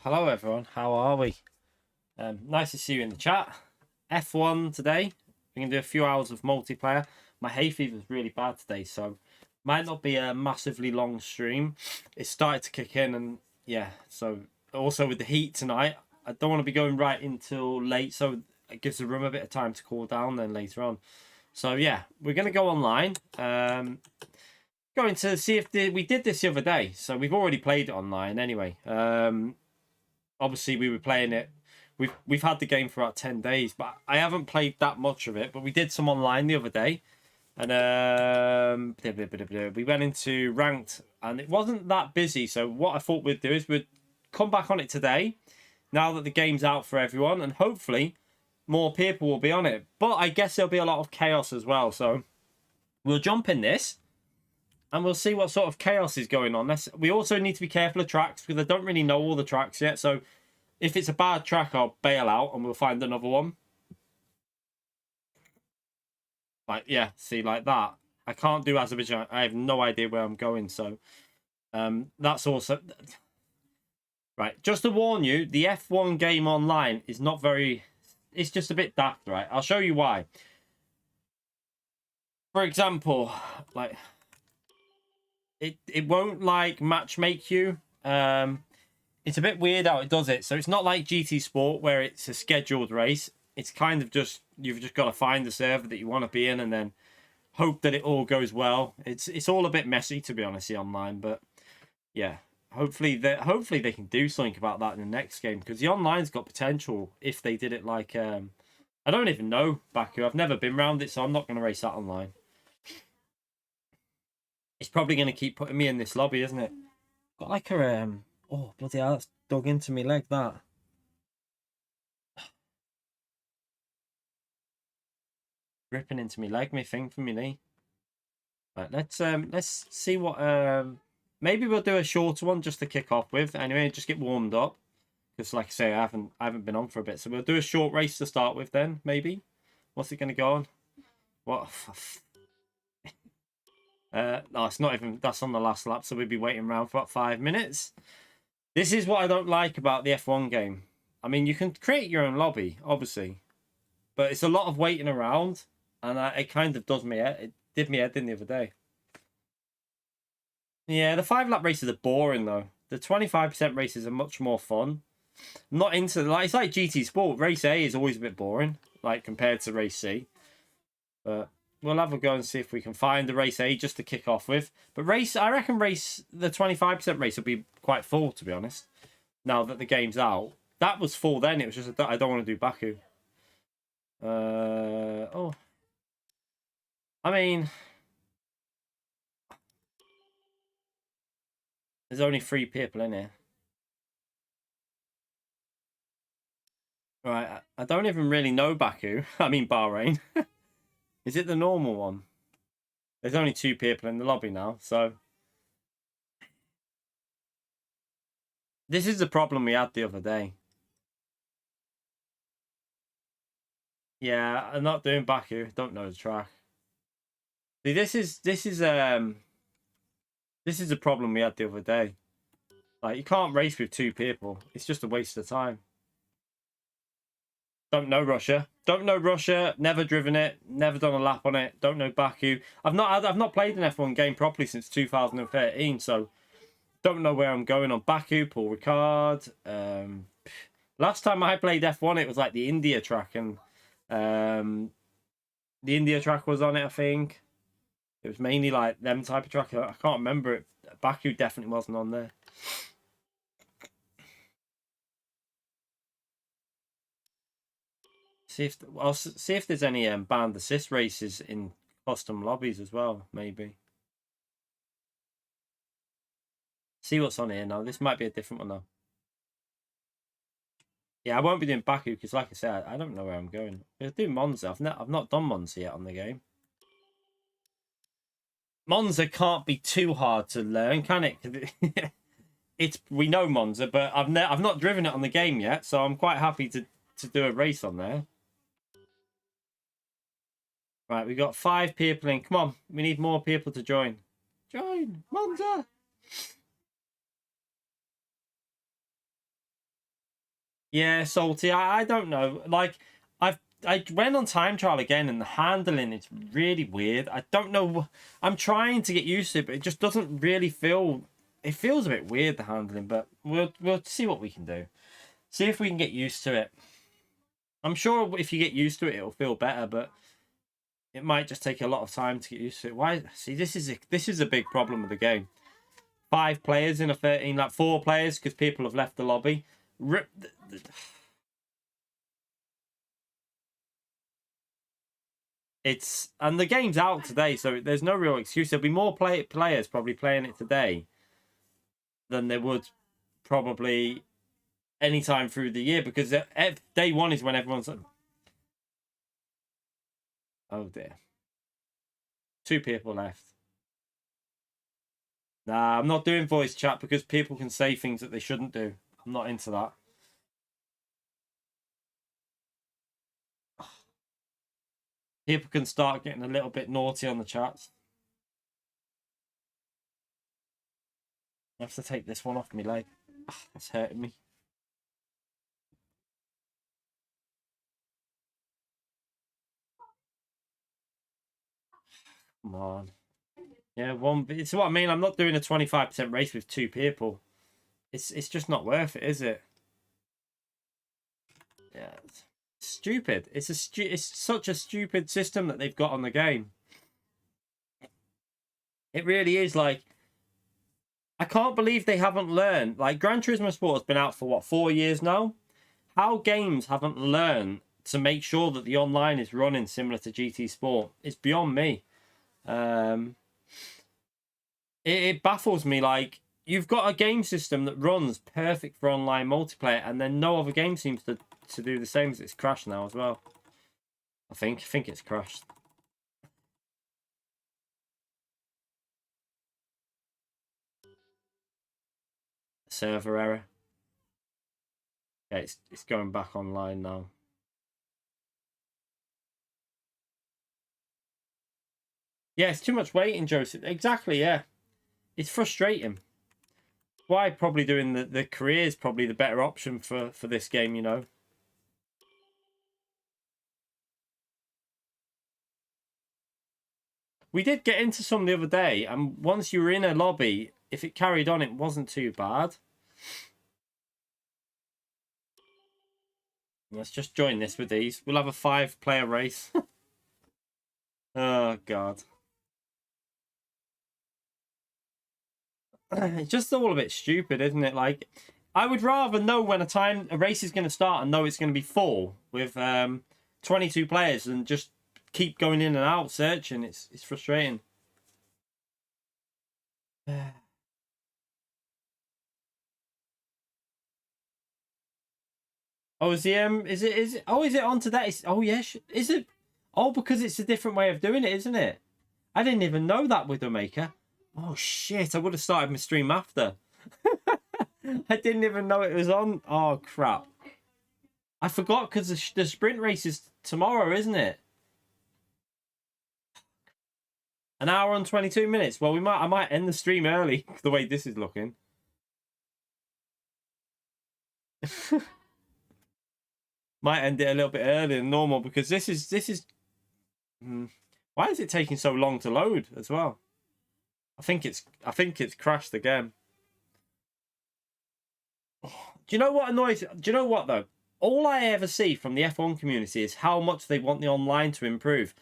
Hello everyone, how are we? Nice to see you in the chat. F1 today. We're going to do a few hours of multiplayer. My hay fever is really bad today, so might not be a massively long stream. It started to kick in, and yeah, so also with the heat tonight, I don't want to be going right until late, so it gives the room a bit of time to cool down then later on. So yeah, we're going to go online. Going to see if we did this the other day, so we've already played it online anyway. Obviously we were playing it. We've had the game for about 10 days, but I haven't played that much of it. But we did some online the other day, and we went into ranked, and it wasn't that busy. So what I thought we'd do is we'd come back on it today, now that the game's out for everyone, and hopefully more people will be on it. But I guess there'll be a lot of chaos as well. So we'll jump in this, and we'll see what sort of chaos is going on. We also need to be careful of tracks, because I don't really know all the tracks yet. So if it's a bad track, I'll bail out and we'll find another one. Like, yeah, see, like that. I can't do Azerbaijan. I have no idea where I'm going. So that's also... Right, just to warn you, the F1 game online is not very... It's just a bit daft, right? I'll show you why. For example, like... It won't like match make you. It's a bit weird how it does it. So it's not like GT Sport where it's a scheduled race. It's kind of just you've just got to find the server that you want to be in and then hope that it all goes well. It's all a bit messy, to be honest, online, but yeah. Hopefully they can do something about that in the next game, because the online's got potential if they did it like I don't even know BenQ. I've never been around it, so I'm not going to race that online. It's probably going to keep putting me in this lobby, isn't it? Got like a oh bloody hell, that's dug into me leg, that. Ripping into me leg, me thing for me knee. Right, let's see what maybe we'll do a shorter one just to kick off with. Anyway, just get warmed up. Because like I say, I haven't been on for a bit. So we'll do a short race to start with then, maybe. What's it gonna go on? What? No, it's not even. That's on the last lap, so we'll be waiting around for about 5 minutes. This is what I don't like about the F1 game. I mean, you can create your own lobby, obviously, but it's a lot of waiting around, and it kind of does me. It did me head in the other day. Yeah, the 5-lap races are boring though. The 25% races are much more fun. I'm not into like it's like GT Sport. Race A is always a bit boring, like compared to Race C, but. We'll have a go and see if we can find the race A just to kick off with. But I reckon the 25% race will be quite full, to be honest. Now that the game's out. That was full then. It was just, I don't want to do BenQ. Oh. I mean. There's only 3 people in here. Right, I don't even really know BenQ. I mean Bahrain. Is it the normal one? There's only 2 people in the lobby now, so... This is the problem we had the other day. Yeah, I'm not doing BenQ. Don't know the track. See, this is a problem we had the other day. Like, you can't race with 2 people. It's just a waste of time. Don't know Russia. Don't know Russia. Never driven it. Never done a lap on it. Don't know BenQ. I've not played an F1 game properly since 2013. So don't know where I'm going on BenQ. Paul Ricard. Last time I played F1, it was like the India track, and the India track was on it. I think it was mainly like them type of track. I can't remember it. BenQ definitely wasn't on there. I'll see if there's any banned assist races in custom lobbies as well, maybe. See what's on here now. This might be a different one though. Yeah, I won't be doing BenQ because, like I said, I don't know where I'm going. I'll do Monza. I've not done Monza yet on the game. Monza can't be too hard to learn, can it? We know Monza, but I've not driven it on the game yet, so I'm quite happy to do a race on there. Right, we got 5 people in. Come on, we need more people to join. Join Monza. Yeah, salty. I don't know. Like I went on time trial again, and the handling is really weird. I don't know. I'm trying to get used to it, but it just doesn't really feel. It feels a bit weird, the handling, but we'll see what we can do. See if we can get used to it. I'm sure if you get used to it, it'll feel better, but it might just take a lot of time to get used to it. Why? See, this is a big problem with the game. 5 players in a 13, like 4 players, because people have left the lobby. Rip. It's and the game's out today, so there's no real excuse. There'll be more players probably playing it today than there would probably any time through the year, because day one is when everyone's like, oh dear, 2 people left. Nah, I'm not doing voice chat because people can say things that they shouldn't do. I'm not into that. People can start getting a little bit naughty on the chats. I have to take this one off my leg. That's hurting me. Come on. Yeah, one. It's what I mean. I'm not doing a 25% race with 2 people. It's just not worth it, is it? Yeah, it's stupid. It's such a stupid system that they've got on the game. It really is. Like, I can't believe they haven't learned. Like, Gran Turismo Sport has been out for what, 4 years now? How games haven't learned to make sure that the online is running similar to GT Sport, it's beyond me. It baffles me. Like, you've got a game system that runs perfect for online multiplayer, and then no other game seems to do the same. As it's crashed now as well. I think it's crashed. Server error. Yeah, it's going back online now. Yeah, it's too much waiting, Joseph. Exactly, yeah. It's frustrating. Why probably doing the career is probably the better option for this game, you know. We did get into some the other day, and once you were in a lobby, if it carried on, it wasn't too bad. Let's just join this with these. We'll have a 5-player race. Oh, God. It's just all a bit stupid, isn't it? Like, I would rather know when a race is going to start and know it's going to be full with 22 players than just keep going in and out searching. It's frustrating. Oh, is it oh, is it on today? Oh, yes. Is it? Oh, because it's a different way of doing it, isn't it? I didn't even know that, Widowmaker. Oh, shit. I would have started my stream after. I didn't even know it was on. Oh, crap. I forgot because the sprint race is tomorrow, isn't it? An hour and 22 minutes. Well, I might end the stream early the way this is looking. Might end it a little bit earlier than normal because this is. Why is it taking so long to load as well? I think it's crashed again. Do you know what annoys? Do you know what though? All I ever see from the F1 community is how much they want the online to improve.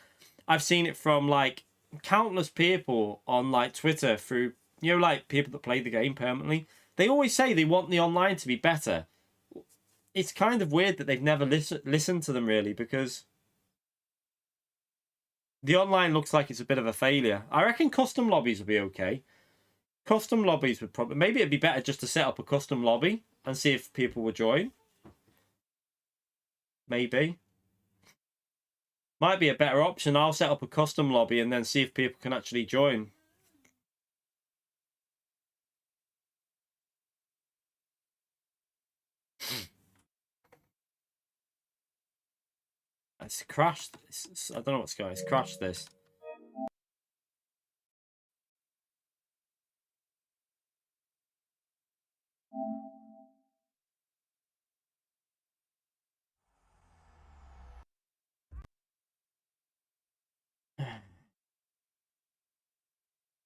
I've seen it from like countless people on like Twitter through, you know, like people that play the game permanently. They always say they want the online to be better. It's kind of weird that they've never listened to them really, because the online looks like it's a bit of a failure. I reckon custom lobbies would be okay. Custom lobbies would probably, maybe it'd be better just to set up a custom lobby and see if people would join. Maybe. Might be a better option. I'll set up a custom lobby and then see if people can actually join. It's crashed. I don't know what's going on. It's crashed this.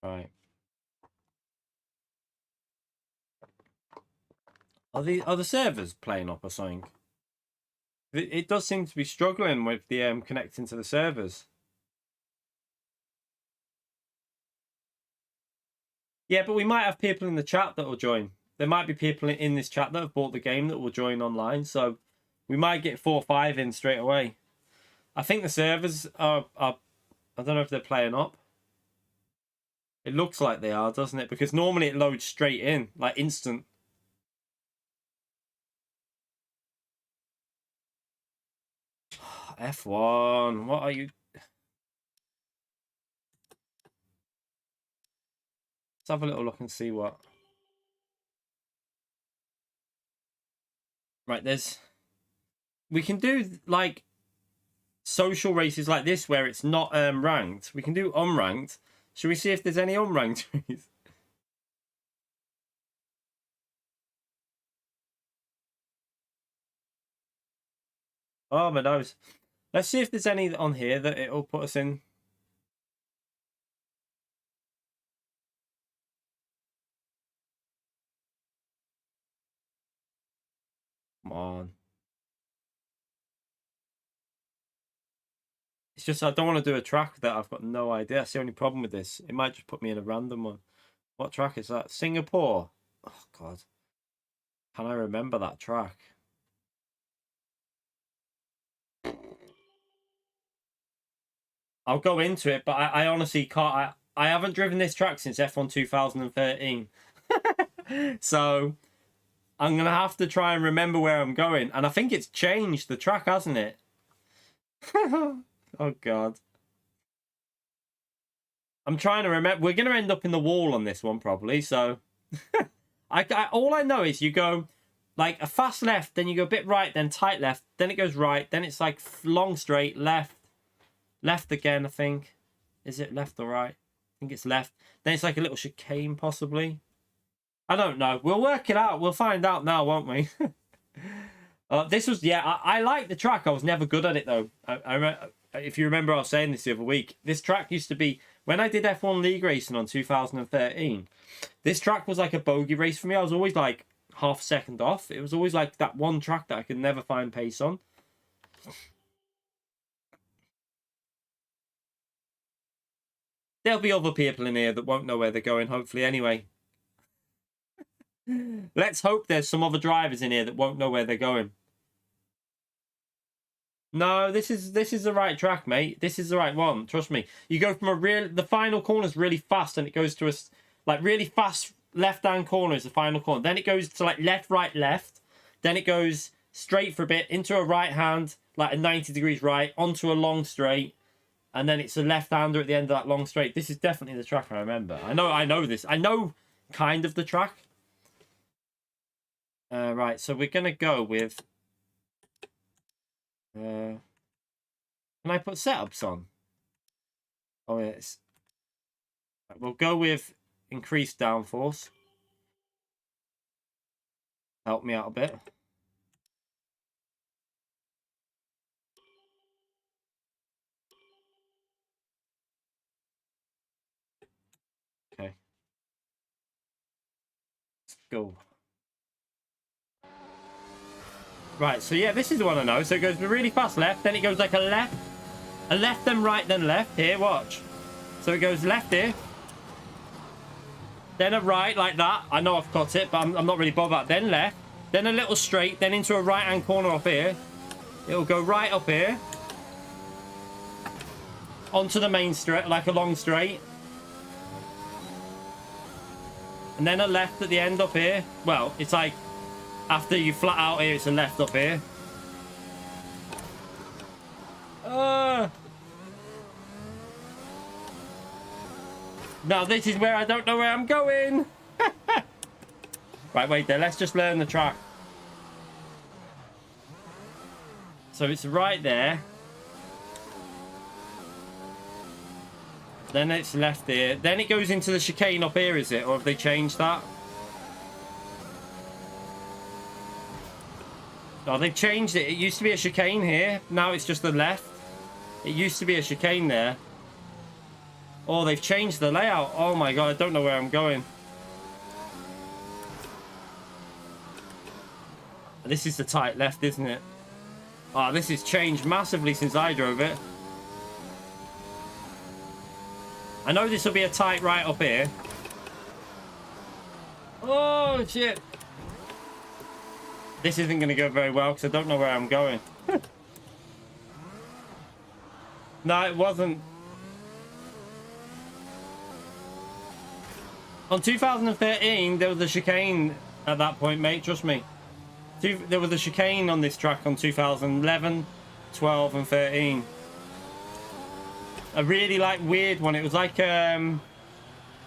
Right. Are the servers playing up or something? It does seem to be struggling with the connecting to the servers. Yeah, but we might have people in the chat that will join. There might be people in this chat that have bought the game that will join online, so we might get 4 or 5 in straight away. I think the servers are I don't know if they're playing up. It looks like they are, doesn't it? Because normally it loads straight in, like instant. F1, what are you? Let's have a little look and see what. Right, we can do like social races like this where it's not ranked. We can do unranked. Should we see if there's any unranked races? Oh my nose. Let's see if there's any on here that it'll put us in. Come on. It's just I don't want to do a track that I've got no idea. That's the only problem with this. It might just put me in a random one. What track is that? Singapore. Oh God. Can I remember that track? I'll go into it, but I honestly can't. I haven't driven this track since F1 2013. So I'm going to have to try and remember where I'm going. And I think it's changed the track, hasn't it? Oh, God. I'm trying to remember. We're going to end up in the wall on this one, probably. So all I know is you go like a fast left, then you go a bit right, then tight left, then it goes right, then it's like long straight, left, left again, I think. Is it left or right? I think it's left. Then it's like a little chicane, possibly. I don't know. We'll work it out. We'll find out now, won't we? This was, yeah, I like the track. I was never good at it, though. If you remember, I was saying this the other week. This track used to be, when I did F1 League Racing on 2013, this track was like a bogey race for me. I was always like half a second off. It was always like that one track that I could never find pace on. There'll be other people in here that won't know where they're going, hopefully, anyway. Let's hope there's some other drivers in here that won't know where they're going. No, this is the right track, mate. This is the right one. Trust me. You go from the final corner is really fast, and it goes to a like really fast left-hand corner is the final corner. Then it goes to like left, right, left. Then it goes straight for a bit into a right hand, like a 90 degrees right, onto a long straight, and then it's a left-hander at the end of that long straight. This is definitely the track I remember. I know this. I know kind of the track. Right, so we're gonna go with. Can I put setups on? Oh yes. We'll go with increased downforce. Help me out a bit. Okay. Let's go. Right, so yeah, this is the one I know. So it goes really fast left, then it goes like a left, then right, then left. Here, watch. So it goes left here, then a right like that. I know I've got it, but I'm not really bothered. Then left, then a little straight, then into a right-hand corner up here. It'll go right up here, onto the main straight, like a long straight. And then a left at the end up here. Well, it's like, after you flat out here, it's a left up here. Now this is where I don't know where I'm going. Right, wait there. Let's just learn the track. So it's right there. Then it's left here. Then it goes into the chicane up here, is it? Or have they changed that? Oh, they've changed it. It used to be a chicane here. Now it's just the left. It used to be a chicane there. Oh, they've changed the layout. Oh my god, I don't know where I'm going. This is the tight left, isn't it? Oh, this has changed massively since I drove it. I know this will be a tight right up here. Oh, shit. This isn't going to go very well because I don't know where I'm going. No, it wasn't. On 2013, there was a chicane at that point, mate. Trust me. There was a chicane on this track on 2011, 12, and 13. A really like weird one. It was like it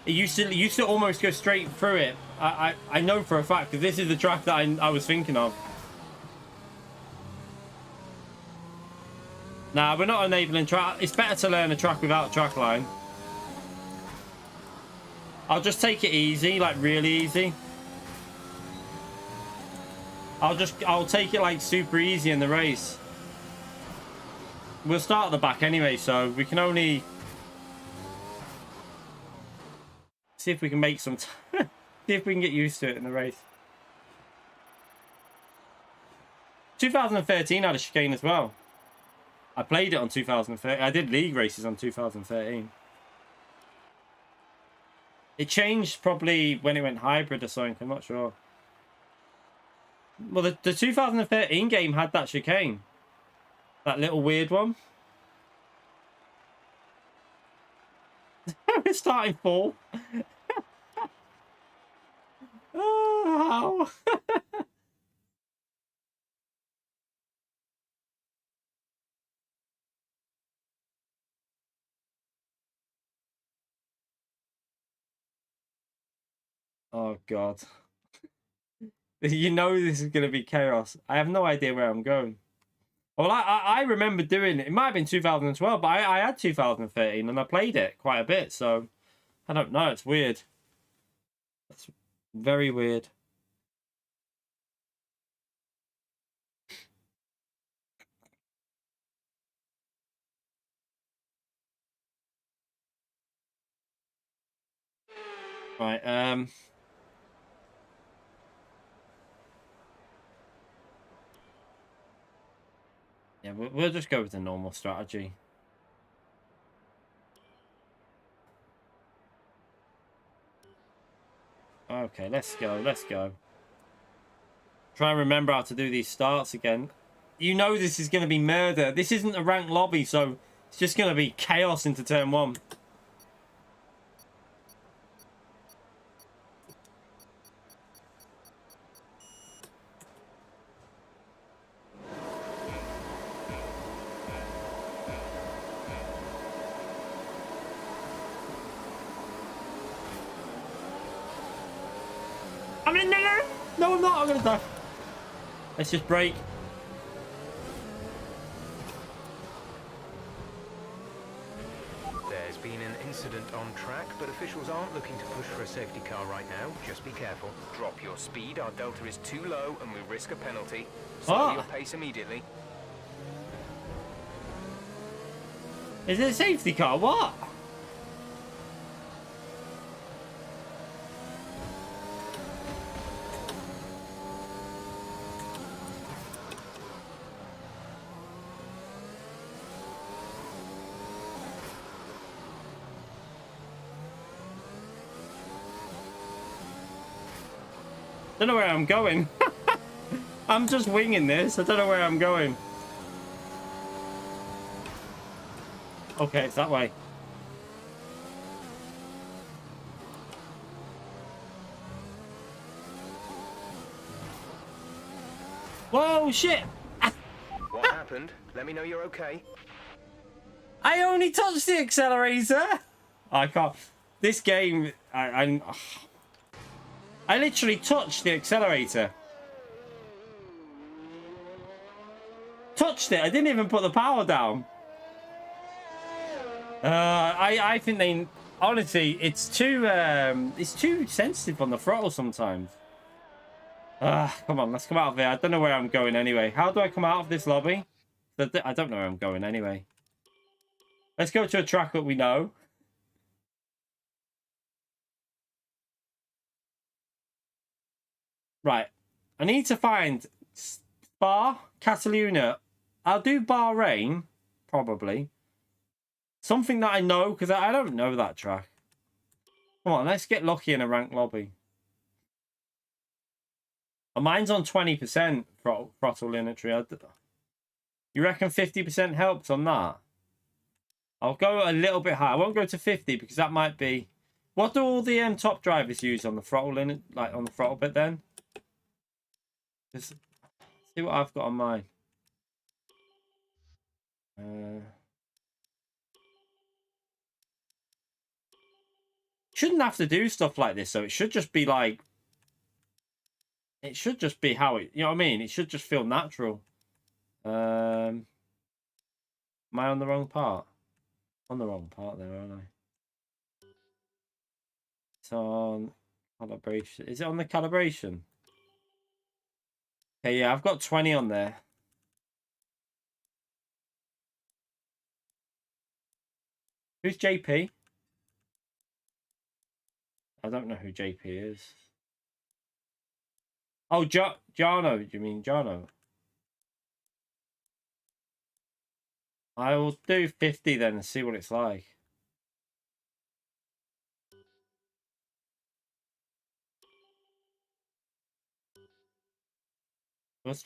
used to almost go straight through it. I know for a fact because this is the track that I was thinking of. Nah, we're not enabling track. It's better to learn a track without track line. I'll just take it easy, like really easy. I'll take it like super easy in the race. We'll start at the back anyway, so we can only see if we can make some see if we can get used to it in the race. 2013 had a chicane as well. I played it on 2013. I did league races on 2013. It changed probably when it went hybrid or something. I'm not sure. Well, the 2013 game had that chicane. That little weird one. We're starting full. Oh. Oh, God. You know this is going to be chaos. I have no idea where I'm going. Well, I remember doing it. It might have been 2012, but I had 2013 and I played it quite a bit. So, I don't know. It's weird. That's very weird. Right, yeah, we'll just go with the normal strategy. Okay, let's go, let's go. Try and remember how to do these starts again. You know this is going to be murder. This isn't a ranked lobby, so it's just going to be chaos into turn one. I'm in there! No, I'm not. I'm going to die. Let's just brake. There's been an incident on track, but officials aren't looking to push for a safety car right now. Just be careful. Drop your speed. Our delta is too low and we risk a penalty. Slow your pace immediately. Is it a safety car? What? I don't know where I'm going. I'm just winging this. I don't know where I'm going. Okay, it's that way. Whoa, shit! What happened? Let me know you're okay. I only touched the accelerator. I can't. This game, I literally touched the accelerator. Touched it. I didn't even put the power down. I think they honestly it's too sensitive on the throttle sometimes. Come on, let's come out of there. I don't know where I'm going anyway. How do I come out of this lobby? I don't know where I'm going anyway. Let's go to a track that we know. Right. I need to find Spa, Cataluna. I'll do Bahrain, probably. Something that I know, because I don't know that track. Come on, let's get lucky in a ranked lobby. Oh, mine's on 20% throttle limiter. You reckon 50% helps on that? I'll go a little bit higher. I won't go to 50 because that might be... What do all the top drivers use on the throttle limit, like on the throttle bit then? Just see what I've got on mine. Shouldn't have to do stuff like this, so it should just be like... It should just be how it... You know what I mean? It should just feel natural. Am I on the wrong part? On the wrong part there, aren't I? It's on calibration. Is it on the calibration? Okay, yeah, I've got 20 on there. Who's JP? I don't know who JP is. Oh, Jarno. Do you mean Jarno? I will do 50 then and see what it's like.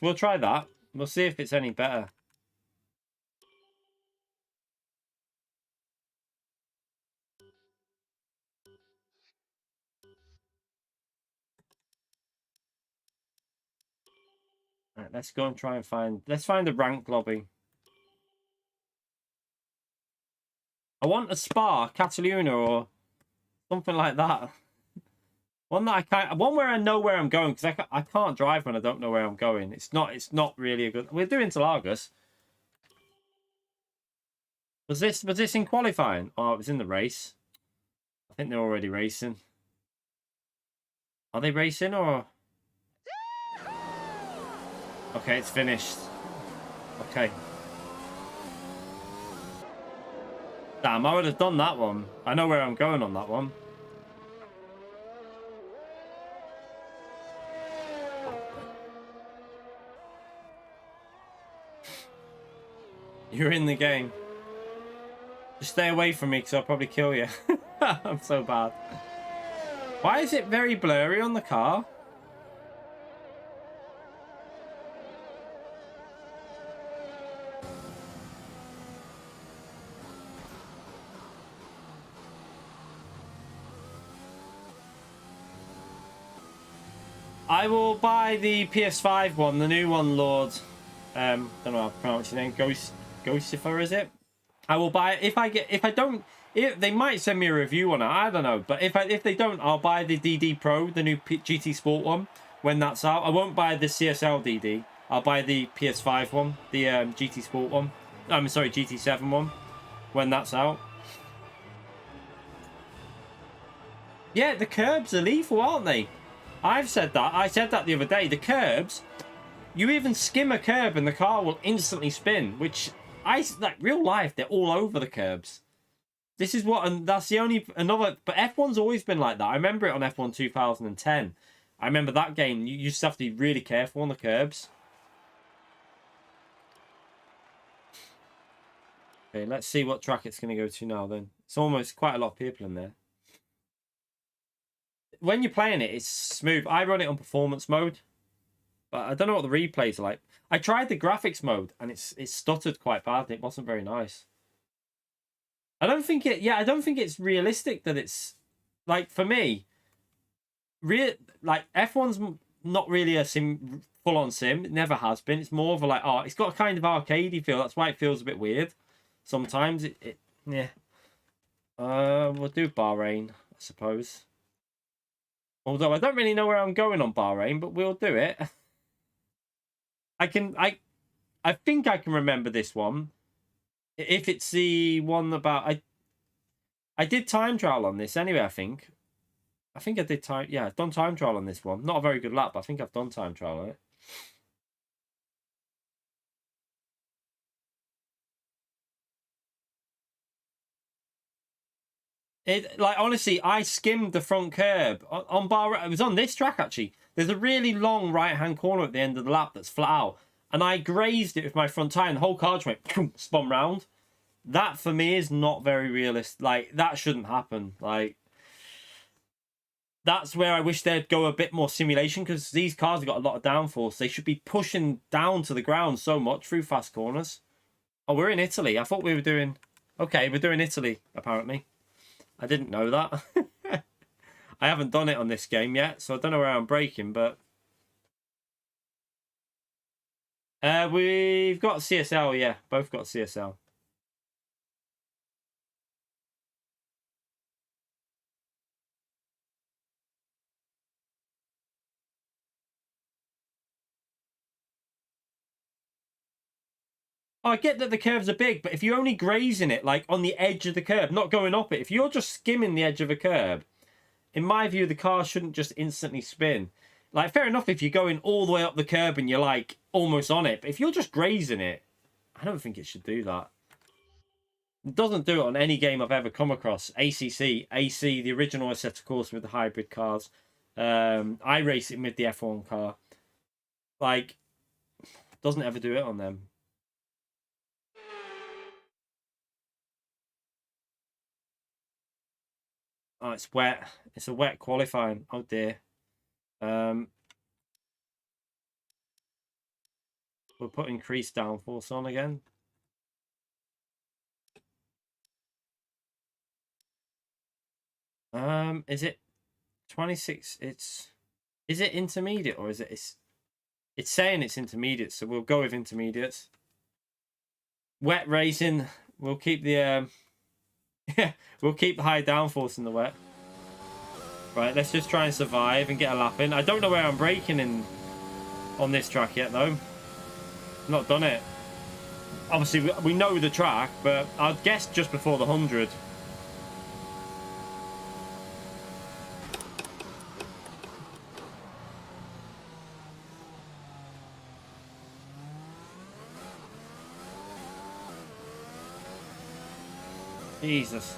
We'll try that. We'll see if it's any better. Right, let's go and try and find... Let's find a rank lobby. I want a Spa, Cataluna, or something like that. One that I can't... One where I know where I'm going, because I can't drive when I don't know where I'm going. It's not really a good... We're doing Interlagos. Was this in qualifying? Oh, it was in the race. I think they're already racing. Are they racing or... Okay, it's finished. Okay. Damn, I would have done that one. I know where I'm going on that one. You're in the game. Just stay away from me because I'll probably kill you. I'm so bad. Why is it very blurry on the car? I will buy the PS5 one, the new one, Lord. Don't know how to pronounce your name. Ghosifer, is it? I will buy it if they might send me a review on it. I don't know, but if they don't, I'll buy the DD Pro, the new GT Sport one, when that's out. I won't buy the CSL DD. I'll buy the PS5 one, the GT Sport one. I'm sorry, GT7 one, when that's out. Yeah, the curbs are lethal, aren't they? I've said that. I said that the other day. The curbs, you even skim a curb and the car will instantly spin, which like real life, they're all over the curbs. This is what, and that's the only another. But F1's always been like that. I remember it on F1 2010. I remember that game. You used to have to be really careful on the curbs. Okay, let's see what track it's going to go to now. Then it's almost quite a lot of people in there. When you're playing it, it's smooth. I run it on performance mode, but I don't know what the replays are like. I tried the graphics mode and it stuttered quite badly. It wasn't very nice. I don't think it's realistic that it's like, for me, like F1's not really a full-on sim. It never has been. It's more of a like, oh, it's got a kind of arcadey feel. That's why it feels a bit weird. Sometimes yeah. We'll do Bahrain, I suppose. Although I don't really know where I'm going on Bahrain, but we'll do it. I think I can remember this one. If it's the one about... I did time trial on this anyway, I think. I did time... Yeah, I've done time trial on this one. Not a very good lap, but I think I've done time trial on it. Like, honestly, I skimmed the front curb on Bahrain. It was on this track, actually. There's a really long right-hand corner at the end of the lap that's flat out. And I grazed it with my front tyre and the whole car just went, spun round. That, for me, is not very realistic. Like, that shouldn't happen. Like, that's where I wish they'd go a bit more simulation, because these cars have got a lot of downforce. They should be pushing down to the ground so much through fast corners. Oh, we're in Italy. I thought we were doing... Okay, we're doing Italy, apparently. I didn't know that. I haven't done it on this game yet, so I don't know where I'm braking, but... we've got CSL, yeah. Both got CSL. I get that the curves are big, but if you're only grazing it, like, on the edge of the curb, not going up it, if you're just skimming the edge of a curb, in my view, the car shouldn't just instantly spin. Like, fair enough if you're going all the way up the curb and you're, like, almost on it. But if you're just grazing it, I don't think it should do that. It doesn't do it on any game I've ever come across. ACC, AC, the original set, of course, with the hybrid cars. I race it with the F1 car. Like, doesn't ever do it on them. Oh, it's wet. It's a wet qualifying. Oh, dear. We'll put increased downforce on again. Is it 26? Is it intermediate, or is it... It's saying it's intermediate, so we'll go with intermediates. Wet racing. We'll keep the... Yeah, we'll keep the high downforce in the wet. Right, let's just try and survive and get a lap in. I don't know where I'm braking in on this track yet, though. Not done it. Obviously, we know the track, but I'd guess just before the 100. Jesus.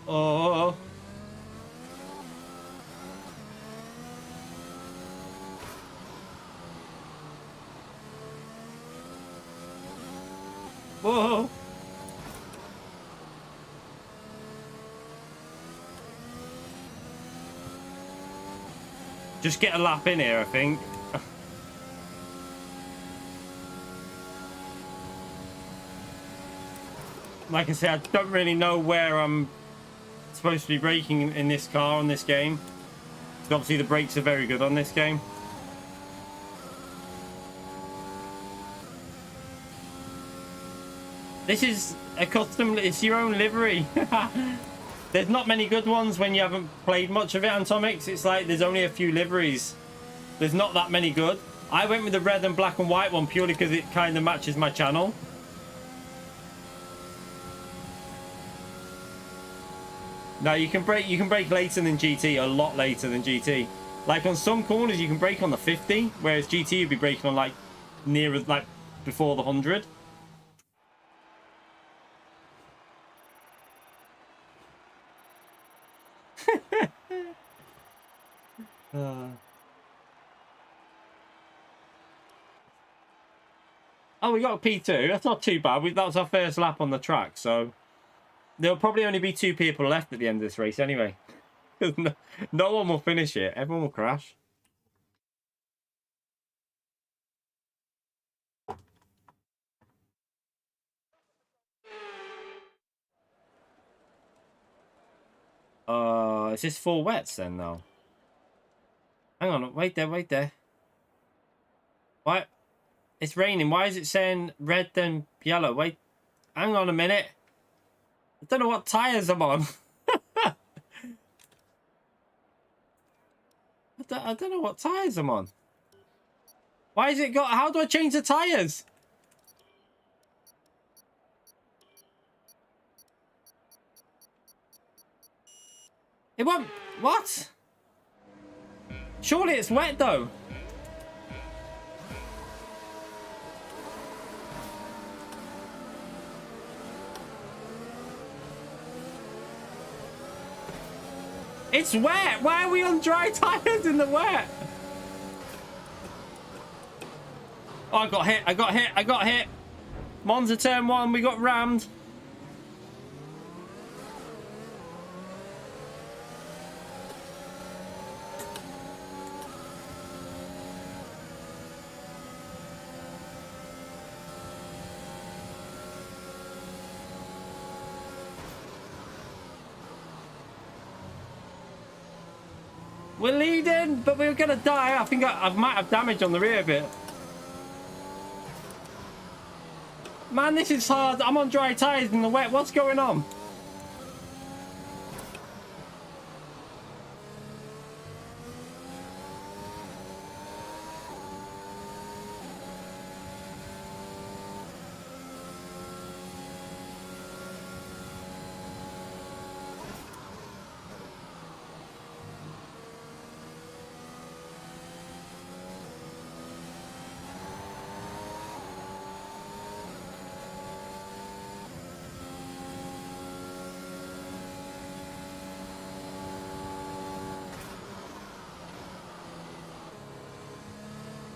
Oh. Whoa. Just get a lap in here, I think. Like I said, I don't really know where I'm supposed to be braking in this car on this game. So obviously the brakes are very good on this game. This is a custom, it's your own livery. There's not many good ones when you haven't played much of it, Antomix. It's like there's only a few liveries. There's not that many good. I went with the red and black and white one purely because it kind of matches my channel. Now you can brake later than GT, a lot later than GT. Like on some corners you can brake on the 50, whereas GT would be braking on like nearer, like before the 100. Oh, we got a P2. That's not too bad. That was our first lap on the track, so there'll probably only be 2 people left at the end of this race anyway. No one will finish it. Everyone will crash. Is this full wets then, though? Hang on, wait there. What? It's raining. Why is it saying red then yellow? Wait, hang on a minute. I don't know what tyres I'm on. I don't know what tyres I'm on. Why is it got... How do I change the tyres? It won't... What? Surely it's wet, though. It's wet. Why are we on dry tires in the wet? Oh, I got hit. I got hit. I got hit. Monza turn 1. We got rammed. We're leading, but we were gonna die. I think I might have damage on the rear bit. Man, this is hard. I'm on dry tires in the wet. What's going on?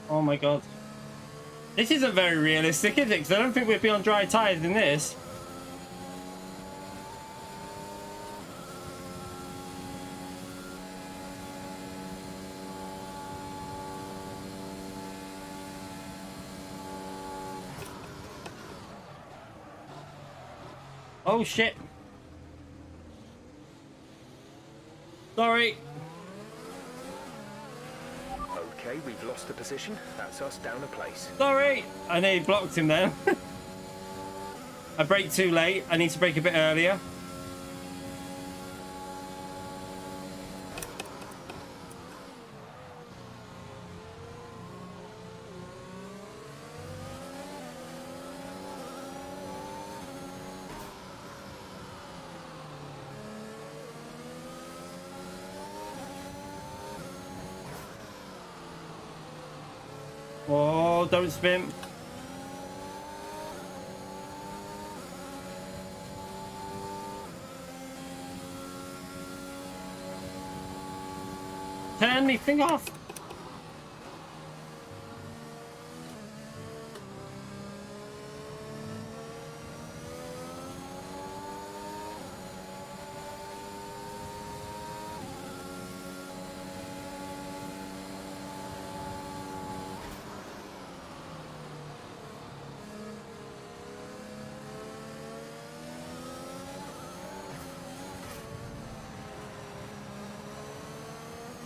Oh my god. This isn't very realistic, is it? Because I don't think we'd be on dry tires in this. Oh shit. Sorry. Okay, we've lost the position. That's us down a place. Sorry. I nearly blocked him then. I braked too late. I need to brake a bit earlier. Oh, don't spin. Turn me thing off.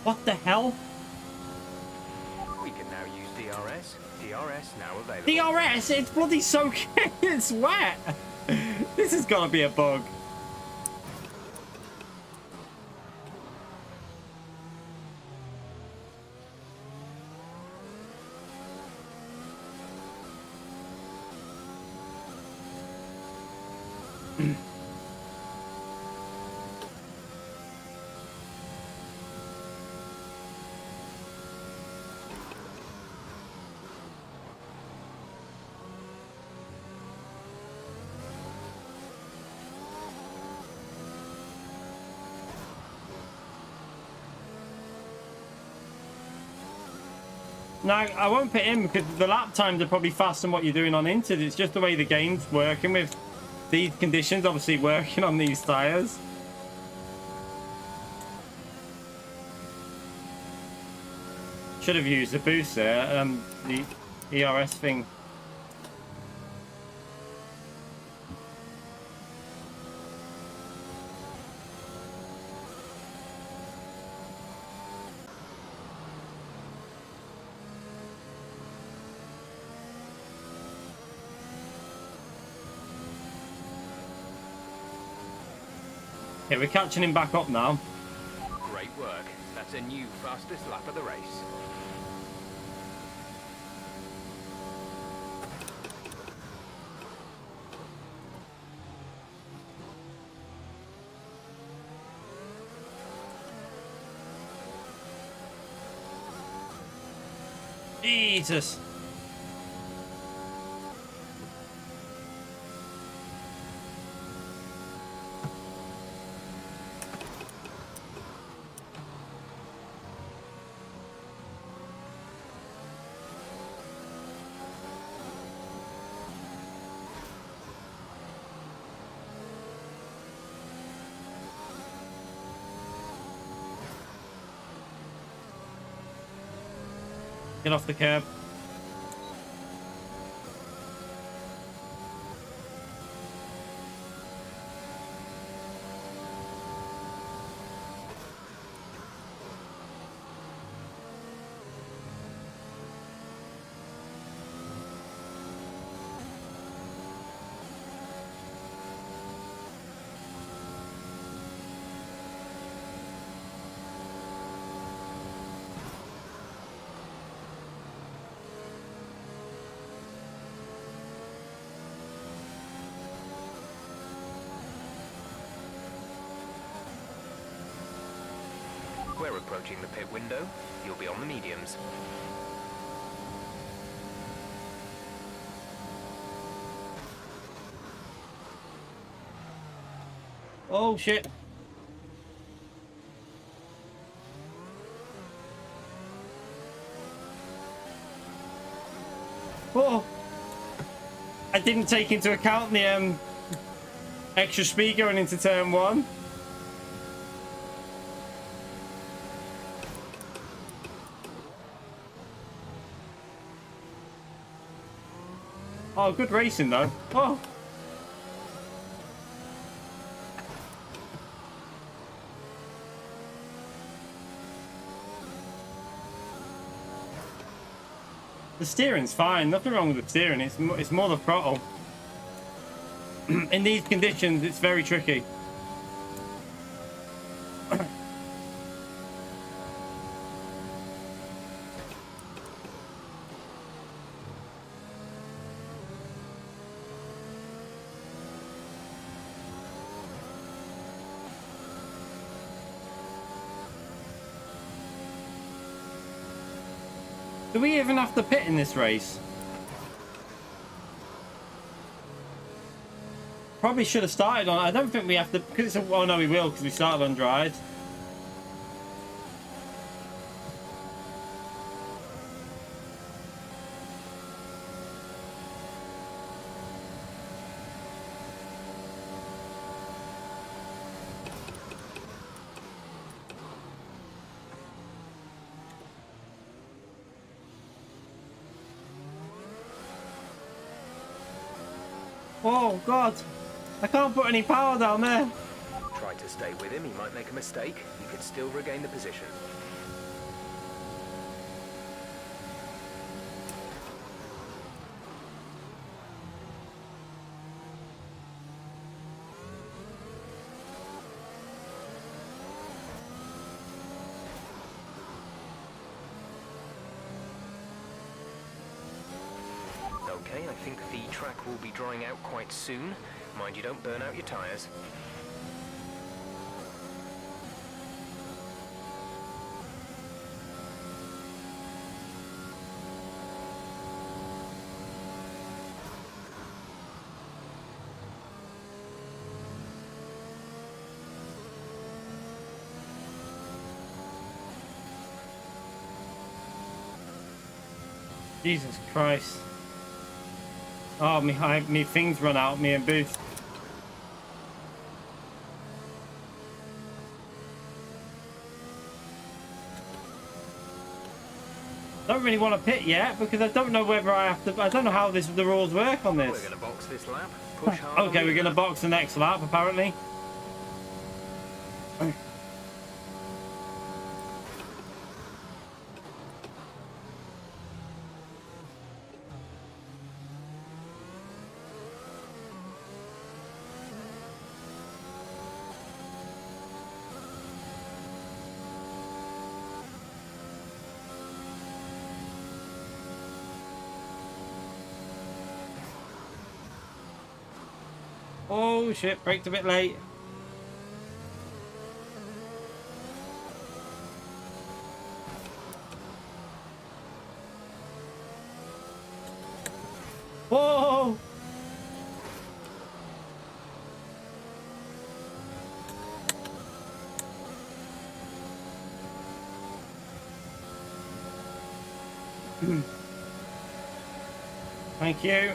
What the hell? We can now use DRS. DRS now available. DRS? It's bloody soaking. It's wet. This has got to be a bug. No, I won't put in because the lap times are probably faster than what you're doing on Inted. It's just the way the game's working with these conditions, obviously working on these tyres. Should have used the boost there, the ERS thing. Okay, we're catching him back up now. Great work. That's a new fastest lap of the race. Jesus. Get off the curb. We're approaching the pit window. You'll be on the mediums. Oh shit. Oh, I didn't take into account the extra speed going into turn 1. Oh, good racing though. Oh. The steering's fine. Nothing wrong with the steering. It's more the throttle. In these conditions, it's very tricky. Do we even have to pit in this race? Probably should have started on. I don't think we have to, because it's a. Oh no, we will, because we started on dried. Oh god, I can't put any power down there. Try to stay with him, he might make a mistake. You can still regain the position. Okay, I think the track will be drying out quite soon. Mind you don't burn out your tyres. Jesus Christ. Oh, me things run out, me and boost. Don't really want to pit yet because I don't know whether I have to. I don't know how the rules work on this. We're going to box this lap. Push hard. Okay, we're going to box the next lap apparently. Oh shit, braked a bit late. Whoa! Thank you.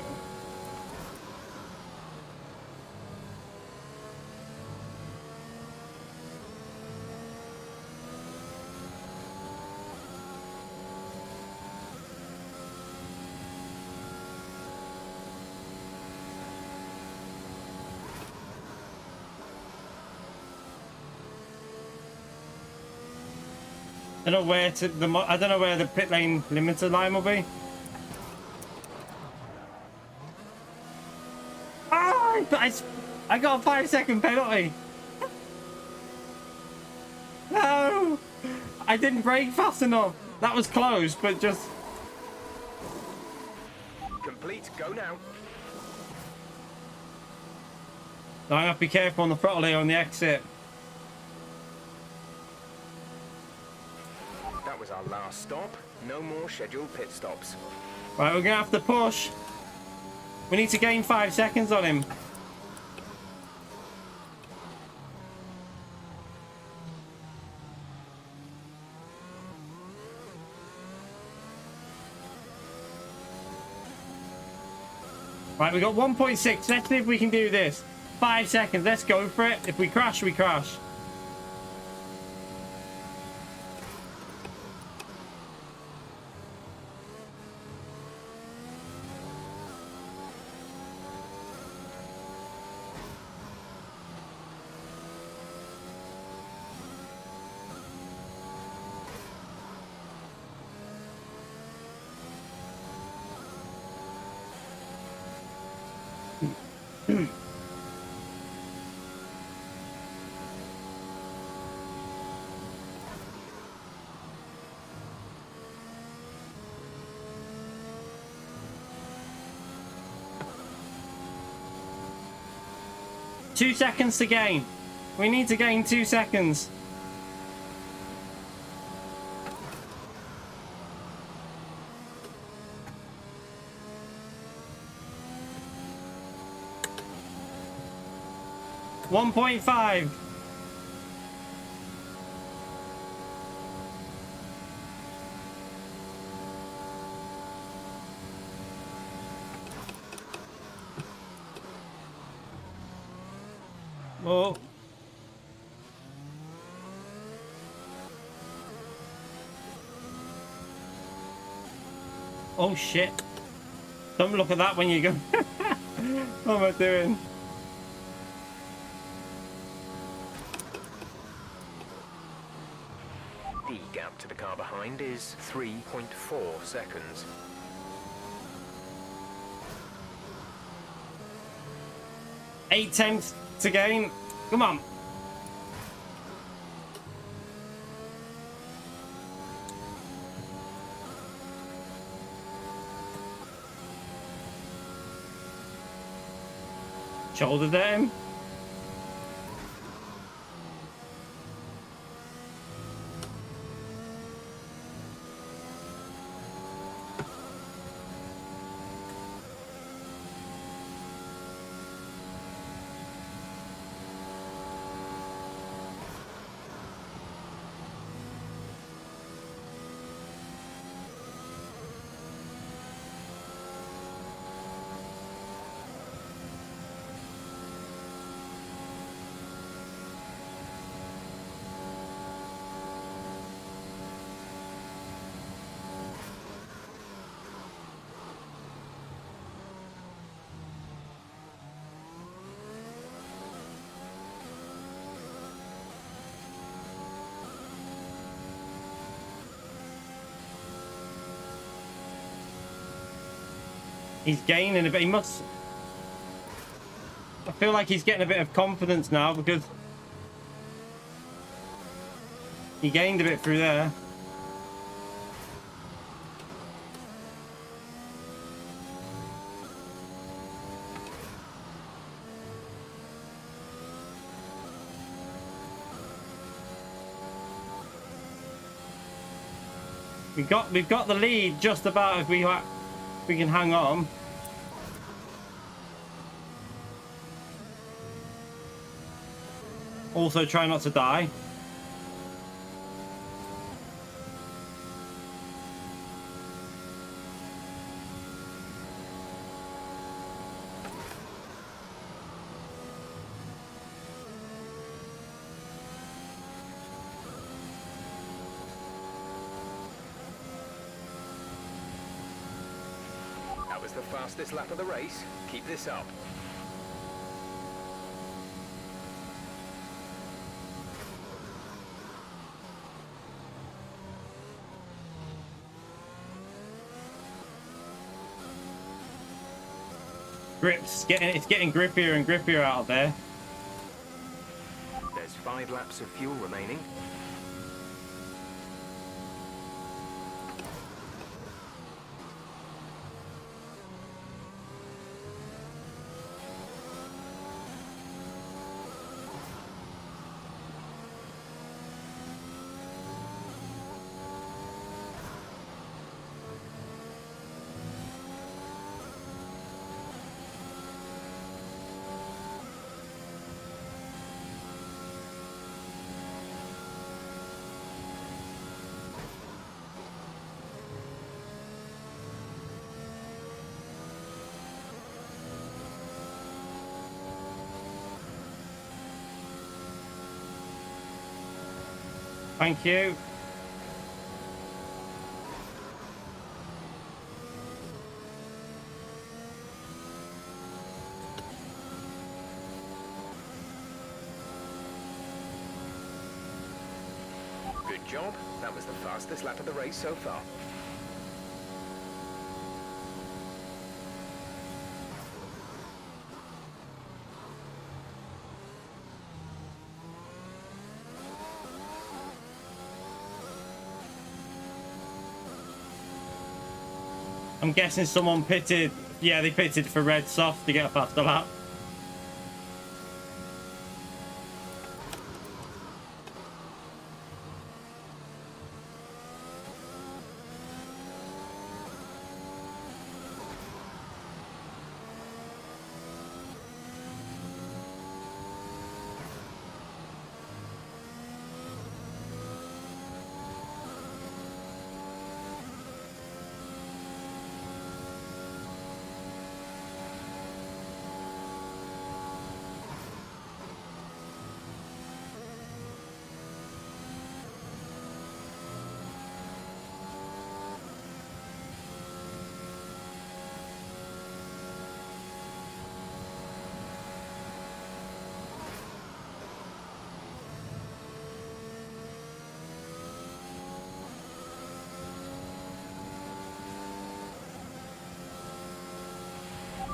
I don't know where I don't know where the pit lane limiter line will be. Ah! I got a 5-second penalty. No! I didn't brake fast enough. That was close, but just... Complete, go now. I have to be careful on the throttle here on the exit. That was our last stop. No more scheduled pit stops. Right, we're gonna have to push. We need to gain 5 seconds on him. Right, we got 1.6. Let's see if we can do this. 5 seconds. Let's go for it. If we crash, we crash. Two seconds to gain. We need to gain 2 seconds. $1.5. Oh. Oh shit. Don't look at that when you go. What am I doing? The gap to the car behind is 3.4 seconds. 8/10 to gain. Come on. Shouldered at him. He's gaining a bit. He must... I feel like he's getting a bit of confidence now because he gained a bit through there. We've got the lead just about if we can hang on. Also try not to die. That was the fastest lap of the race. Keep this up. It's getting grippier and grippier out of there. There's 5 laps of fuel remaining. Thank you. Good job. That was the fastest lap of the race so far. I'm guessing someone pitted. Yeah, they pitted for red soft to get a faster lap.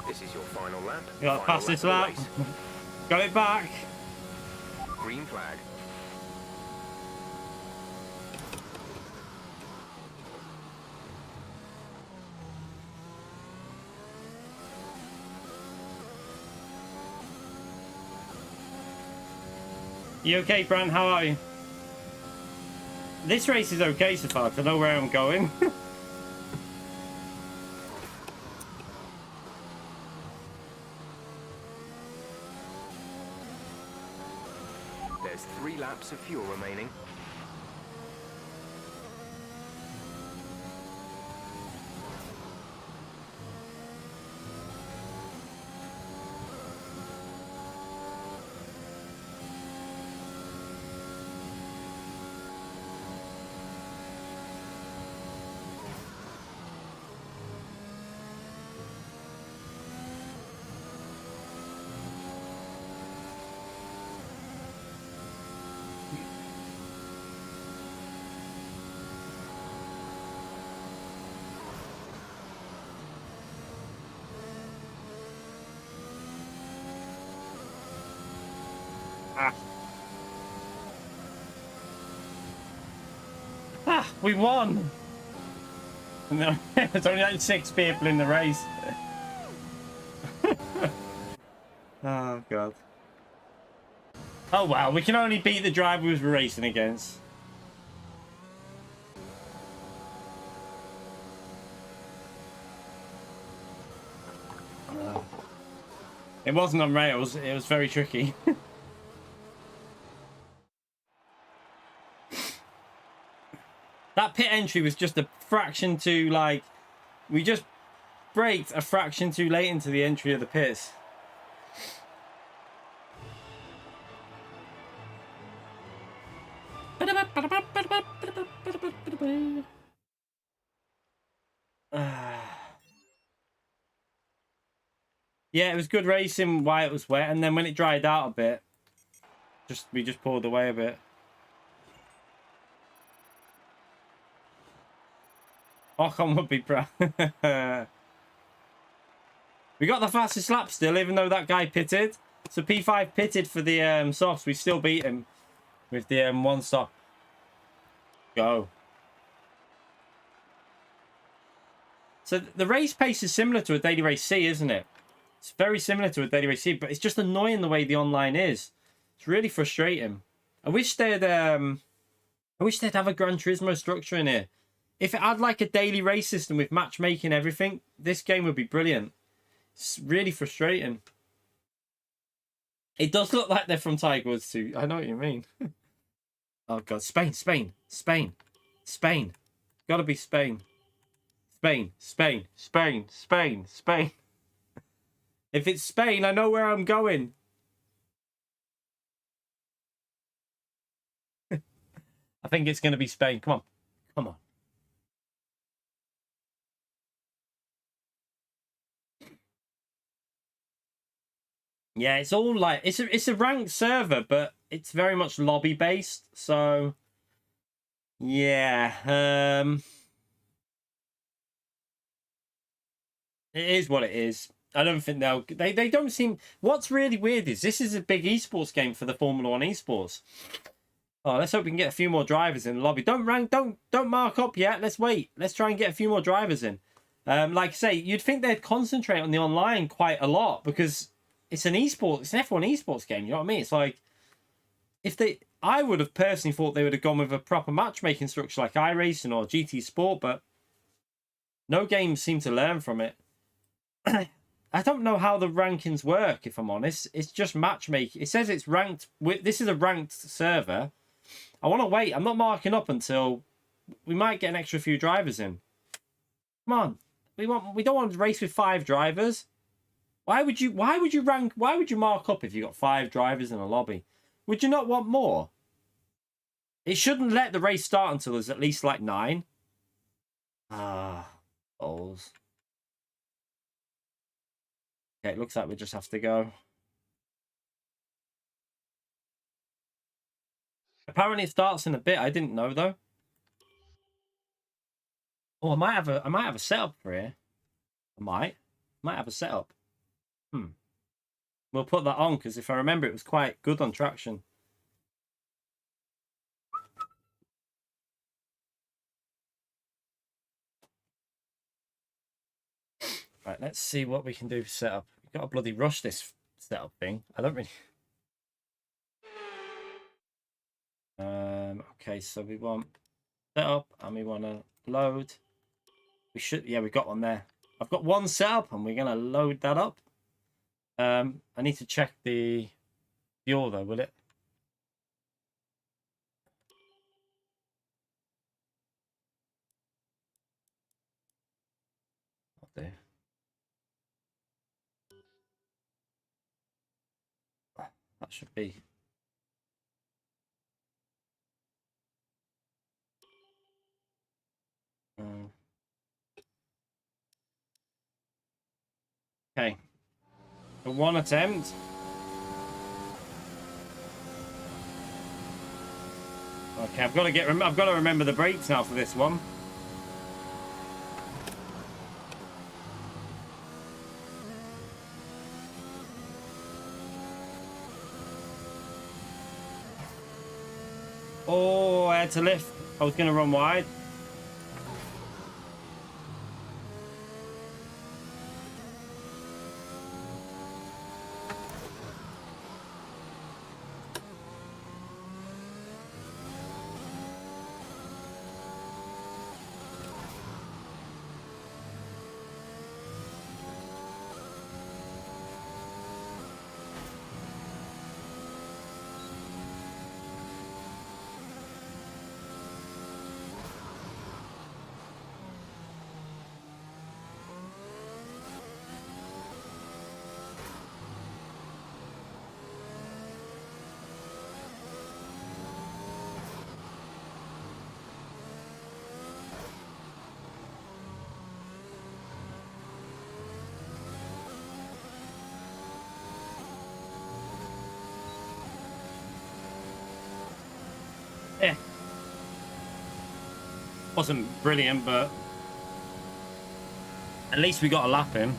This is your final lap. You gotta pass this lap. Got it back. Green flag. You okay, Bran? How are you? This race is okay so far. I know where I'm going. There's 3 laps of fuel remaining. We won! No, there's only like 6 people in the race. Oh, God. Oh, wow. We can only beat the driver we were racing against. It wasn't on rails. It was very tricky. That pit entry was just a fraction too, like, we just braked a fraction too late into the entry of the pits. Yeah, it was good racing while it was wet, and then when it dried out a bit, we just pulled away a bit. Ocon would be proud. We got the fastest lap still, even though that guy pitted. So P5 pitted for the softs. We still beat him with the one stop. Go. So the race pace is similar to a daily race C, isn't it? It's very similar to a daily race C, but it's just annoying the way the online is. It's really frustrating. I wish they'd have a Gran Turismo structure in here. If it had like a daily race system with matchmaking everything, this game would be brilliant. It's really frustrating. It does look like they're from Tiger Woods too. I know what you mean. Oh god, Spain. Gotta be Spain. Spain. If it's Spain, I know where I'm going. I think it's going to be Spain. Come on. Yeah, it's all like it's a ranked server, but it's very much lobby based. So yeah, it is what it is. I don't think they don't seem. What's really weird is this is a big esports game for the Formula One esports. Oh, let's hope we can get a few more drivers in the lobby. Don't mark up yet. Let's wait. Let's try and get a few more drivers in. Like I say, you'd think they'd concentrate on the online quite a lot because it's an esports, it's an F1 esports game. You know what I mean? It's like I would have personally thought they would have gone with a proper matchmaking structure like iRacing or GT Sport, but no games seem to learn from it. I don't know how the rankings work, if I'm honest. It's just matchmaking. It says it's ranked. This is a ranked server. I want to wait. I'm not marking up until we might get an extra few drivers in. Come on. We don't want to race with 5 drivers. Why would you mark up if you got 5 drivers in a lobby? Would you not want more? It shouldn't let the race start until there's at least like 9. Balls. Okay, it looks like we just have to go. Apparently it starts in a bit. I didn't know though. Oh, I might have a setup for here. I might have a setup. We'll put that on because if I remember, it was quite good on traction. Right, let's see what we can do for setup. We've got to bloody rush this setup thing. I don't really. Okay, so we want setup and we want to load. We should, yeah, we got one there. I've got one setup and we're gonna load that up. I need to check the fuel though, will it? I'll do. That should be. Okay. For one attempt. Okay, I've got to remember the brakes now for this one. Oh, I had to lift. I was going to run wide. Yeah. Wasn't brilliant, but at least we got a lap in.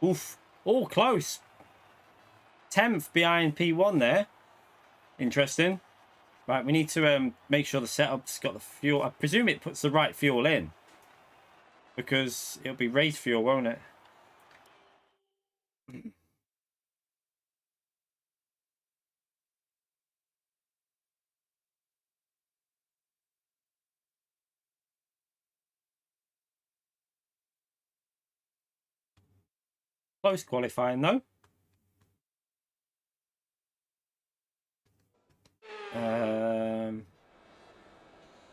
Oof. All close. 10th behind P1 there. Interesting. Right, we need to make sure the setup's got the fuel. I presume it puts the right fuel in. Because it'll be race fuel, won't it? Close qualifying though.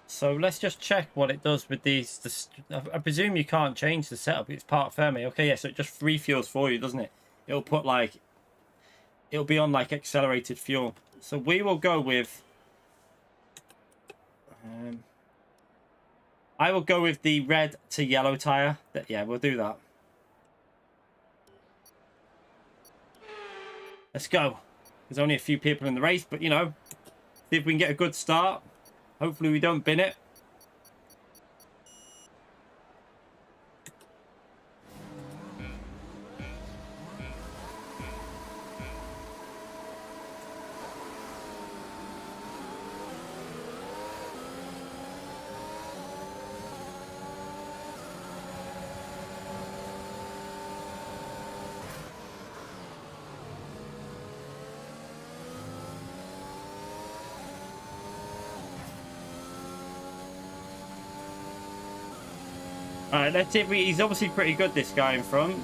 So let's just check what it does with these. I presume you can't change the setup. It's part Fermi. Okay, yeah, so it just refuels for you, doesn't it? It'll put like, it'll be on like accelerated fuel. So we will go with, I will go with the red to yellow tire. Yeah, we'll do that. Let's go. There's only a few people in the race, but you know, see if we can get a good start. Hopefully we don't bin it. Alright, let's see if he's obviously pretty good, this guy in front.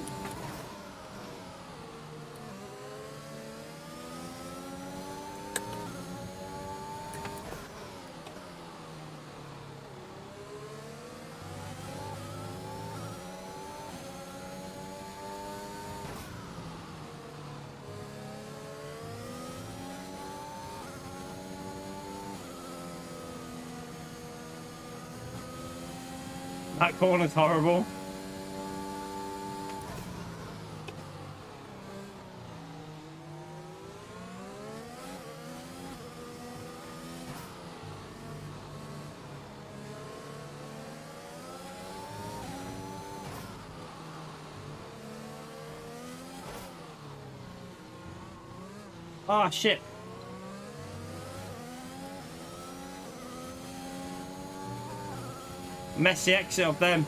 That corner's horrible. Ah, shit. Messy exit of them.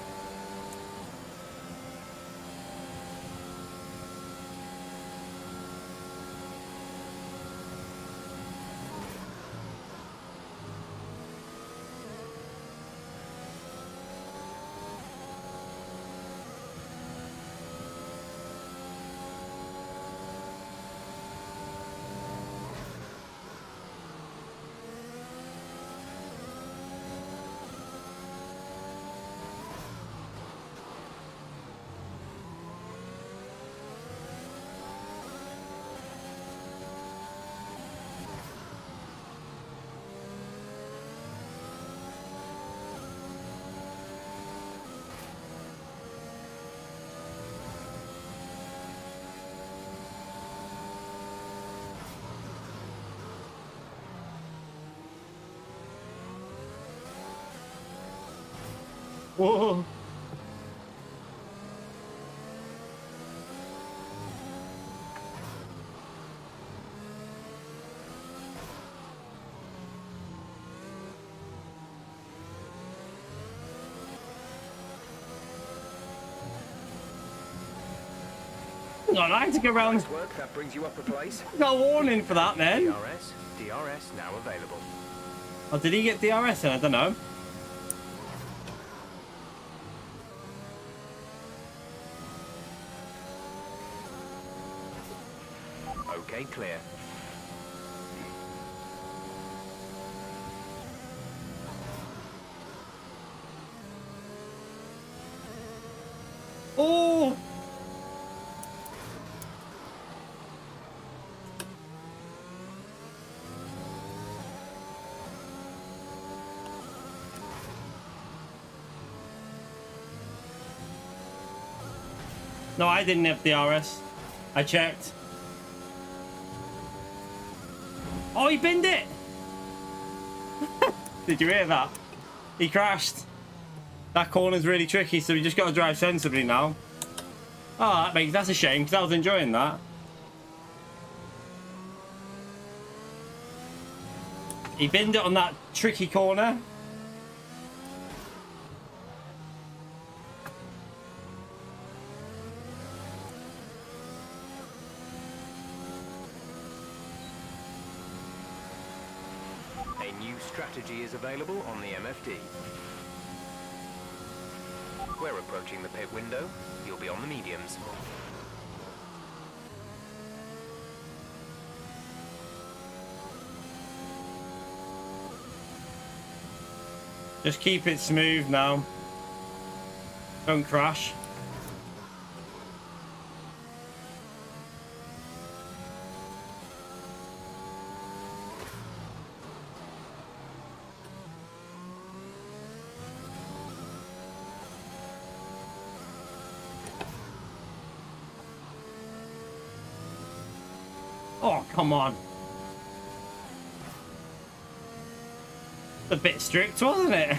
Whoa. Hang on, I had to go around. Nice work. That brings you up a place. Got a warning for that, then. DRS now available. Oh, did he get DRS then? I don't know. Okay, clear. Oh! No, I didn't have DRS. I checked. Oh, he binned it! Did you hear that? He crashed. That corner's really tricky, so we just got to drive sensibly now. Oh, that's a shame because I was enjoying that. He binned it on that tricky corner. A new strategy is available on the MFD. We're approaching the pit window. You'll be on the mediums. Just keep it smooth now. Don't crash. Oh, come on. A bit strict, wasn't it?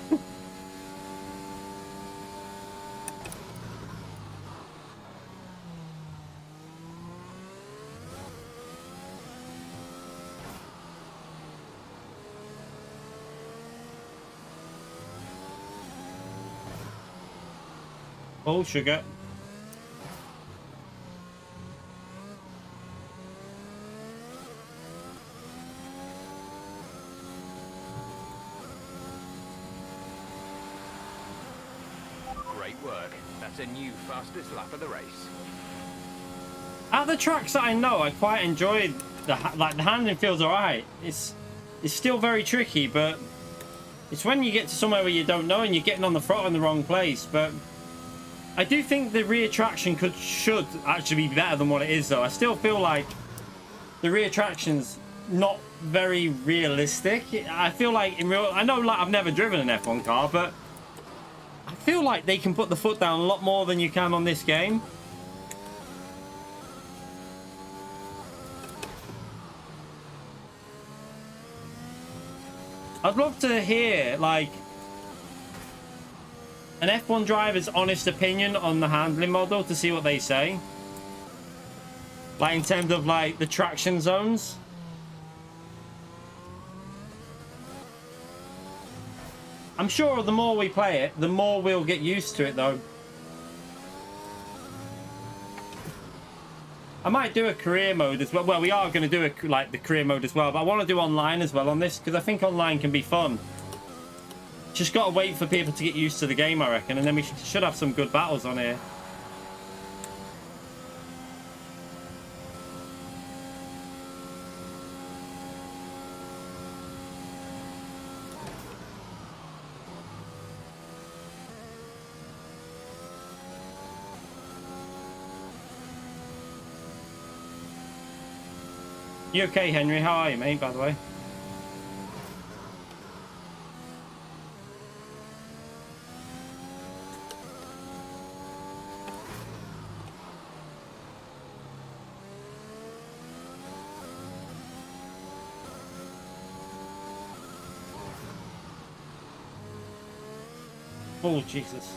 Oh, sugar. Great work. That's a new fastest lap of the race. At the tracks that I know, I quite enjoyed the handling feels alright. It's still very tricky, but it's when you get to somewhere where you don't know and you're getting on the throttle in the wrong place. But I do think the rear traction should actually be better than what it is, though. I still feel like the rear traction's not very realistic. I feel like I know, like, I've never driven an F1 car, but I feel like they can put the foot down a lot more than you can on this game. I'd love to hear, like, an F1 driver's honest opinion on the handling model to see what they say. Like, in terms of, like, the traction zones. I'm sure the more we play it, the more we'll get used to it, though. I might do a career mode as well. Well, we are going to do the career mode as well, but I want to do online as well on this because I think online can be fun. Just got to wait for people to get used to the game, I reckon, and then we should have some good battles on here. You okay, Henry? How are you, mate, by the way? Oh, Jesus.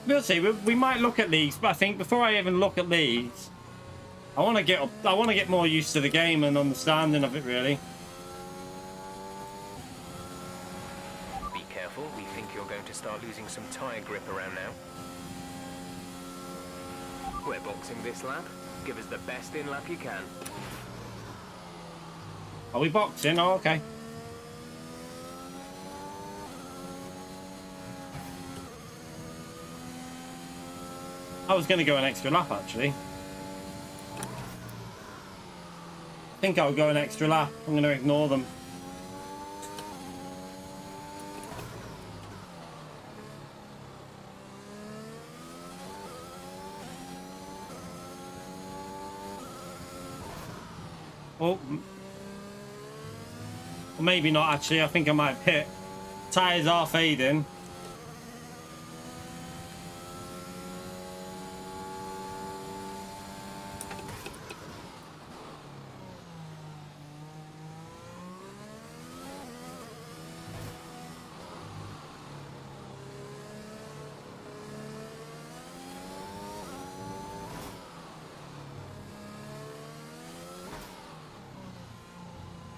We'll see. We might look at leagues, but I think before I even look at leagues, I want to get more used to the game and understanding of it, really. Be careful. We think you're going to start losing some tyre grip around now. We're boxing this lap. Give us the best in lap you can. Are we boxing? Oh, okay. I was going to go an extra lap, actually. I think I'll go an extra lap. I'm going to ignore them. Oh. Or maybe not, actually. I think I might pit. Tyres are fading.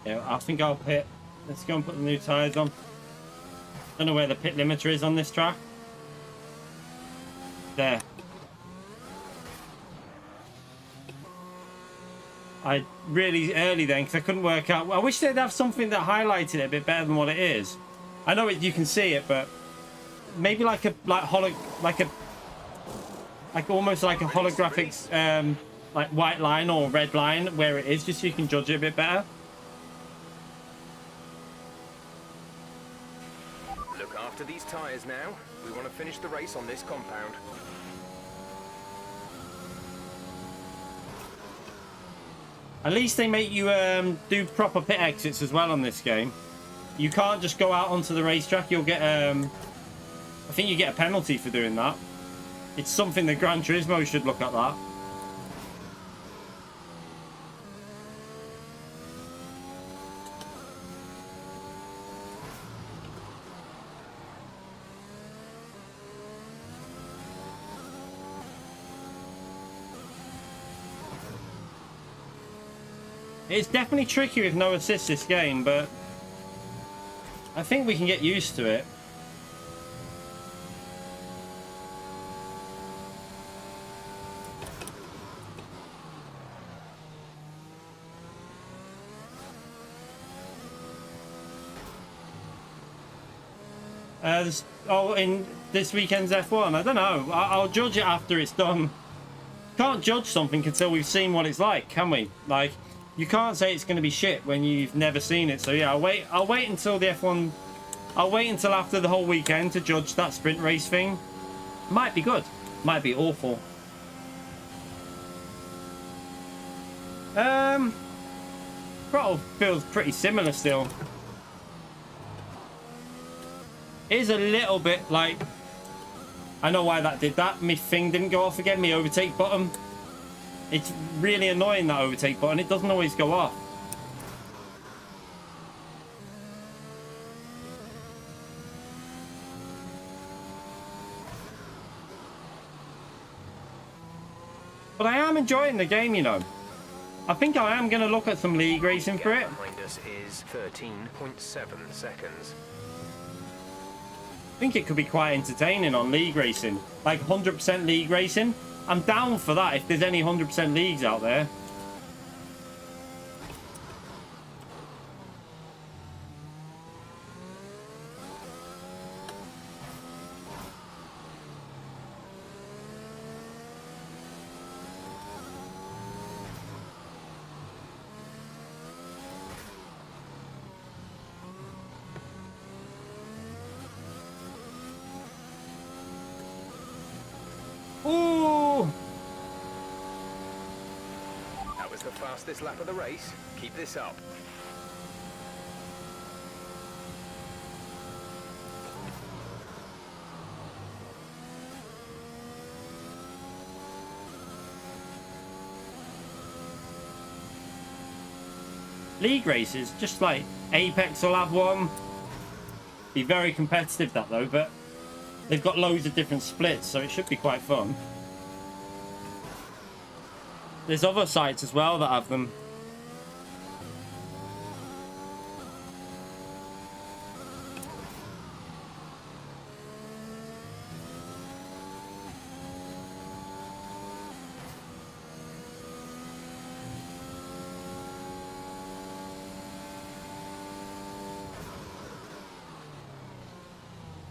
Yeah, I think I'll pit. Let's go and put the new tyres on. Don't know where the pit limiter is on this track. There. I really early then because I couldn't work out. I wish they'd have something that highlighted it a bit better than what it is. I know you can see it, but maybe like almost like a holographic like white line or red line where it is, just so you can judge it a bit better. Look after these tyres now. We want to finish the race on this compound. At least they make you do proper pit exits as well on this game. You can't just go out onto the racetrack. You'll get I think you get a penalty for doing that. It's something that Gran Turismo should look at that. It's definitely tricky with no assist this game, but I think we can get used to it. In this weekend's F1, I don't know. I'll judge it after it's done. Can't judge something until we've seen what it's like, can we? Like, you can't say it's going to be shit when you've never seen it. So yeah, I'll wait until the F1. I'll wait until after the whole weekend to judge that sprint race thing. Might be good, might be awful. Throttle feels pretty similar still. It is a little bit like, I know why that did that. My thing didn't go off again, my overtake button. It's really annoying, that overtake button. It doesn't always go off. But I am enjoying the game, you know. I think I am going to look at some league racing for it. Behind us is 13.7 seconds. I think it could be quite entertaining on league racing. Like 100% league racing. I'm down for that if there's any 100% leagues out there. Ooh! That was the fastest lap of the race. Keep this up. League races, just like Apex will have one. Be very competitive that though, but they've got loads of different splits, so it should be quite fun. There's other sites as well that have them.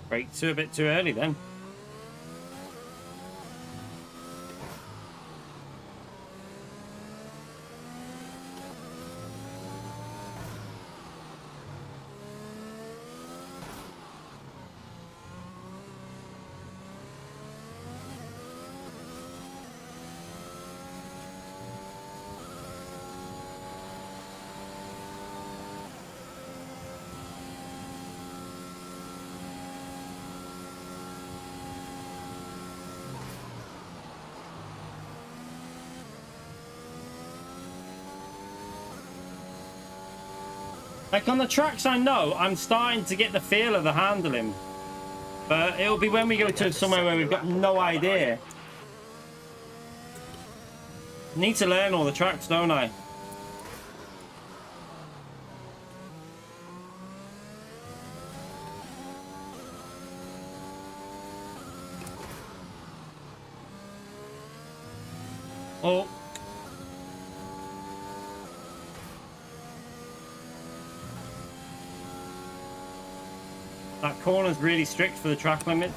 Break 2 a bit too early then. Like on the tracks I know, I'm starting to get the feel of the handling. But it'll be when we go to somewhere where we've got no idea. Need to learn all the tracks, don't I? Oh. That corner's really strict for the track limit.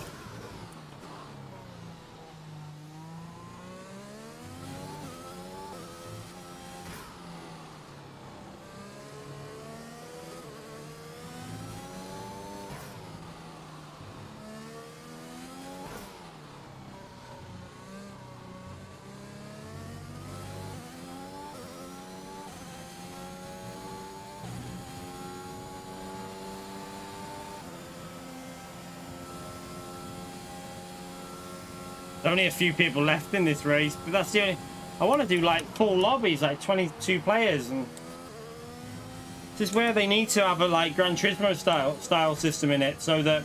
Only a few people left in this race, but that's the only... I want to do like full lobbies, like 22 players, and this is where they need to have a like Gran Turismo style system in it, so that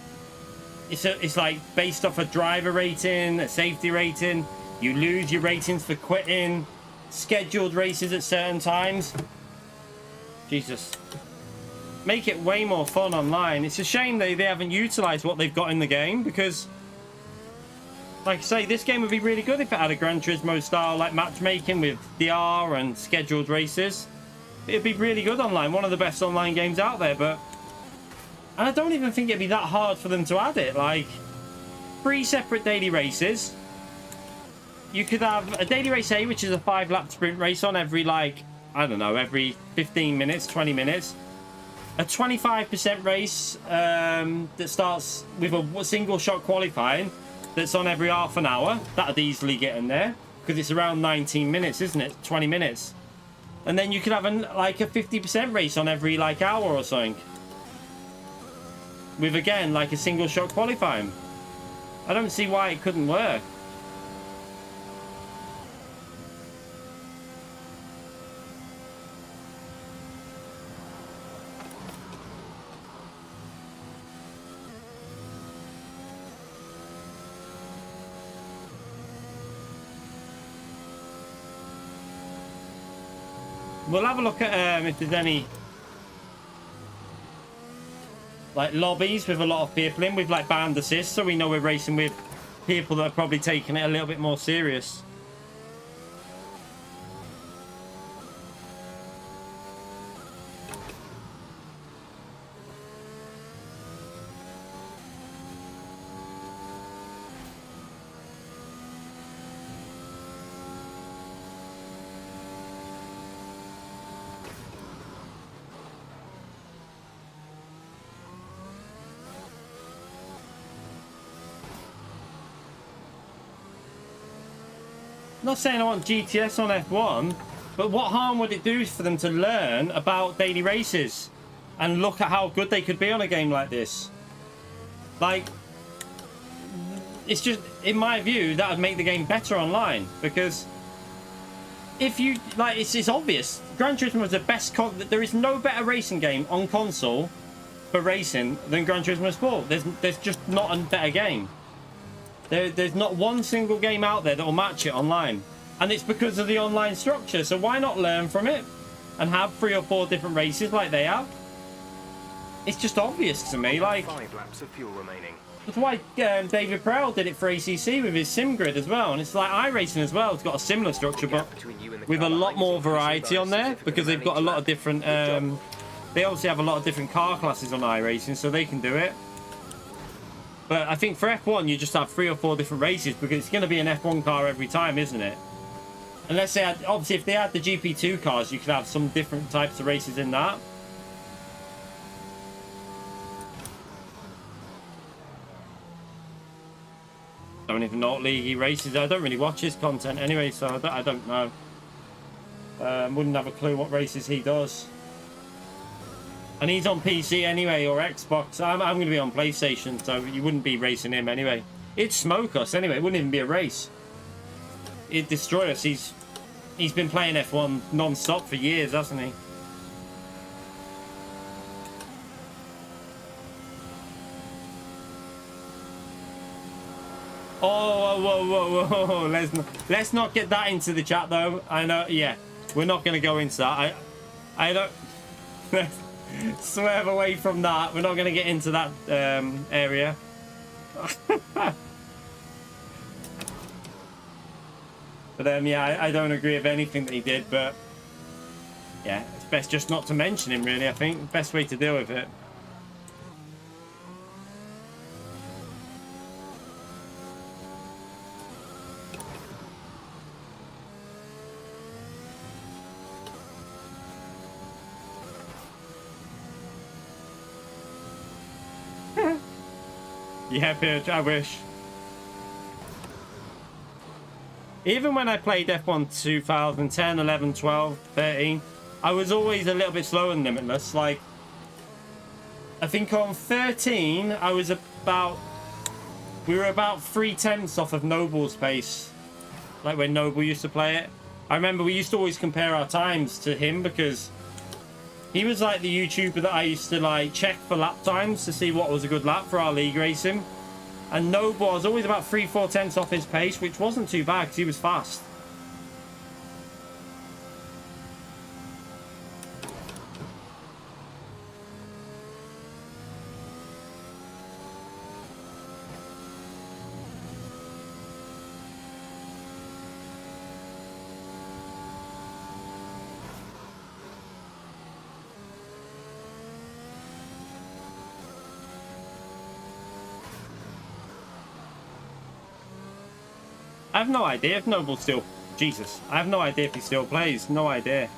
it's like based off a driver rating, a safety rating. You lose your ratings for quitting, scheduled races at certain times. Jesus, make it way more fun online. It's a shame they haven't utilized what they've got in the game, because like I say, this game would be really good if it had a Gran Turismo style like matchmaking with DR and scheduled races. It'd be really good online, one of the best online games out there. But and I don't even think it'd be that hard for them to add it. Like 3 separate daily races. You could have a daily race A, which is a 5-lap sprint race on every, like, I don't know, every 15 minutes, 20 minutes. A 25% race that starts with a single shot qualifying. That's on every half an hour. That'd easily get in there because it's around 19 minutes, isn't it? 20 minutes. And then you could have like a 50% race on every like hour or something, with again like a single shot qualifying. I don't see why it couldn't work. We'll have a look at if there's any like lobbies with a lot of people in, with like band assists, so we know we're racing with people that are probably taking it a little bit more serious. I'm not saying I want GTS on F1, but what harm would it do for them to learn about daily races and look at how good they could be on a game like this? Like, it's just, in my view, that would make the game better online, because if you, like, it's obvious. Gran Turismo is the best, there is no better racing game on console for racing than Gran Turismo Sport. There's just not a better game. There's not one single game out there that will match it online. And it's because of the online structure. So why not learn from it and have 3 or 4 different races like they have? It's just obvious to me. Like, 5 laps of fuel remaining. That's why David Prell did it for ACC with his sim grid as well. And it's like iRacing as well. It's got a similar structure, but with a lot more variety on there, because they've got a lot of different... they obviously have a lot of different car classes on iRacing, so they can do it. But I think for F1, you just have 3 or 4 different races, because it's going to be an F1 car every time, isn't it? Unless they had, obviously, if they had the GP2 cars, you could have some different types of races in that. Don't even know what league he races. I don't really watch his content anyway, so I don't know. Wouldn't have a clue what races he does. And he's on PC anyway, or Xbox. I'm going to be on PlayStation, so you wouldn't be racing him anyway. It'd smoke us anyway. It wouldn't even be a race. It'd destroy us. He's been playing F1 non-stop for years, hasn't he? Oh, whoa. Let's not get that into the chat though. I know, yeah, we're not going to go into that. I don't. Swerve away from that. We're not going to get into that area. But yeah, I don't agree with anything that he did. But yeah, it's best just not to mention him. Really, I think best way to deal with it. Yeah, bitch, I wish. Even when I played F1 2010, 11, 12, 13, I was always a little bit slower than Limitless. Like, I think on 13, I was about... We were about 3/10 off of Noble's pace. Like, when Noble used to play it. I remember we used to always compare our times to him because... He was like the YouTuber that I used to like check for lap times to see what was a good lap for our league racing. And Noble, I was always about 3/4 off his pace, which wasn't too bad because he was fast. I have no idea if Noble still... Jesus. I have no idea if he still plays. No idea.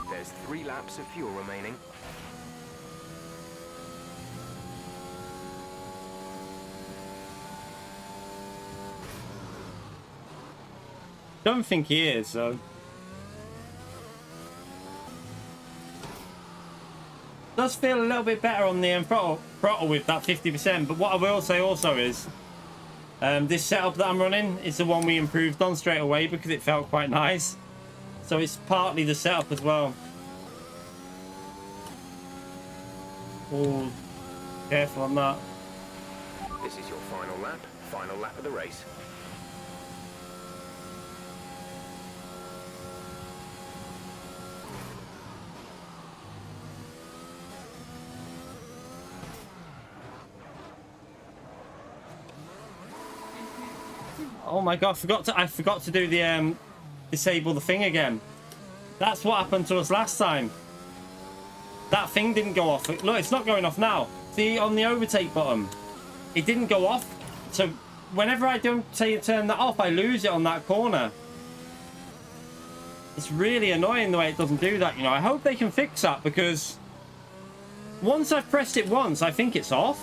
There's 3 laps of fuel remaining. Don't think he is, so... Does feel a little bit better on the throttle with that 50%, but what I will say also is this setup that I'm running is the one we improved on straight away because it felt quite nice, so it's partly the setup as well. Oh, careful on that. This is your final lap of the race. Oh my god, I forgot to do the disable the thing again. That's what happened to us last time. That thing didn't go off. Look, it's not going off now. See, on the overtake button, it didn't go off. So whenever I don't turn that off, I lose it on that corner. It's really annoying the way it doesn't do that, you know. I hope they can fix that because once I've pressed it once, I think it's off.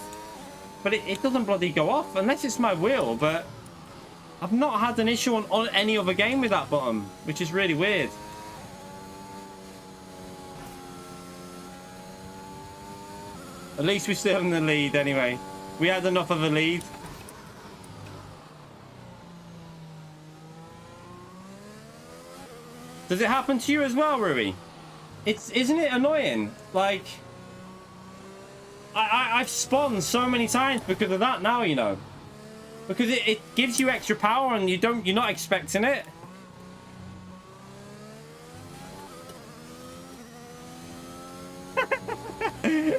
But it doesn't bloody go off unless it's my wheel, but I've not had an issue on any other game with that button, which is really weird. At least we're still in the lead anyway. We had enough of a lead. Does it happen to you as well, Rui? Isn't it annoying? Like, I've spawned so many times because of that now, you know. Because it gives you extra power and you're not expecting it.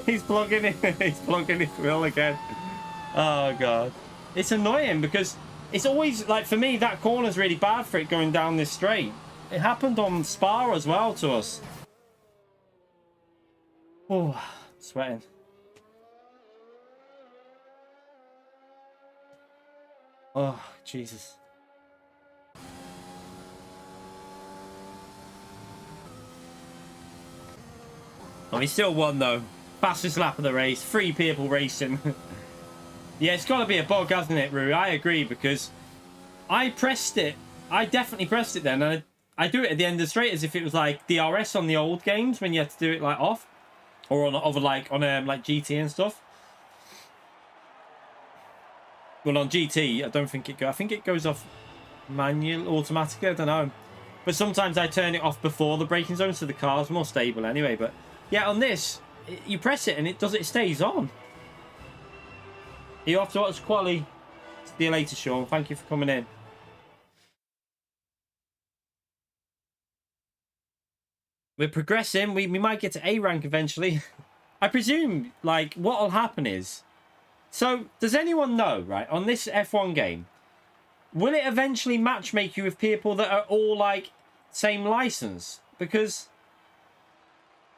He's plugging his wheel again. Oh god. It's annoying because it's always like, for me, that corner's really bad for it going down this straight. It happened on Spa as well to us. Oh, sweating. Oh, Jesus. Oh, he still won, though. Fastest lap of the race. 3 people racing. Yeah, it's got to be a bug, hasn't it, Rui? I agree, because I pressed it. I definitely pressed it then. And I do it at the end of the straight as if it was like DRS on the old games when you had to do it like off. Or on like GT and stuff. Well, on GT, I don't think it goes. I think it goes off manual, automatic. I don't know. But sometimes I turn it off before the braking zone, so the car's more stable anyway. But yeah, on this, you press it and it stays on. You have to watch quali. See you later, Sean. Thank you for coming in. We're progressing. We might get to A rank eventually. I presume, like, what will happen is... So, does anyone know, right, on this F1 game, will it eventually matchmake you with people that are all, like, same license? Because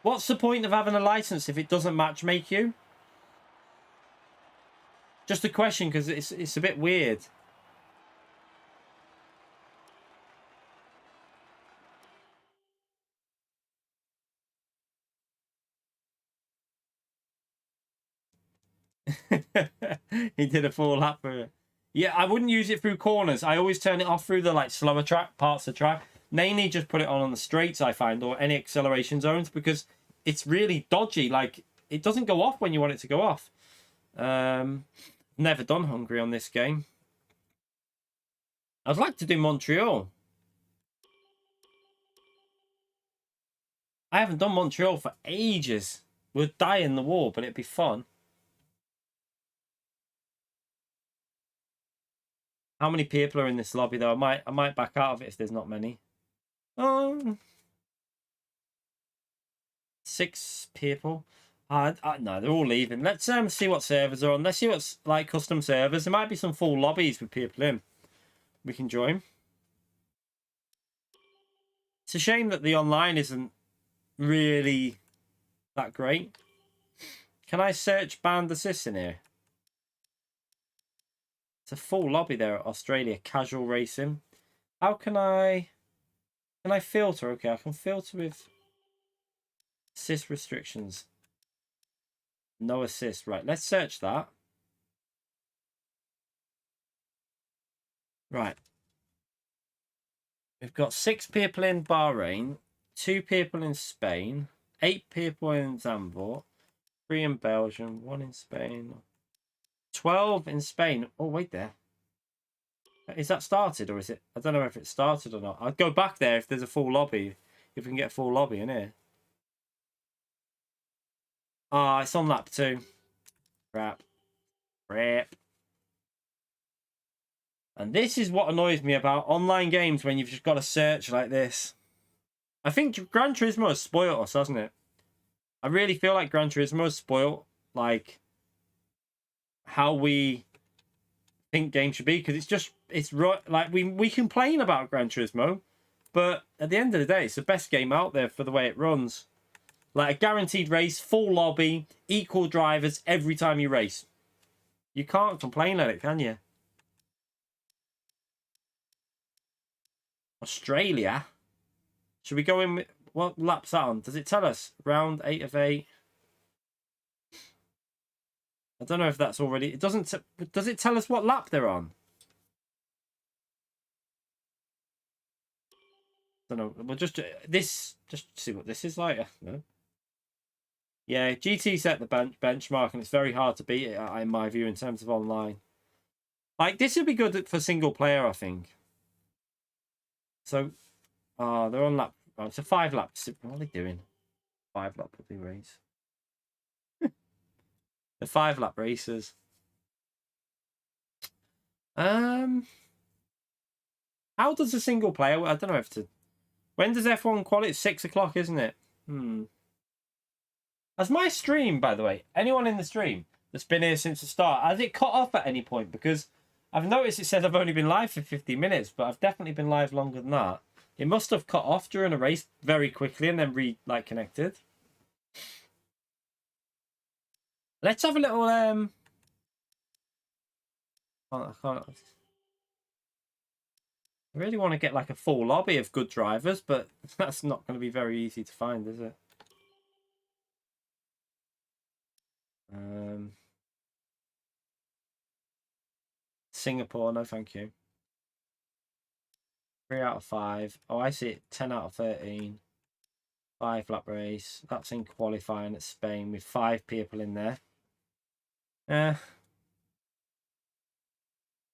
what's the point of having a license if it doesn't matchmake you? Just a question, because it's a bit weird. He did a full lap for it. Yeah, I wouldn't use it through corners. I always turn it off through the like slower track parts of the track. Mainly just put it on the straights, I find, or any acceleration zones, because it's really dodgy. Like, it doesn't go off when you want it to go off. Never done Hungary on this game. I'd like to do Montreal. I haven't done Montreal for ages. We'd die in the war, but it'd be fun. How many people are in this lobby though? I might back out of it if there's not many. 6 people. No, they're all leaving. Let's see what servers are on. Let's see what's like custom servers. There might be some full lobbies with people in. We can join. It's a shame that the online isn't really that great. Can I search band assists in here? It's a full lobby there at Australia. Casual racing. How can I filter? Okay, I can filter with assist restrictions. No assist. Right, let's search that. Right. We've got 6 people in Bahrain, 2 people in Spain, 8 people in Zandvoort, 3 in Belgium, 1 in Spain, 12 in Spain. Oh, wait there. Is that started or is it? I don't know if it started or not. I'll go back there if there's a full lobby. If we can get a full lobby in here. Ah, it's on lap 2. Crap. Crap. And this is what annoys me about online games when you've just got to search like this. I think Gran Turismo has spoiled us, hasn't it? I really feel like Gran Turismo has spoiled, like, how we think games should be, because it's right. Like we complain about Gran Turismo, but at the end of the day, it's the best game out there for the way it runs. Like a guaranteed race, full lobby, equal drivers every time you race. You can't complain at it, can you? Australia. Should we go in with what lap's that on? Does it tell us? Round 8 of 8. I don't know if that's already... It doesn't... Does it tell us what lap they're on? I don't know. We'll just... Just see what this is like. No. Yeah, GT set the benchmark, and it's very hard to beat it, in my view, in terms of online. Like, this would be good for single player, I think. So... they're on lap... Oh, it's a 5 lap... What are they doing? 5 lap would be race. The 5 lap races. How does a single player? I don't know if to. When does F1 quality? It's 6 o'clock, isn't it? Has my stream, by the way, anyone in the stream that's been here since the start, has it cut off at any point? Because I've noticed it says I've only been live for 50 minutes, but I've definitely been live longer than that. It must have cut off during a race very quickly and then connected. Let's have a little I really want to get like a full lobby of good drivers, but that's not going to be very easy to find, is it? Singapore, no thank you. 3 out of 5. Oh, I see it. 10 out of 13. 5 lap race. That's in qualifying at Spain with 5 people in there.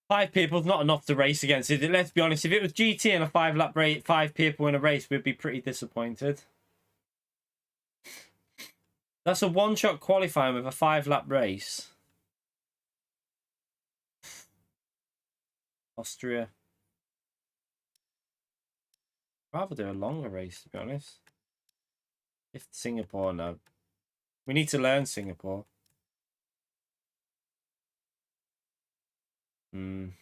5 people's not enough to race against, is it? Let's be honest. If it was GT and a 5 lap race, 5 people in a race, we'd be pretty disappointed. That's a one-shot qualifying with a 5-lap race. Austria. I'd rather do a longer race, to be honest. If Singapore, no. We need to learn Singapore. You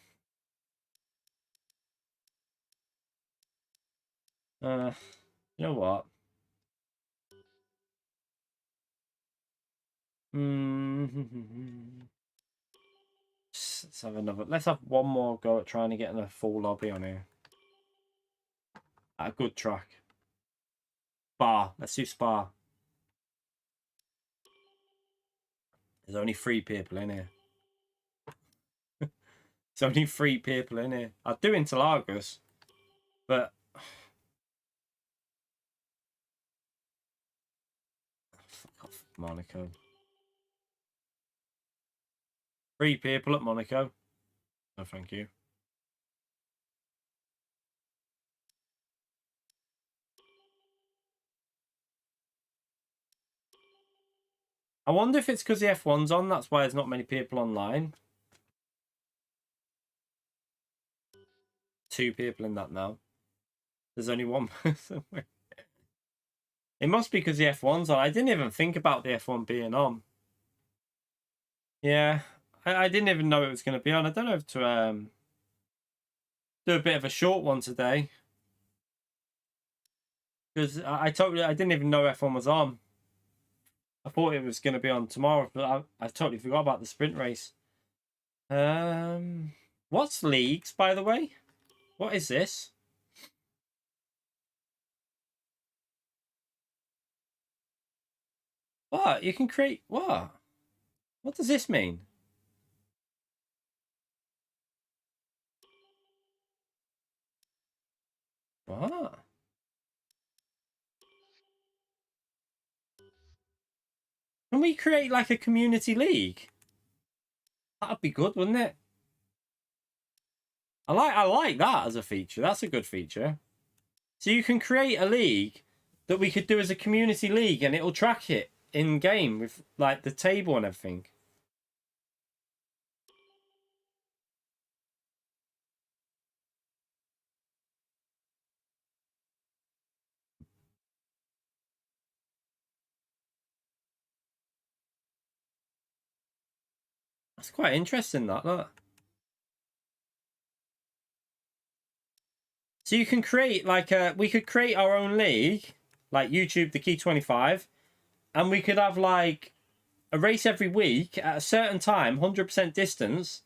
know what? Let's have another. Let's have one more go at trying to get in a full lobby on here. At a good track. Spa. Let's do Spa. There's only 3 people in here. There's only 3 people in here. I'd do Interlagos, but fuck off, Monaco. 3 people at Monaco. No, thank you. I wonder if it's because the F1's on, that's why there's not many people online. 2 people in that now. There's only 1 person. It must be because the F1's on. I didn't even think about the F1 being on. Yeah, I didn't even know it was going to be on. I don't know if to do a bit of a short one today. Because I didn't even know F1 was on. I thought it was going to be on tomorrow, but I totally forgot about the sprint race. What's leagues, by the way? What is this? What? You can create... What? What does this mean? What? Can we create like a community league? That'd be good, wouldn't it? I like that as a feature. That's a good feature. So you can create a league that we could do as a community league, and it'll track it in game with like the table and everything. That's quite interesting, that look. So you can create like we could create our own league, like YouTube the Key 25, and we could have like a race every week at a certain time, 100% distance.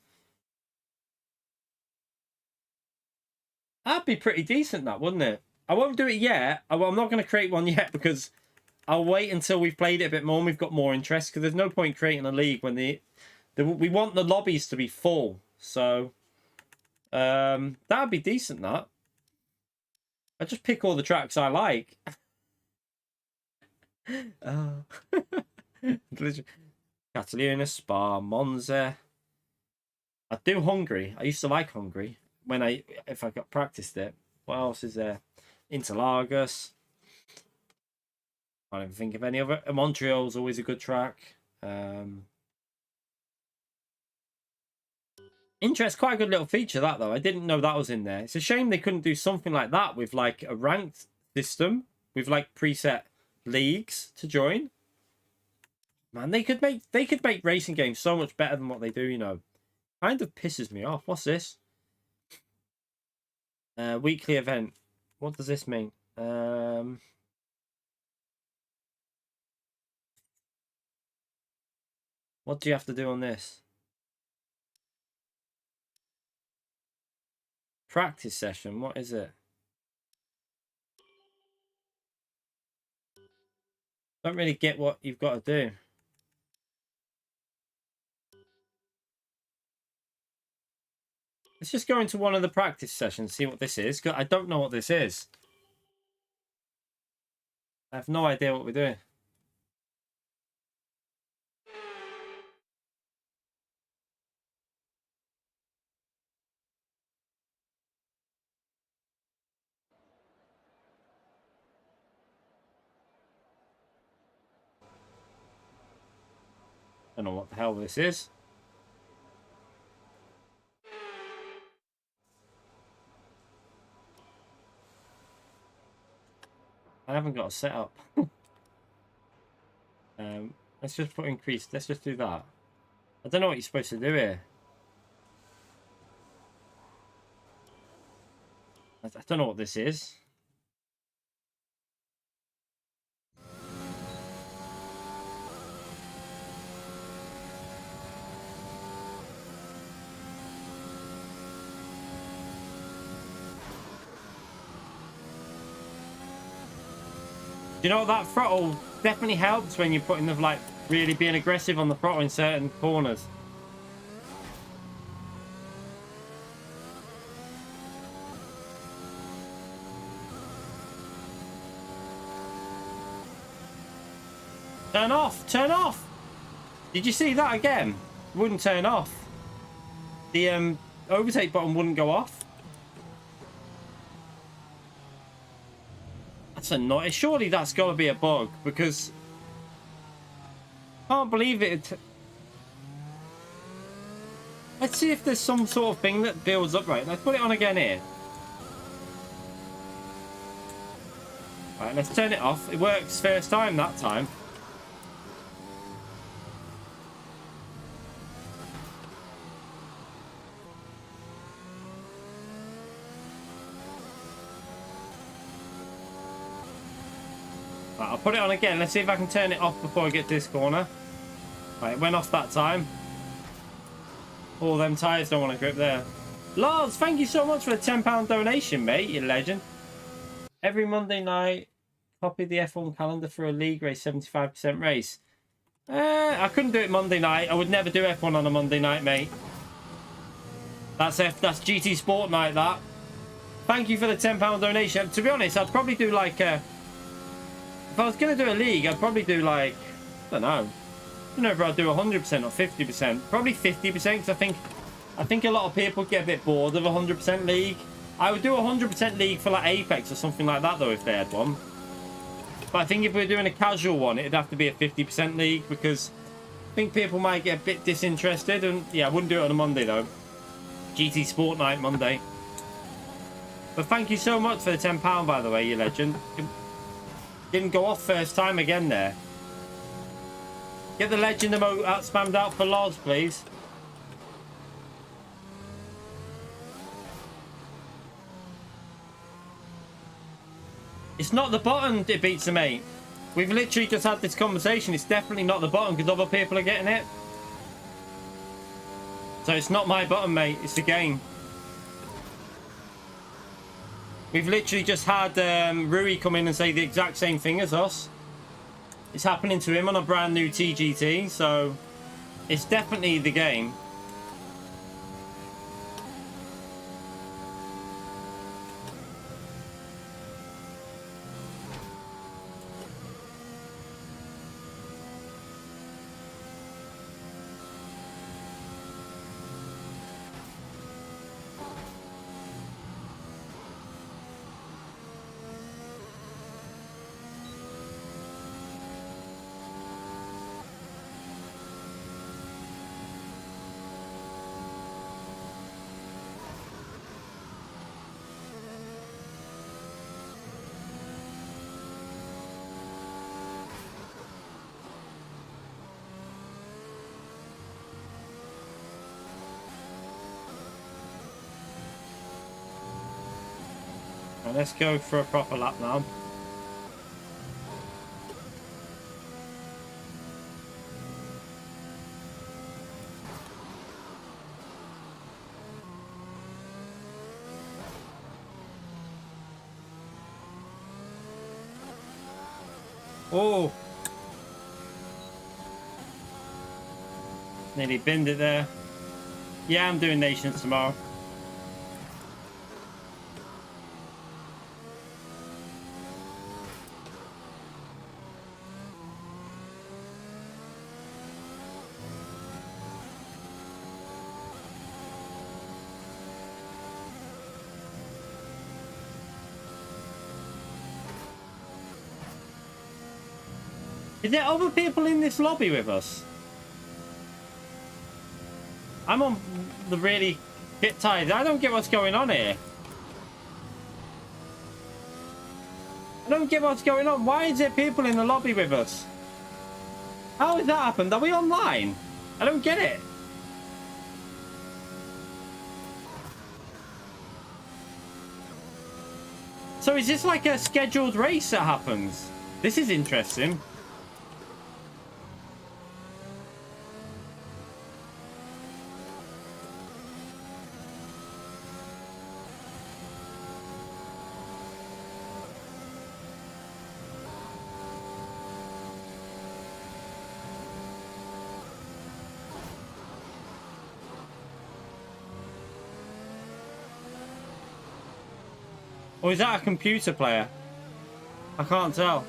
That'd be pretty decent, that, wouldn't it? I won't do it yet. I'm not going to create one yet because I'll wait until we've played it a bit more and we've got more interest, because there's no point creating a league when we want the lobbies to be full. So that'd be decent, that. I just pick all the tracks I like. Catalina, Spa, Monza. I do Hungary. I used to like Hungary if I got practiced it. What else is there? Interlagos. I don't think of any other. Montreal's always a good track. Interest, quite a good little feature, that, though. I didn't know that was in there. It's a shame they couldn't do something like that with like a ranked system with like preset leagues to join. Man, they could make racing games so much better than what they do, you know. Kind of pisses me off. What's this? Weekly event. What does this mean? What do you have to do on this? Practice session. What is it? Don't really get what you've got to do. Let's just go into one of the practice sessions, see what this is. 'Cause I don't know what this is. I have no idea what we're doing. Don't know what the hell this is. I haven't got a setup. Let's just put increase. Let's just do that. I don't know what you're supposed to do here. I don't know what this is. You know, that throttle definitely helps when you're putting the, like, really being aggressive on the throttle in certain corners. Turn off! Turn off! Did you see that again? It wouldn't turn off. The overtake button wouldn't go off. That's annoying. Surely that's got to be a bug, because I can't believe it. Let's see if there's some sort of thing that builds up. Right, let's put it on again here. Right, let's turn it off. It works first time that time. Right, I'll put it on again. Let's see if I can turn it off before I get to this corner. Right, it went off that time. All them tyres don't want to grip there. Lars, thank you so much for the £10 donation, mate. You legend. Every Monday night, copy the F1 calendar for a league race, 75% race. I couldn't do it Monday night. I would never do F1 on a Monday night, mate. That's GT Sport night, that. Thank you for the £10 donation. To be honest, I'd probably do like a... If I was going to do a league, I'd probably do like... I don't know. I don't know if I'd do 100% or 50%. Probably 50%, because I think a lot of people get a bit bored of 100% league. I would do 100% league for like Apex or something like that, though, if they had one. But I think if we were doing a casual one, it'd have to be a 50% league, because I think people might get a bit disinterested. And yeah, I wouldn't do it on a Monday, though. GT Sport Night Monday. But thank you so much for the £10, by the way, you legend. Didn't go off first time again there. Get the legend emote out spammed out for Lars, please. It's not the button it beats the mate. We've literally just had this conversation. It's definitely not the button, because other people are getting it. So it's not my button, mate. It's the game. We've literally just had Rui come in and say the exact same thing as us. It's happening to him on a brand new TGT, so it's definitely the game. Let's go for a proper lap now. Oh! Nearly binned it there. Yeah, I'm doing Nations tomorrow. Is there other people in this lobby with us? I'm on the really hit tide. I don't get what's going on here. I don't get what's going on. Why is there people in the lobby with us? How has that happened? Are we online? I don't get it. So is this like a scheduled race that happens? This is interesting. Or is that a computer player? I can't tell.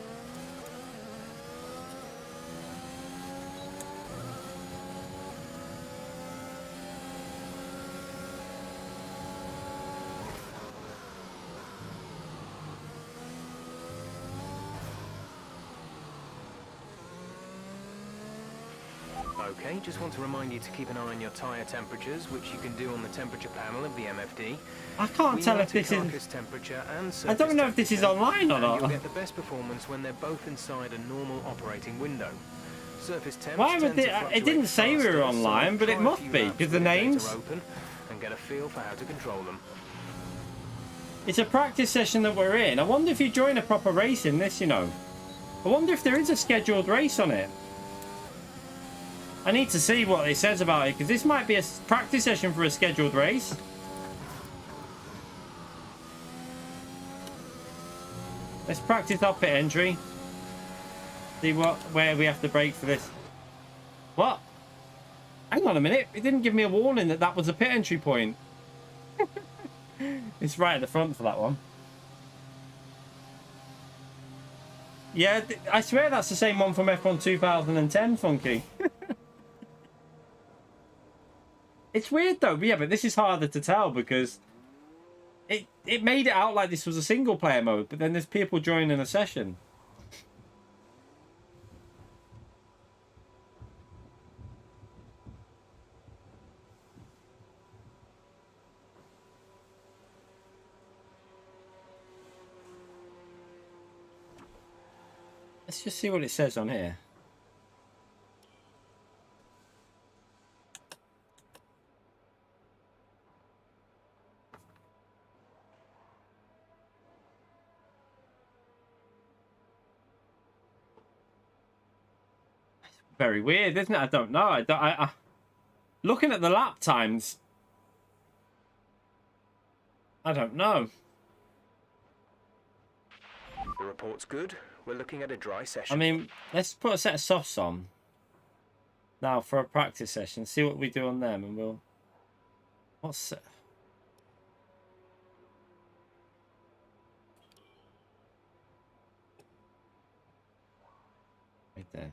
Okay, just want to remind you to keep an eye on your tyre temperatures, which you can do on the temperature panel of the MFD. I can't tell if this is... temperature and I don't know if this is online or not. You'll get the best performance when they're both inside a normal operating window. Surface temps Why would it didn't say we were online, but it must be, because the names... open and get a feel for how to control them. It's a practice session that we're in. I wonder if you join a proper race in this, you know. I wonder if there is a scheduled race on it. I need to see what it says about it, because this might be a practice session for a scheduled race. Let's practice our pit entry. See where we have to brake for this. What? Hang on a minute. It didn't give me a warning that that was a pit entry point. It's right at the front for that one. Yeah, I swear that's the same one from F1 2010, Funky. It's weird though, but yeah, but this is harder to tell because it made it out like this was a single player mode, but then there's people joining a session. Let's just see what it says on here. Very weird, isn't it? I don't know. I looking at the lap times, I don't know. The report's good. We're looking at a dry session. I mean, let's put a set of softs on now for a practice session. See what we do on them, and we'll. What's it? Right there.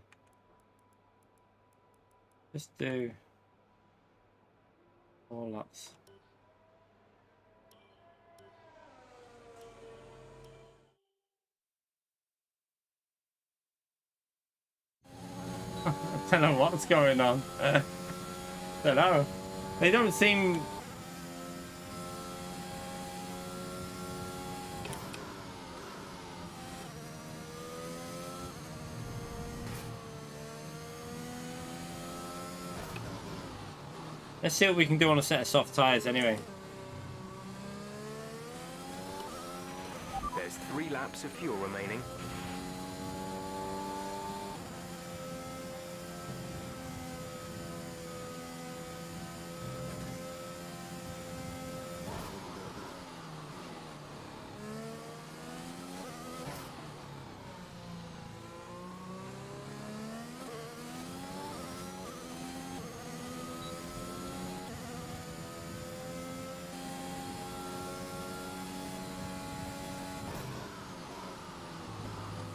Just do 4 laps. I don't know what's going on. Don't know. They don't seem. Let's see what we can do on a set of soft tyres anyway. There's 3 laps of fuel remaining.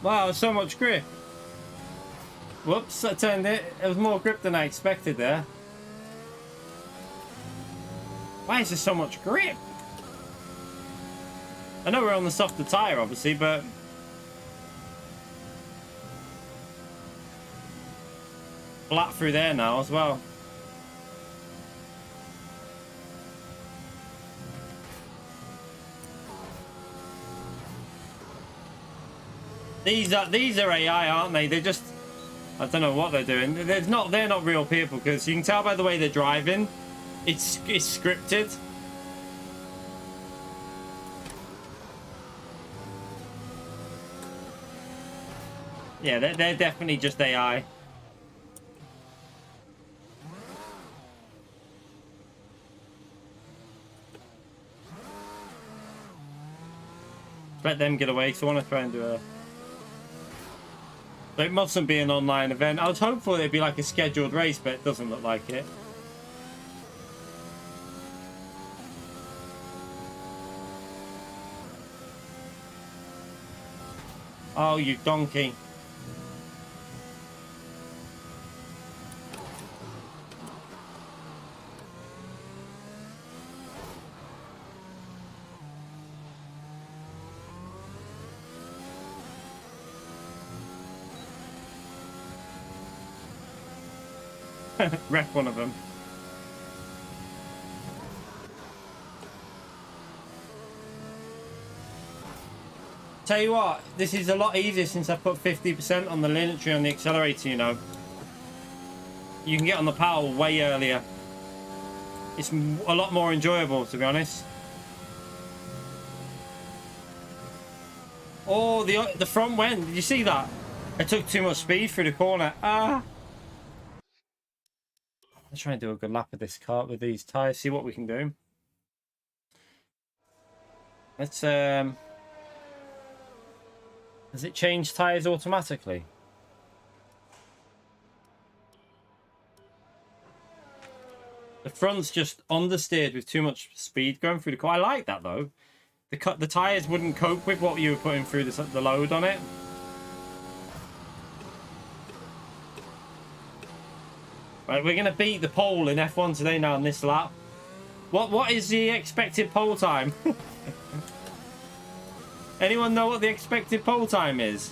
Wow, so much grip. Whoops, I turned it. It was more grip than I expected there. Why is there so much grip? I know we're on the softer tyre, obviously, but... flat through there now as well. These are AI, aren't they? They're just, I don't know what they're doing. They're not real people, because you can tell by the way they're driving. It's scripted. Yeah, they're definitely just AI. Let them get away, so I want to try and do a... But it mustn't be an online event. I was hopeful it'd be like a scheduled race, but it doesn't look like it. Oh, you donkey. Wreck one of them. Tell you what, this is a lot easier since I put 50% on the linear on the accelerator, you know. You can get on the power way earlier. It's a lot more enjoyable, to be honest. Oh, the front went. Did you see that? I took too much speed through the corner. Ah. Let's try and do a good lap of this kart with these tyres. See what we can do. Let's Does it change tyres automatically? The front's just understeered with too much speed going through the car. I like that though. The tyres wouldn't cope with what you were putting through the load on it. Right, we're gonna beat the pole in F1 today now on this lap. What is the expected pole time? Anyone know what the expected pole time is?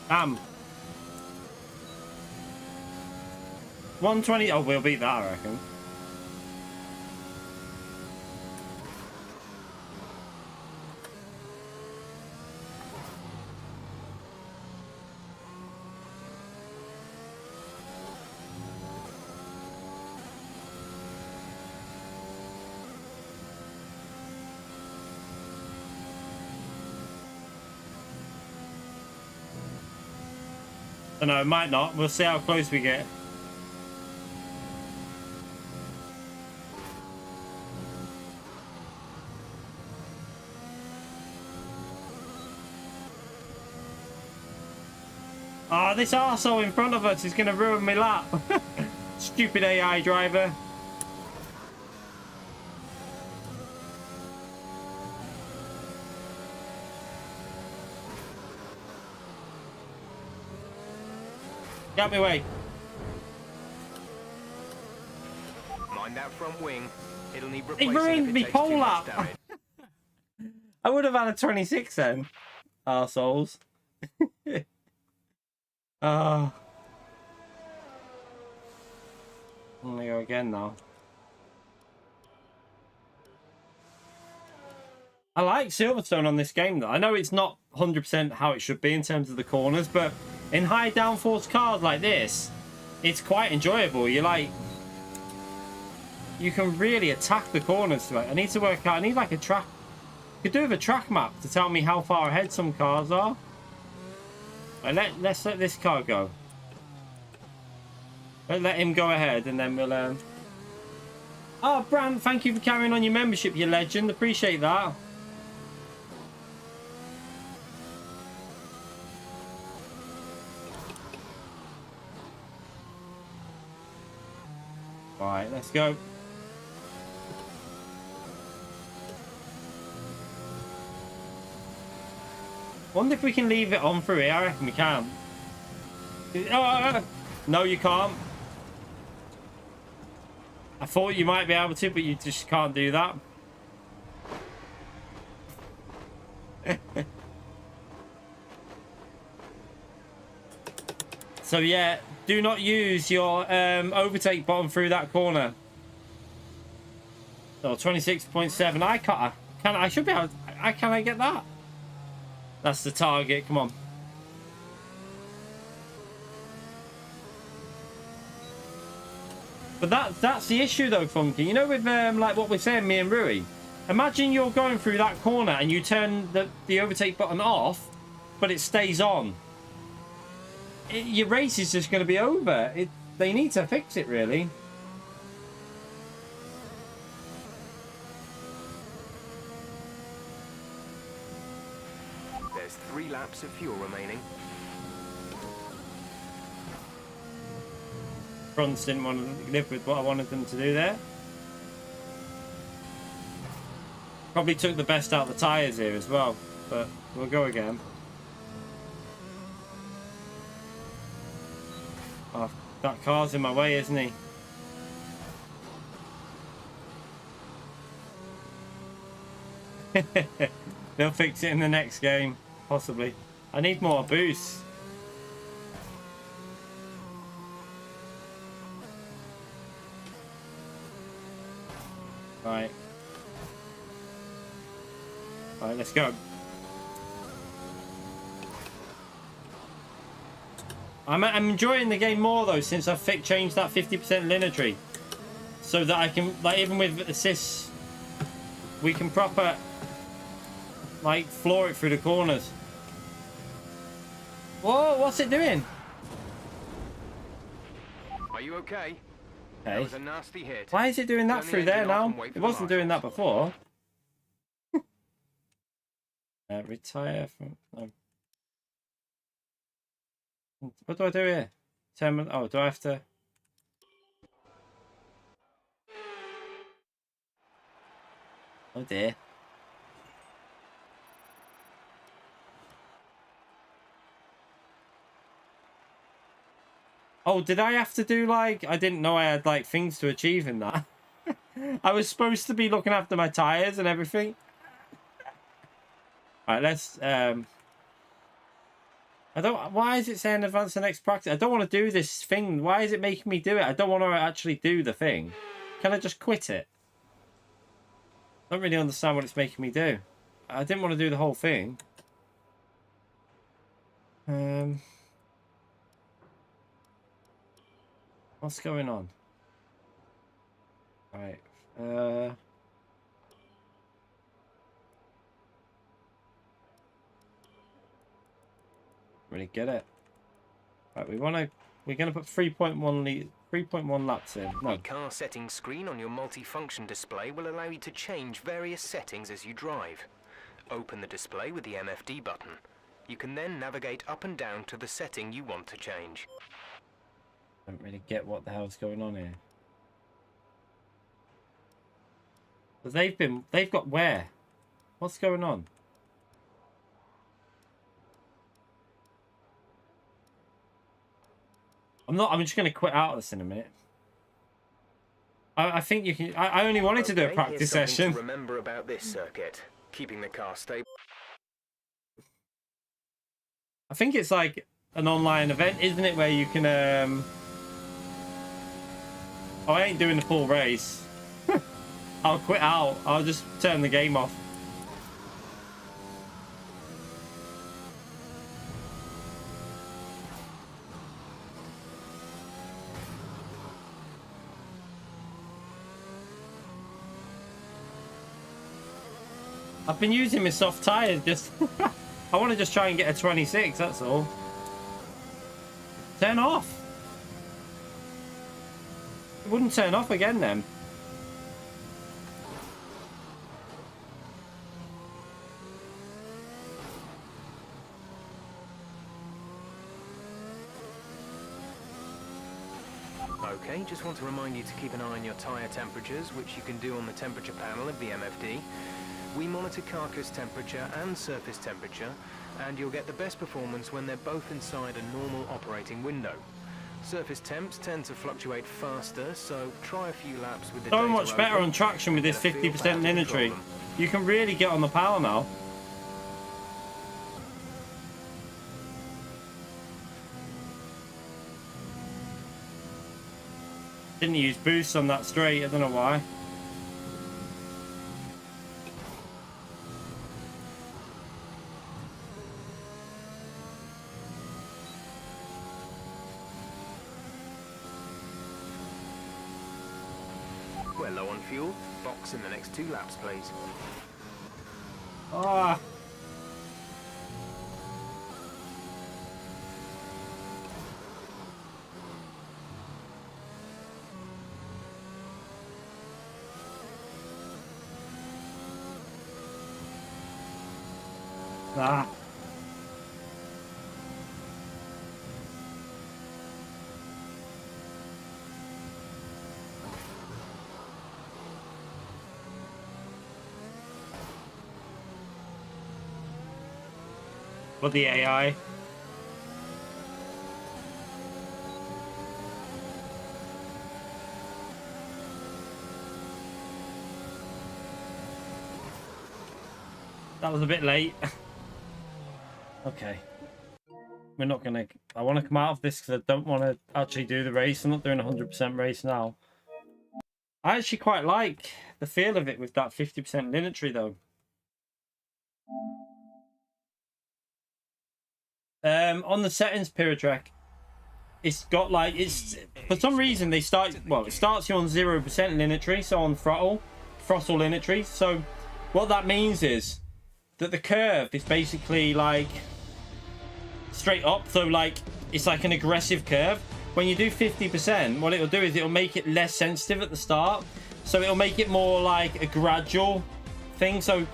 Damn. 120. Oh, we'll beat that, I reckon. I don't know, it might not. We'll see how close we get. Oh, this arsehole in front of us is going to ruin my lap. Stupid AI driver. Get out my way. Mind that front wing. It'll need He replacing ruined if me it takes too pole much lap. damage. I would have had a 26 then. Arseholes. I'm gonna go again now. I like Silverstone on this game though. I know it's not 100% how it should be in terms of the corners, but in high downforce cars like this, it's quite enjoyable. You can really attack the corners. I need to work out. I need like a track. Could do with a track map to tell me how far ahead some cars are. Right, let's let this car go. Let him go ahead, and then we'll. Oh, Brand, thank you for carrying on your membership, you legend. Appreciate that. All right, let's go. Wonder if we can leave it on through here. I reckon we can. No, you can't. I thought you might be able to, but you just can't do that. So yeah, do not use your overtake button through that corner. So 26.7. I can't. I should be able. Can I get that? That's the target. Come on. But that's the issue though, Funky. You know, with like what we're saying, me and Rui. Imagine you're going through that corner and you turn the overtake button off, but it stays on. Your race is just going to be over. They need to fix it, really. There's 3 laps of fuel remaining. Fronts didn't want to live with what I wanted them to do there. Probably took the best out of the tyres here as well, but we'll go again. Oh, that car's in my way, isn't he? They'll fix it in the next game, possibly. I need more boost. Right. Alright, let's go. I'm enjoying the game more though since I've changed that 50% linear tree, so that I can, like, even with assists, we can proper like floor it through the corners. Whoa, what's it doing? Are you okay? Okay. That was a nasty hit. Why is it doing that through there now? It wasn't doing that before. Retire from. No. What do I do here? Oh, do I have to? Oh dear. Oh, did I have to do like... I didn't know I had like things to achieve in that. I was supposed to be looking after my tires and everything. Alright, let's... I don't... Why is it saying advance the next practice? I don't want to do this thing. Why is it making me do it? I don't want to actually do the thing. Can I just quit it? I don't really understand what it's making me do. I didn't want to do the whole thing. What's going on? Right. Really get it. Right, we're gonna put 3.1 laps in. No. The car settings screen on your multi-function display will allow you to change various settings as you drive. Open the display with the MFD button. You can then navigate up and down to the setting you want to change. Don't really get what the hell's going on here. But they've got where? What's going on? I'm just gonna quit out of this in a minute. I think you can. I only wanted to do a practice session. To remember about this circuit, keeping the car stable. I think it's like an online event, isn't it, where you can Oh, I ain't doing the full race. I'll quit out. I'll just turn the game off. I've been using my soft tyres just... I want to just try and get a 26, that's all. Turn off. It wouldn't turn off again then. Okay, just want to remind you to keep an eye on your tyre temperatures, which you can do on the temperature panel of the MFD. We monitor carcass temperature and surface temperature, and you'll get the best performance when they're both inside a normal operating window. Surface temps tend to fluctuate faster, so try a few laps with the So data much better open. on traction with this 50% linear. You can really get on the power now. Didn't use boost on that straight, I don't know why. We're low on fuel. Box in the next 2 laps, please. Ah. Ah. But the AI. That was a bit late. Okay. We're not gonna... I want to come out of this because I don't want to actually do the race. I'm not doing 100% race now. I actually quite like the feel of it with that 50% linear though. On the settings, Pyrotrek, it's got like, it's for some reason they start, well, it starts you on 0% linear, so on throttle linear. So what that means is that the curve is basically like straight up, so like it's like an aggressive curve. When you do 50%, what it'll do is it'll make it less sensitive at the start, so it'll make it more like a gradual thing. So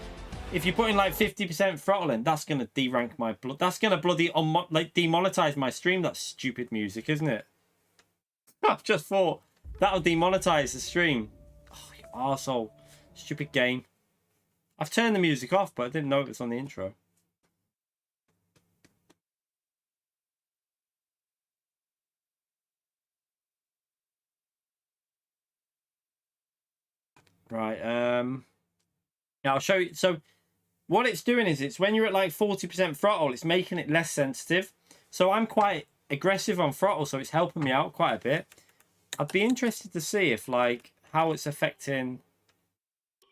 if you're putting like 50% throttling, that's gonna derank my blood. That's gonna bloody like demonetize my stream. That's stupid music, isn't it? I've just thought that'll demonetize the stream. Oh, you arsehole. Stupid game. I've turned the music off, but I didn't know it was on the intro. Right. Now I'll show you. So what it's doing is it's when you're at like 40% throttle, it's making it less sensitive. So I'm quite aggressive on throttle, so it's helping me out quite a bit. I'd be interested to see if like how it's affecting.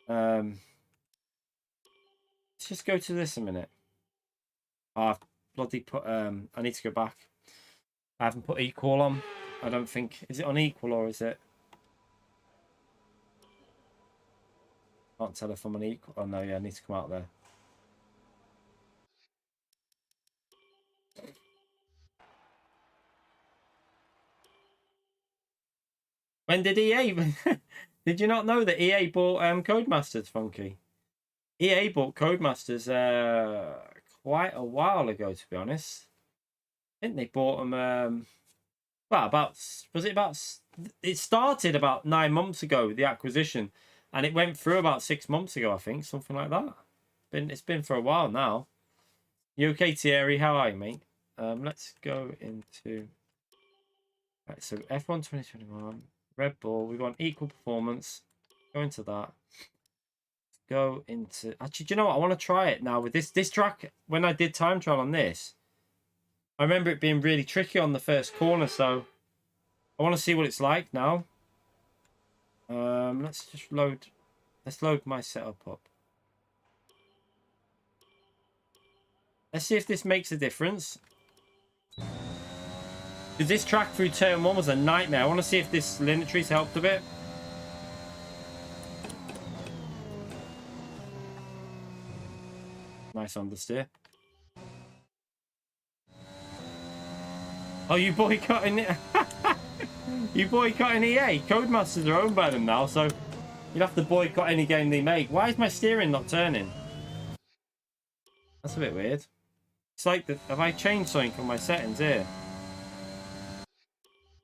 Let's just go to this a minute. Oh, I've bloody put I need to go back. I haven't put equal on. I don't think, is it on equal or is it? Can't tell if I'm on equal. Oh no, yeah, I need to come out there. When did EA? Did you not know that EA bought Codemasters, Funky? EA bought Codemasters quite a while ago, to be honest. I think they bought them. Well, it started about 9 months ago, the acquisition, and it went through about 6 months ago, I think, something like that. It's been for a while now. You okay, Thierry? How are you, mate? Let's go into. Right, so F1 2021. Red Bull, we want equal performance. Go into that. Go into... Actually, do you know what? I want to try it now with this track. When I did time trial on this, I remember it being really tricky on the first corner, so I want to see what it's like now. Let's just load... Let's load my setup up. Let's see if this makes a difference. Because this track through turn 1 was a nightmare. I want to see if this linear's helped a bit. Nice understeer. Oh, you boycotting it? You boycotting EA? Codemasters are owned by them now, so you'll have to boycott any game they make. Why is my steering not turning? That's a bit weird. It's like, have I changed something on my settings here?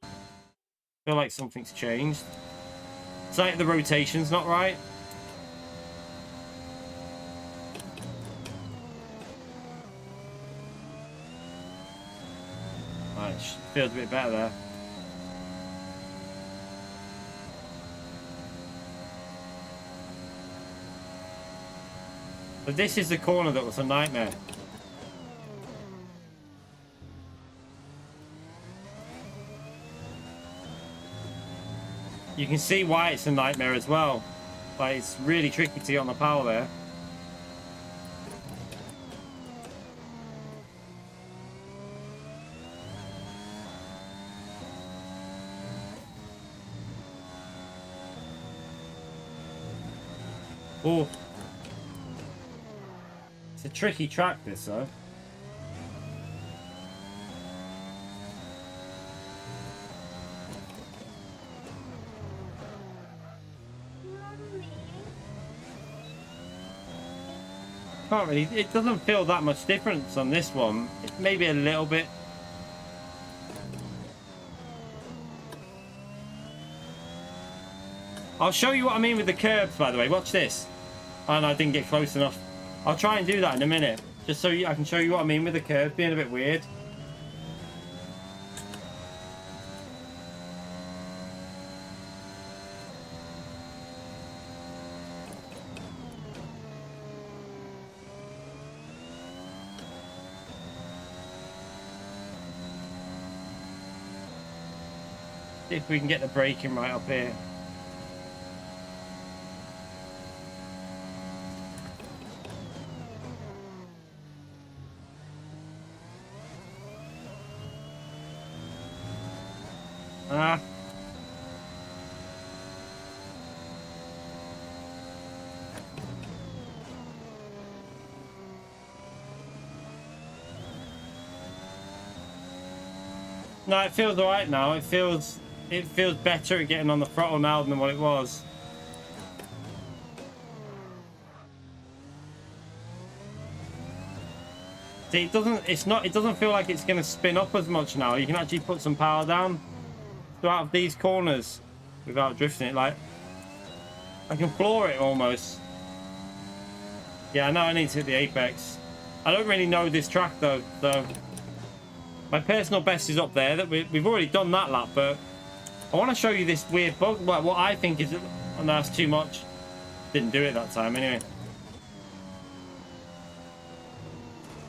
I feel like something's changed. It's like the rotation's not right. Feels a bit better there. But this is the corner that was a nightmare. You can see why it's a nightmare as well. Like, it's really tricky to get on the power there. Oh. It's a tricky track, this, though. Can't really, it doesn't feel that much difference on this one. It maybe a little bit. I'll show you what I mean with the curves, by the way. Watch this. And I didn't get close enough. I'll try and do that in a minute, just so I can show you what I mean with the curves being a bit weird. See if we can get the braking right up here. No, it feels alright now. It feels better at getting on the throttle now than what it was. See, it doesn't feel like it's gonna spin up as much now. You can actually put some power down throughout these corners without drifting it. Like, I can floor it almost. Yeah, I know I need to hit the apex. I don't really know this track though, so my personal best is up there. That we've already done that lap, but I want to show you this weird bug. Well, what I think is, oh no, that's too much. Didn't do it that time anyway.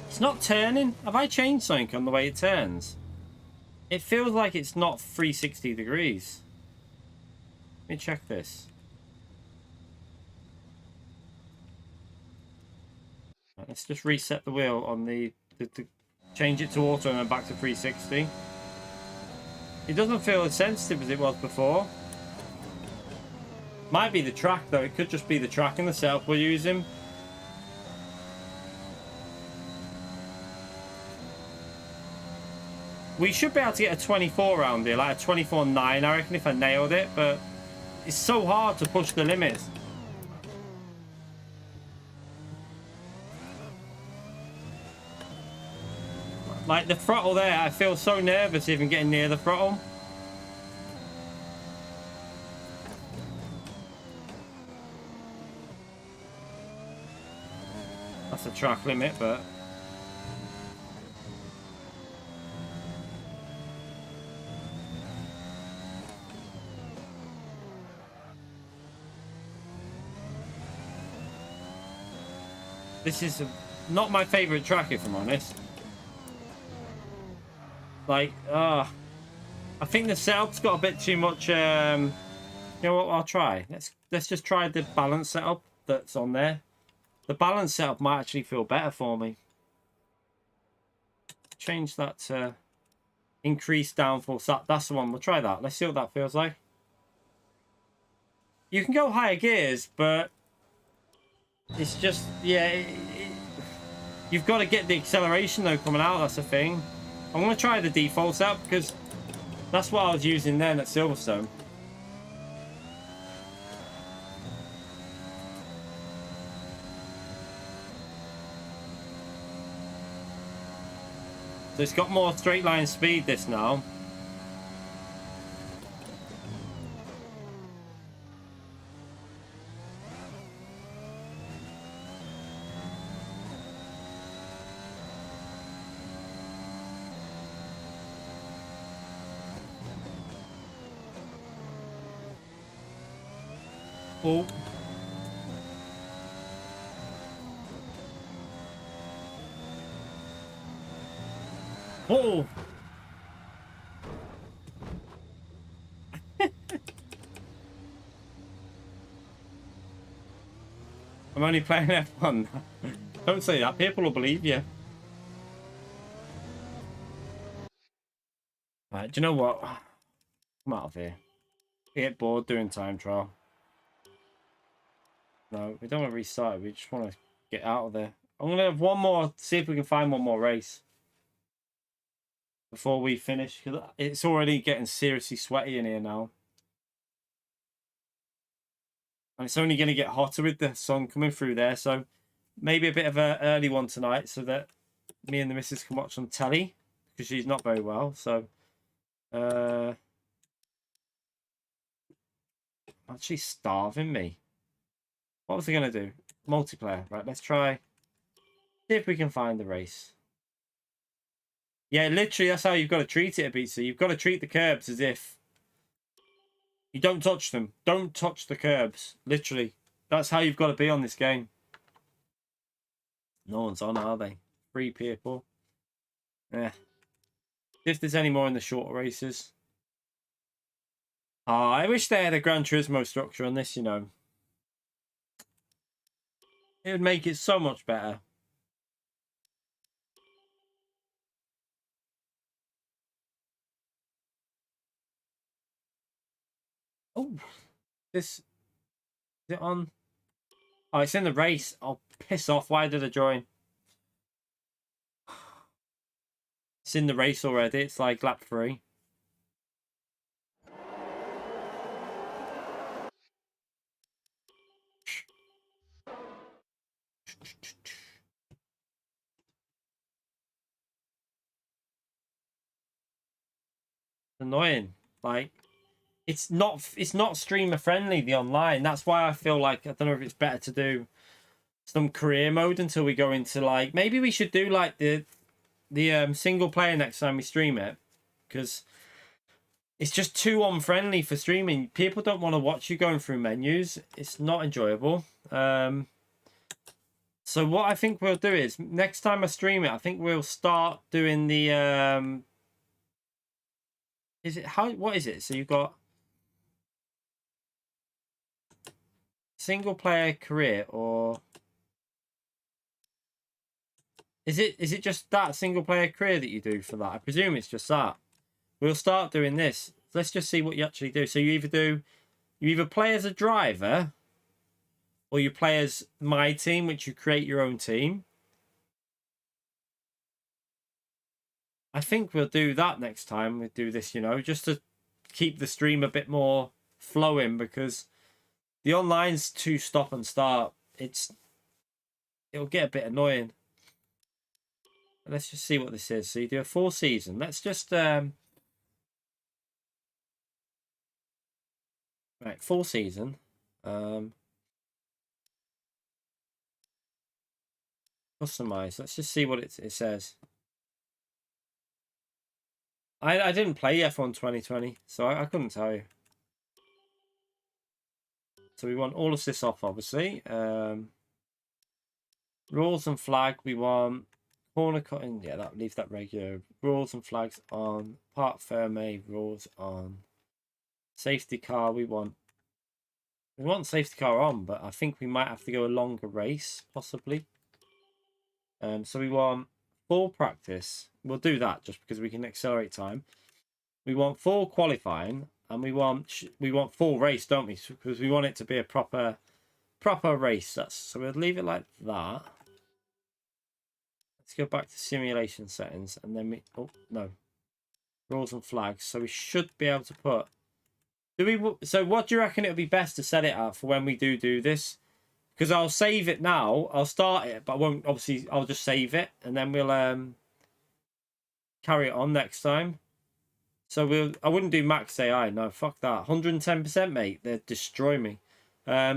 It's not turning. Have I changed something on the way it turns? It feels like it's not 360 degrees. Let me check this. Right, let's just reset the wheel on the change it to auto and then back to 360. It doesn't feel as sensitive as it was before. Might be the track though. It could just be the track and the setup we're using. We should be able to get a 24 around here, like a 24.9 I reckon if I nailed it, but it's so hard to push the limits. Like the throttle there, I feel so nervous even getting near the throttle. That's a track limit, but this is not my favorite track, if I'm honest. Like, I think the setup's got a bit too much. You know what? I'll try. Let's just try the balance setup that's on there. The balance setup might actually feel better for me. Change that to increase downforce. That's the one. We'll try that. Let's see what that feels like. You can go higher gears, but it's just, yeah. You've got to get the acceleration though coming out. That's the thing. I'm going to try the default setup because that's what I was using then at Silverstone. So it's got more straight line speed this now. Oh. Oh. I'm only playing F1. Don't say that. People will believe you. Right, do you know what? Come out of here. Get bored doing time trial. No, we don't want to restart it. We just want to get out of there. I'm going to have one more, see if we can find one more race before we finish. Because it's already getting seriously sweaty in here now. And it's only going to get hotter with the sun coming through there. So maybe a bit of an early one tonight so that me and the missus can watch on telly. Because she's not very well. So, actually starving me. What was I going to do? Multiplayer. Right, let's try. See if we can find the race. Yeah, literally, that's how you've got to treat it, Ibiza. You've got to treat the curbs as if you don't touch them. Don't touch the curbs. Literally. That's how you've got to be on this game. No one's on, are they? 3 people. Yeah. If there's any more in the shorter races. Oh, I wish they had a Gran Turismo structure on this, you know. It would make it so much better. Oh, this... Is it on? Oh, it's in the race. Oh, piss off. Why did I join? It's in the race already. It's like lap 3. Annoying. Like, it's not streamer friendly, the online. That's why I feel like I don't know if it's better to do some career mode until we go into like, maybe we should do like the single player next time we stream it, because it's just too unfriendly for streaming. People don't want to watch you going through menus. It's not enjoyable. So what I think we'll do is next time I stream it, I think we'll start doing the is it how, what is it? So you've got single player career, or is it just that single player career that you do for that? I presume it's just that. We'll start doing this. Let's just see what you actually do. So you either play as a driver, or you play as my team, which you create your own team. I think we'll do that next time we do this, you know, just to keep the stream a bit more flowing, because the online's too stop and start. It'll get a bit annoying. Let's just see what this is. So you do a full season. Let's just right, full season. Customize. Let's just see what it says. I didn't play F1 2020, so I couldn't tell you. So we want all of this off, obviously. Rules and flag, we want corner cutting. Yeah, leave that regular. Rules and flags on. Part firme, rules on. Safety car, we want safety car on, but I think we might have to go a longer race, possibly. So we want full practice. We'll do that just because we can accelerate time. We want full qualifying, and we want full race, don't we? Because we want it to be a proper race. So we'll leave it like that. Let's go back to simulation settings, and then rules and flags. So we should be able to put. So what do you reckon it would be best to set it at for when we do this? Because I'll save it now. I'll start it, but I won't. Obviously, I'll just save it, and then we'll carry it on next time. So I wouldn't do max AI. No, fuck that. 110%, mate. They'd destroy me.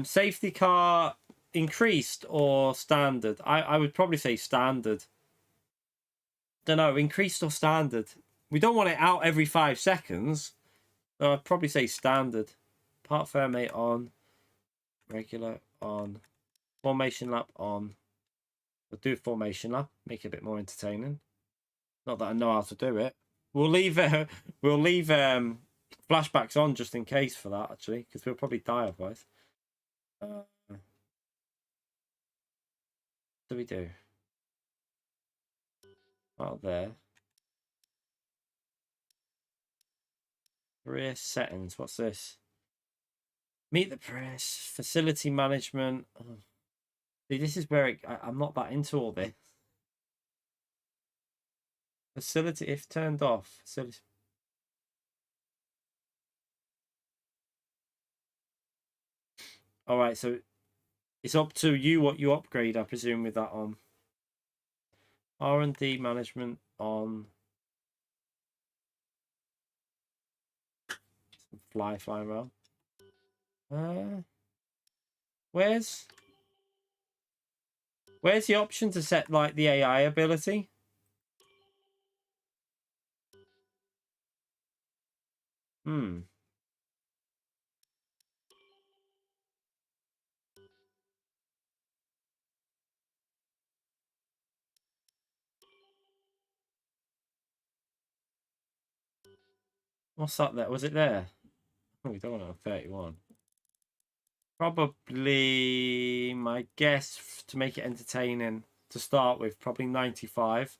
Safety car increased or standard? I would probably say standard. Don't know, increased or standard. We don't want it out every 5 seconds. So I'd probably say standard. Part firmate on. Regular on. Formation lap on. We'll do formation lap. Make it a bit more entertaining. Not that I know how to do it. We'll leave flashbacks on just in case for that, actually, because we'll probably die otherwise. What do we do? Out there. Career settings. What's this? Meet the press. Facility management. Oh. See, this is where I'm not that into all this. Facility, if turned off. Facility. All right, so it's up to you what you upgrade, I presume, with that on. R&D management on. Flying around. Where's the option to set like the AI ability? What's that there? Was it there? Oh, we don't want it on 31. Probably, my guess, to make it entertaining to start with, probably 95.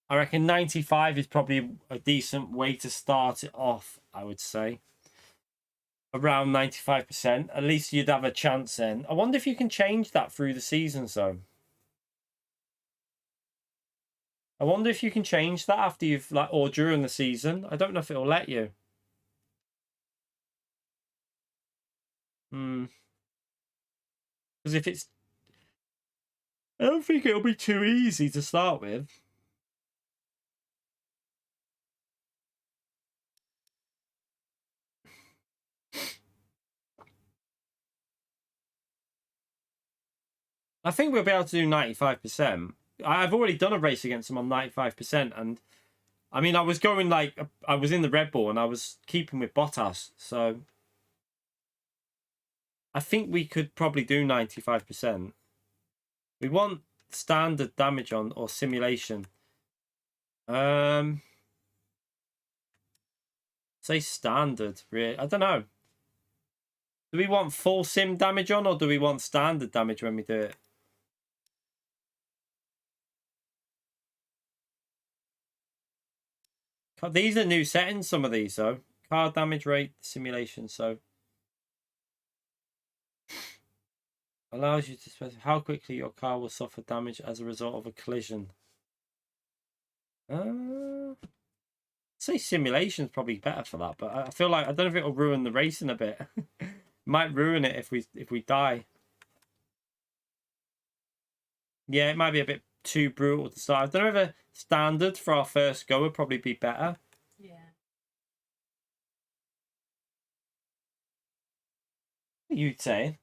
I reckon 95 is probably a decent way to start it off, I would say. Around 95%. At least you'd have a chance then. I wonder if you can change that through the season, though. I wonder if you can change that after you've, like, or during the season. I don't know if it'll let you. Because if it's... I don't think it'll be too easy to start with. I think we'll be able to do 95%. I've already done a race against him on 95%, and I mean, I was going like, I was in the Red Bull and I was keeping with Bottas, so I think we could probably do 95%. We want standard damage on or simulation. Say standard, really. I don't know. Do we want full sim damage on, or do we want standard damage when we do it? These are new settings, some of these, though. Car damage rate simulation, so... allows you to specify how quickly your car will suffer damage as a result of a collision. Say simulation's probably better for that, but I feel like I don't know if it'll ruin the racing a bit. Might ruin it if we die. Yeah, it might be a bit too brutal to start. I don't know if a standard for our first go would probably be better. Yeah. What are you saying?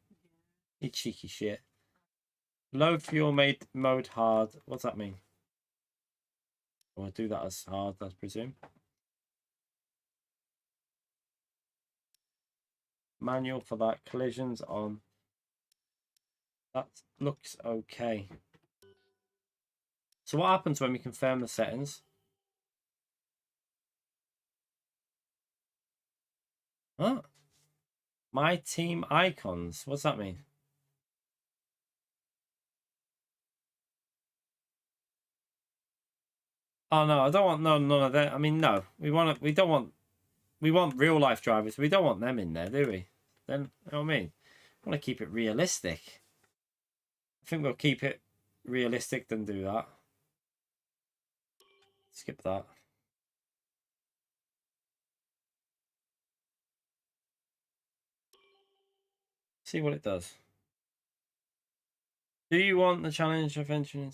You cheeky shit. Low fuel mode hard. What's that mean? We'll do that as hard, I presume. Manual for that. Collisions on. That looks okay. So what happens when we confirm the settings? Huh? My team icons. What's that mean? Oh no, I don't want none of that. I mean, no, we don't want real life drivers. We don't want them in there, do we? Then, you know what I mean? I want to keep it realistic. I think we'll keep it realistic than do that. Skip that. See what it does. Do you want the challenge of entering?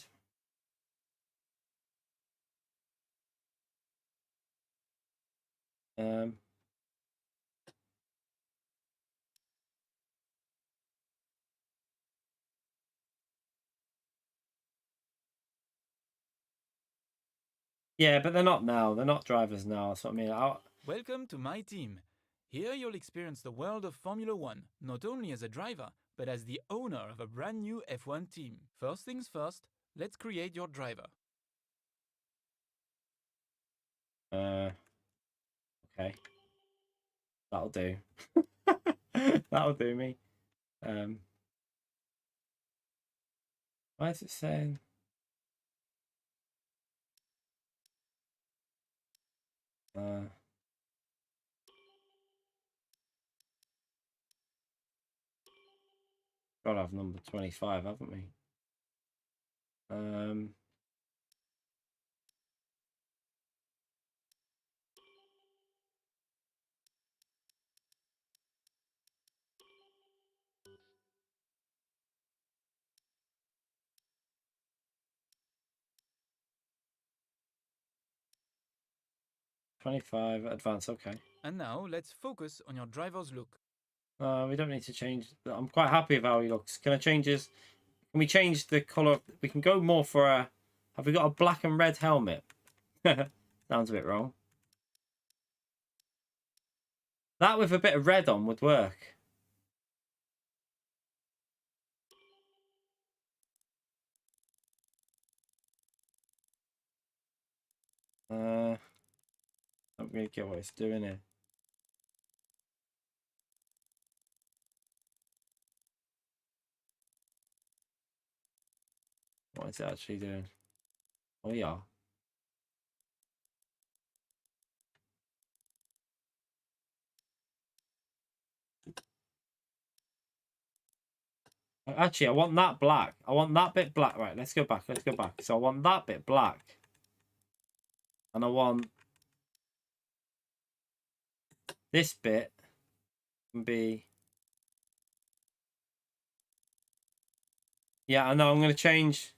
Yeah, but they're not now. They're not drivers now. That's what I mean. Welcome to my team. Here you'll experience the world of Formula One, not only as a driver, but as the owner of a brand new F1 team. First things first, let's create your driver. Okay. That'll do. That'll do me. Why is it saying? Gotta have number 25, haven't we? 25 advanced, okay. And now let's focus on your driver's look. We don't need to change. I'm quite happy with how he looks. Can I change his? Can we change the color? We can go more for a. Have we got a black and red helmet? Sounds a bit wrong. That with a bit of red on would work. I don't really get what it's doing here. What is it actually doing? Oh yeah. Actually, I want that black. I want that bit black. Right, let's go back. Let's go back. So I want that bit black. And I want this bit can be... Yeah, I know. I'm going to change...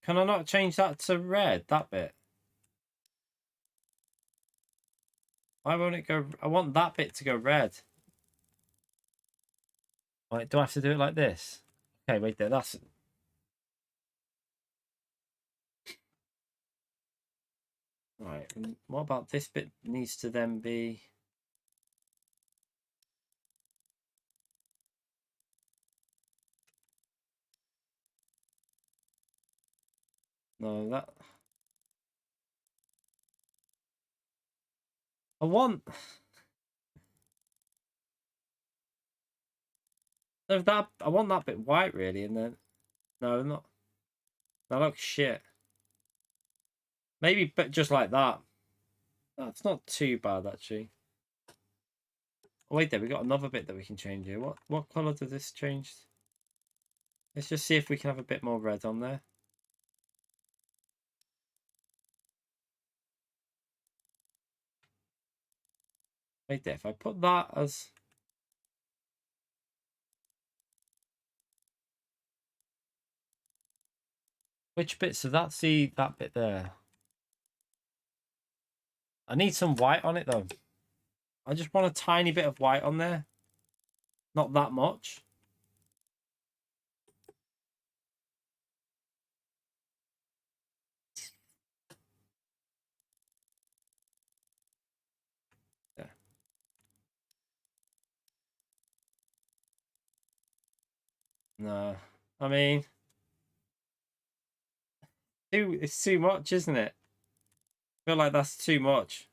Can I not change that to red, that bit? Why won't it go... I want that bit to go red. Wait, do I have to do it like this? Okay, wait there. That's... Right, and what about this bit needs to then be... No, that... I want... No, that... I want that bit white, really, and then... No, not... That looks shit. Maybe but just like that. That's not too bad, actually. Oh, wait there, we got another bit that we can change here. What colour does this change? Let's just see if we can have a bit more red on there. Wait there, if I put that as... Which bit? So that's that bit there. I need some white on it, though. I just want a tiny bit of white on there. Not that much. There. No. I mean... It's too much, isn't it? I feel like that's too much.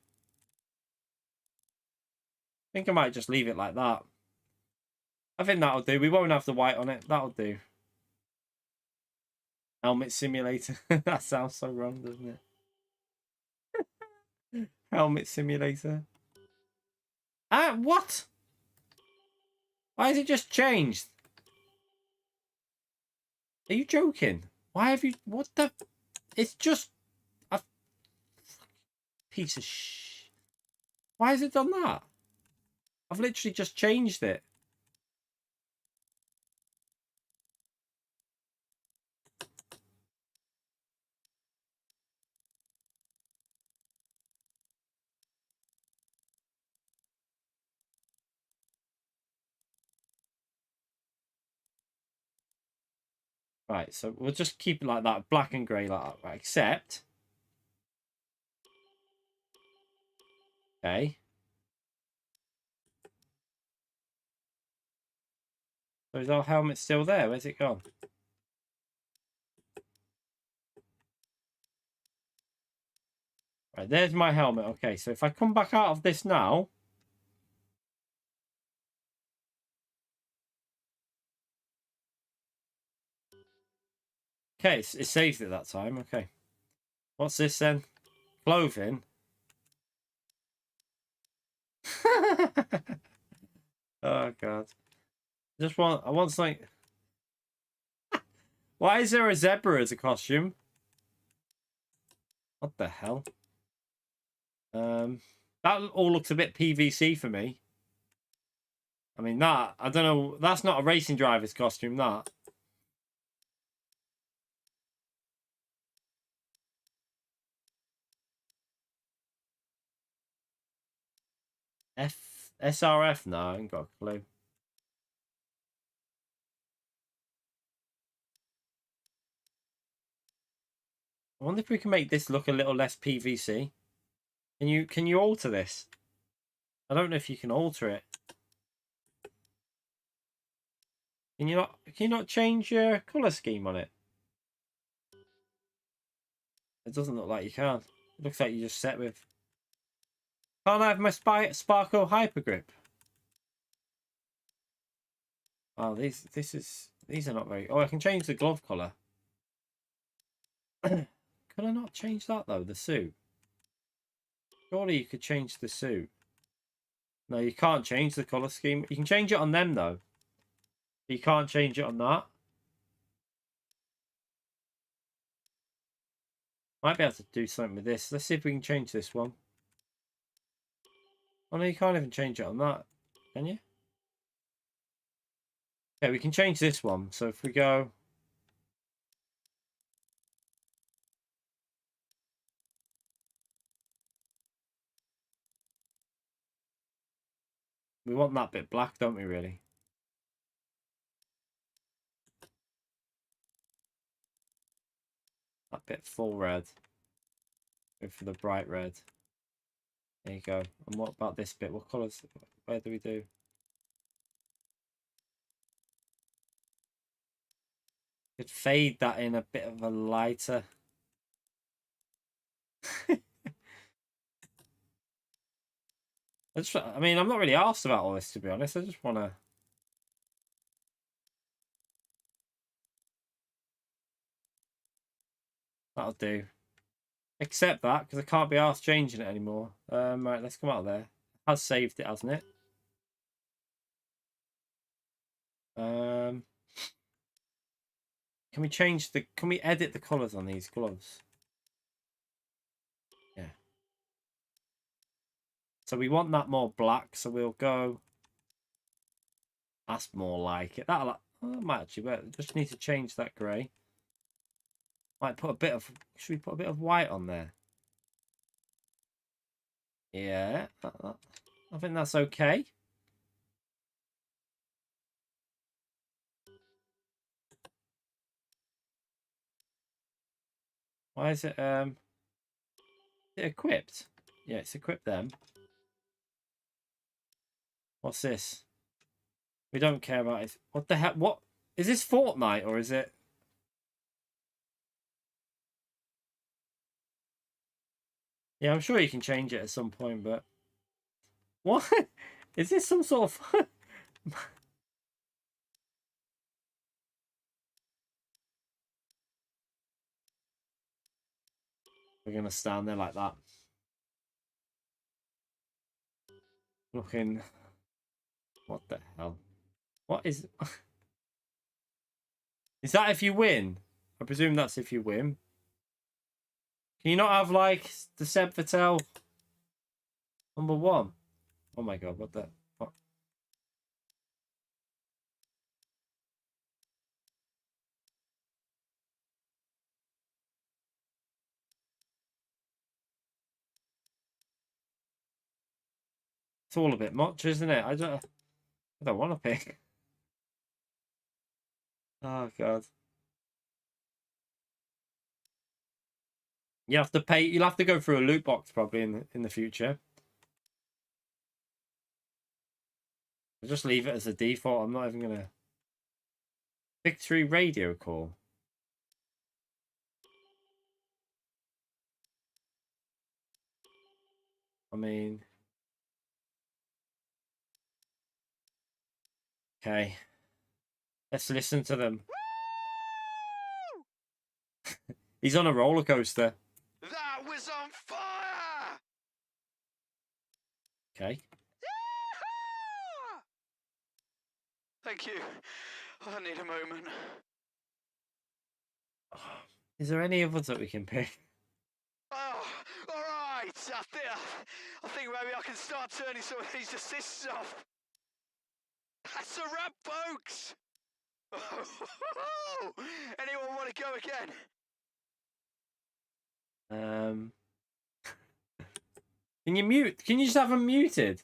I think I might just leave it like that. I think that'll do. We won't have the white on it. That'll do. Helmet simulator. That sounds so wrong, doesn't it? Helmet simulator. Ah, what? Why has it just changed? Are you joking? Why have you... What the... It's just... A piece of shh. Why has it done that? I've literally just changed it. Right, so we'll just keep it like that, black and grey like that, right? Except Okay. So is our helmet still there? Where's it gone? Right, there's my helmet. Okay, so if I come back out of this now. Okay, it saved it that time. Okay. What's this then? Clothing. Oh god. I want something. Why is there a zebra as a costume? What the hell? That all looks a bit PVC for me. I mean that, I don't know, that's not a racing driver's costume, that. SRF? No, I ain't got a clue. I wonder if we can make this look a little less PVC. Can you alter this? I don't know if you can alter it. Can you not change your colour scheme on it? It doesn't look like you can. It looks like you just set with. Can't I have my Sparkle Hyper Grip? Oh, these are not very. Oh, I can change the glove colour. Can I not change that though? The suit. Surely you could change the suit. No, you can't change the colour scheme. You can change it on them though. You can't change it on that. Might be able to do something with this. Let's see if we can change this one. Oh no, you can't even change it on that, can you? Okay, we can change this one. So if we go. We want that bit black, don't we, really? That bit full red. Go for the bright red. There you go. And what about this bit? What colours? Where do we do? Could fade that in a bit of a lighter. I mean, I'm not really asked about all this, to be honest. I just want to. That'll do. Accept that, because I can't be asked changing it anymore. Right, let's come out of there. It has saved it, hasn't it? Can we change the... Can we edit the colours on these gloves? Yeah. So we want that more black, so we'll go... That's more like it. That might actually work. Just need to change that grey. Might put a bit of... Should we put a bit of white on there? Yeah. I think that's okay. Why is it equipped? Yeah, it's equipped then. What's this? We don't care about it. What the heck? What is this, Fortnite, or is it? Yeah, I'm sure you can change it at some point, but what is this? Some sort of We're gonna stand there like that. Looking. What the hell? What is... Is that if you win? I presume that's if you win. Can you not have, like, the Seb Vettel #1? Oh my god, what the... What? It's all a bit much, isn't it? I don't want to pick. Oh god. You have to pay. You'll have to go through a loot box probably in the future. I'll just leave it as a default. I'm not even gonna. Victory radio call. I mean, okay. Let's listen to them. He's on a roller coaster. That was on fire! Okay. Thank you. I need a moment. Is there any others that we can pick? Oh, all right. I think maybe I can start turning some of these assists off. That's a wrap, folks. Anyone want to go again? Can you mute? Can you just have them muted?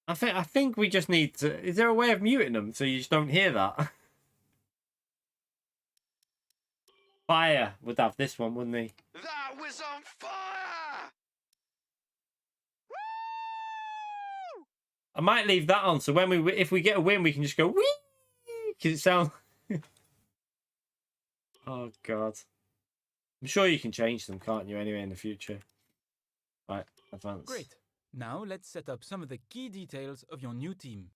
I think we just need to. Is there a way of muting them so you just don't hear that? Fire would have this one, wouldn't he? That was on fire! Woo! I might leave that on so when if we get a win, we can just go wee because it sounds. Oh God. I'm sure you can change them, can't you? Anyway, in the future. Right, advance. Great. Now let's set up some of the key details of your new team.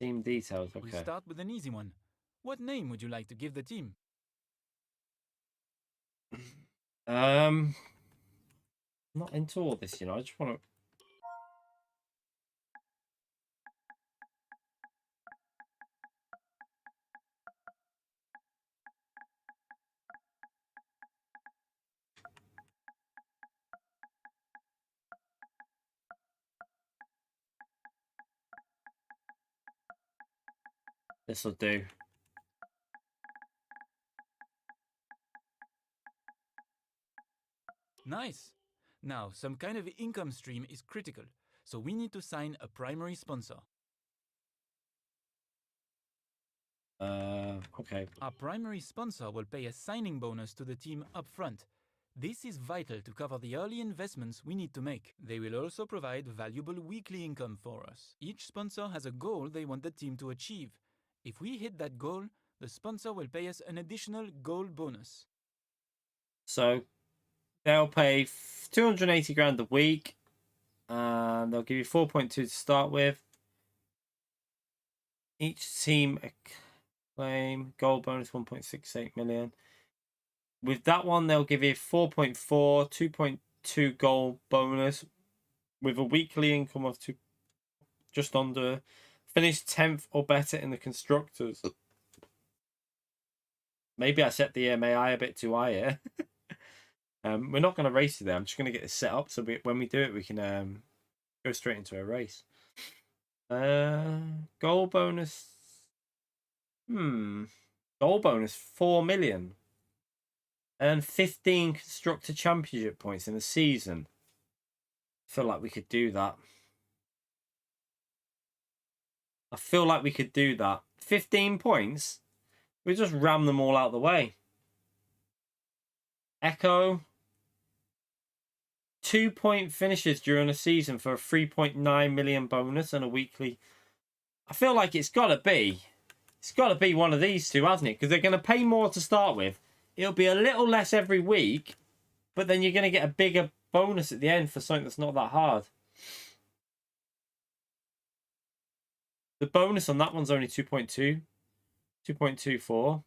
Team details. We Okay. start with an easy one. What name would you like to give the team? I'm not into all this, you know. I just want to. This'll do. Nice. Now, some kind of income stream is critical, so we need to sign a primary sponsor. Okay. Our primary sponsor will pay a signing bonus to the team upfront. This is vital to cover the early investments we need to make. They will also provide valuable weekly income for us. Each sponsor has a goal they want the team to achieve. If we hit that goal, the sponsor will pay us an additional goal bonus. So they'll pay 280 grand a week, and they'll give you 4.2 to start with. Each team claim goal bonus 1.68 million. With that one, they'll give you 4.4, 2.2 goal bonus with a weekly income of just under. Finish 10th or better in the constructors. Maybe I set the MAI a bit too high here. We're not going to race today. I'm just going to get this set up so when we do it, we can go straight into a race. Goal bonus. Goal bonus 4 million. And 15 constructor championship points in a season. I feel like we could do that. 15 points? We just ram them all out the way. Echo. 2-point finishes during a season for a 3.9 million bonus and a weekly. I feel like it's got to be one of these two, hasn't it? Because they're going to pay more to start with. It'll be a little less every week, but then you're going to get a bigger bonus at the end for something that's not that hard. The bonus on that one's only 2.2, 2.24.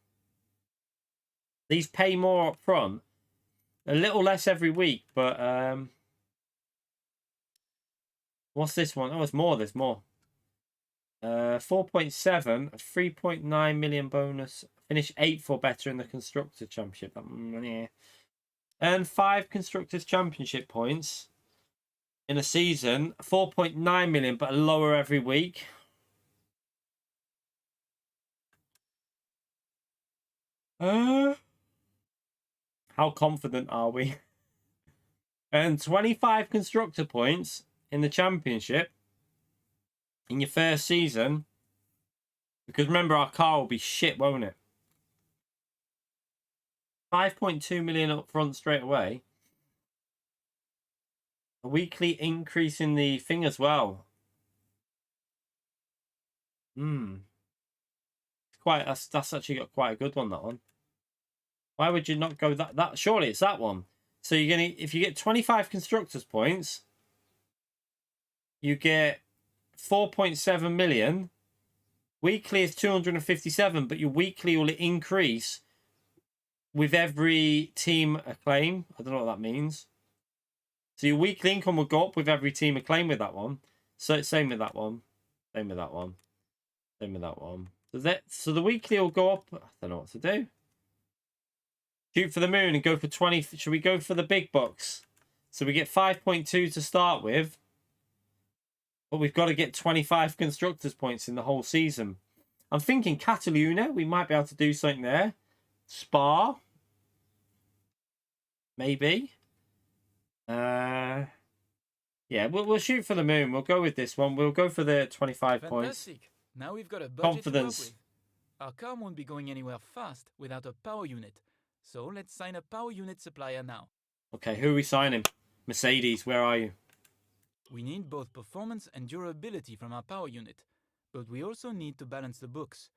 These pay more up front. A little less every week, but what's this one? Oh, it's more. There's more. 4.7, a 3.9 million bonus. Finish 8th or better in the Constructors Championship. Yeah. Earn 5 Constructors Championship points in a season. 4.9 million, but lower every week. How confident are we? Earn 25 Constructor points in the Championship in your first season. Because remember, our car will be shit, won't it? 5.2 million up front straight away. A weekly increase in the thing as well. That's actually got quite a good one, that one. Why would you not go that surely it's that one. So you're gonna, if you get 25 constructors points, you get 4.7 million. Weekly is 257, but your weekly will increase with every team acclaim. I don't know what that means. So your weekly income will go up with every team acclaim with that one. So it's same with that one. Same with that one. Same with that one. So the weekly will go up. I don't know what to do. Shoot for the moon and go for 20. Should we go for the big bucks? So we get 5.2 to start with. But we've got to get 25 constructors points in the whole season. I'm thinking Cataluna. We might be able to do something there. Spa. Maybe. Yeah, we'll shoot for the moon. We'll go with this one. We'll go for the 25 points. Now we've got a budget Confidence. to work with. Our car won't be going anywhere fast without a power unit. So let's sign a power unit supplier now. Okay, who are we signing? Mercedes, where are you? We need both performance and durability from our power unit, but we also need to balance the books.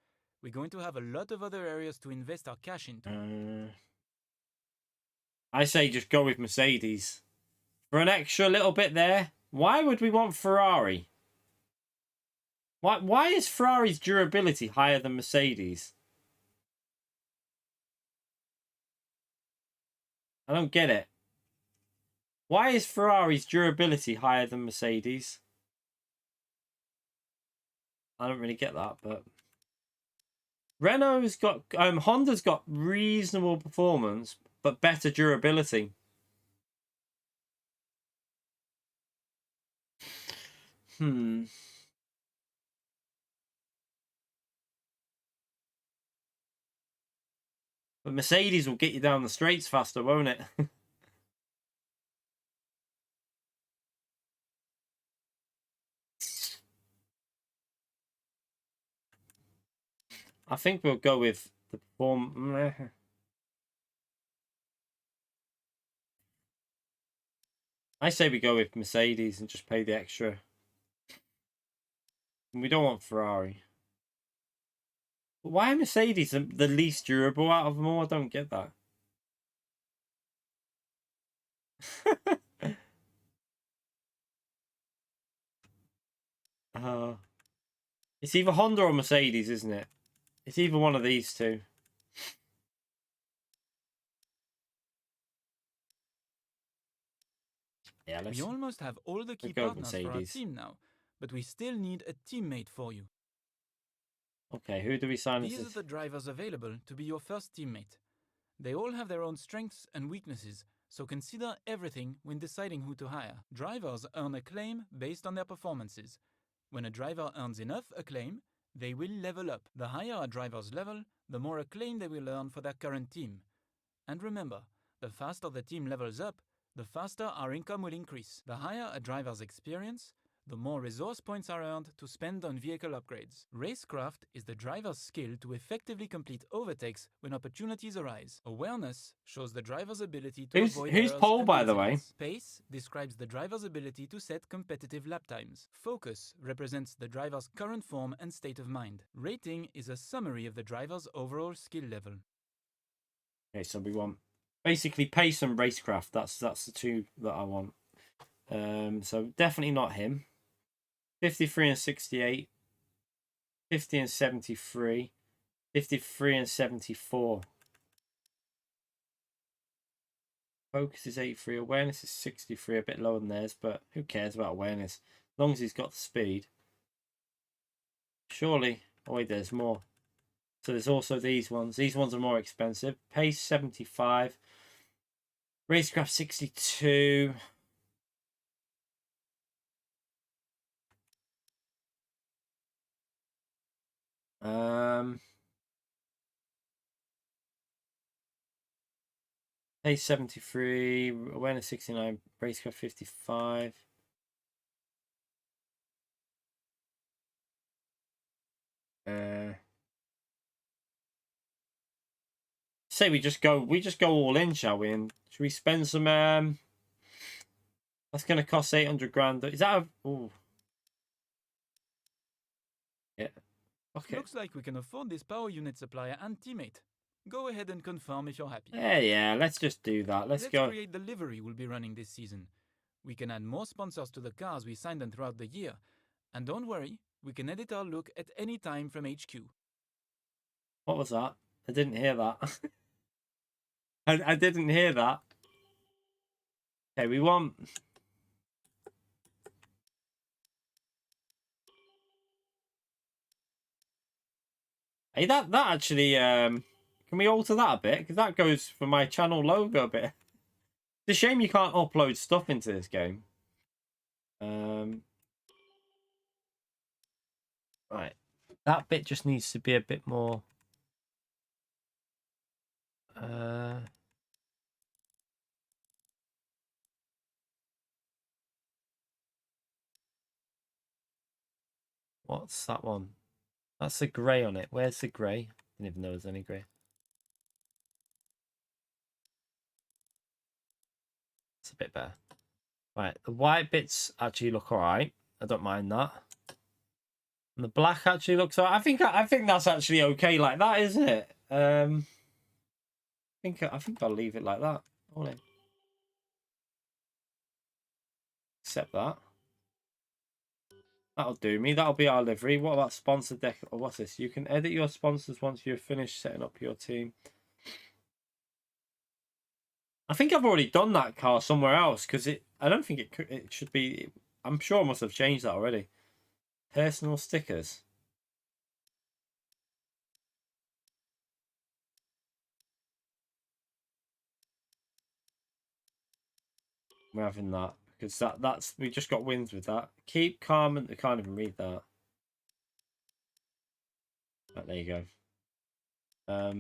We're going to have a lot of other areas to invest our cash into. I say just go with Mercedes. For an extra little bit there. Why would we want Ferrari? Why is Ferrari's durability higher than Mercedes? I don't get it. Why is Ferrari's durability higher than Mercedes? I don't really get that, but Renault's got Honda's got reasonable performance but better durability. But Mercedes will get you down the straights faster, won't it? I think we'll go with the perform. I say we go with Mercedes and just pay the extra. We don't want Ferrari. But why are Mercedes the least durable out of them all? I don't get that. It's either Honda or Mercedes, isn't it? It's either one of these two. Yeah, we almost have all the key partners for our team now, but we still need a teammate for you. Okay, who do we sign? These are the drivers available to be your first teammate. They all have their own strengths and weaknesses, so consider everything when deciding who to hire. Drivers earn acclaim based on their performances. When a driver earns enough acclaim, they will level up. The higher a driver's level, the more acclaim they will earn for their current team. And remember, the faster the team levels up, the faster our income will increase. The higher a driver's experience, the more resource points are earned to spend on vehicle upgrades. Racecraft is the driver's skill to effectively complete overtakes when opportunities arise. Awareness shows the driver's ability to avoid who's errors pole, and by the way? accidents. Pace describes the driver's ability to set competitive lap times. Focus represents the driver's current form and state of mind. Rating is a summary of the driver's overall skill level. Okay, so we want basically pace and racecraft. That's the two that I want. So definitely not him. 53 and 68. 50 and 73. 53 and 74. Focus is 83. Awareness is 63. A bit lower than theirs, but who cares about awareness? As long as he's got the speed. Surely. Oh wait, there's more. So there's also these ones. These ones are more expensive. Pace 75. Racecraft 62. Pace 73. Awareness 69. Racecraft 55. Say we just go all in, shall we? And should we spend some That's going to cost 800 grand. Is that a... Ooh. Yeah. Okay. Looks like we can afford this power unit supplier and teammate. Go ahead and confirm if you're happy. Yeah, let's just do that. Let's go. Create the livery we'll be running this season. We can add more sponsors to the cars we sign them throughout the year. And don't worry, we can edit our look at any time from HQ. What was that? I didn't hear that. I didn't hear that. Okay, we want... Hey, that actually... Can we alter that a bit? Because that goes for my channel logo a bit. It's a shame you can't upload stuff into this game. Right. That bit just needs to be a bit more... What's that one? That's the grey on it. Where's the grey? Didn't even know there's any grey. It's a bit better. Right, the white bits actually look alright. I don't mind that. And the black actually looks alright. I think that's actually okay like that, isn't it? I think I'll leave it like that. Except that. That'll do me. That'll be our livery. What about sponsor deck? Or what's this? You can edit your sponsors once you've finished setting up your team. I think I've already done that car somewhere else because I don't think it should be. I'm sure I must have changed that already. Personal stickers. We're having that because that's we just got wins with that. Keep calm and I can't even read that. Right, there you go. I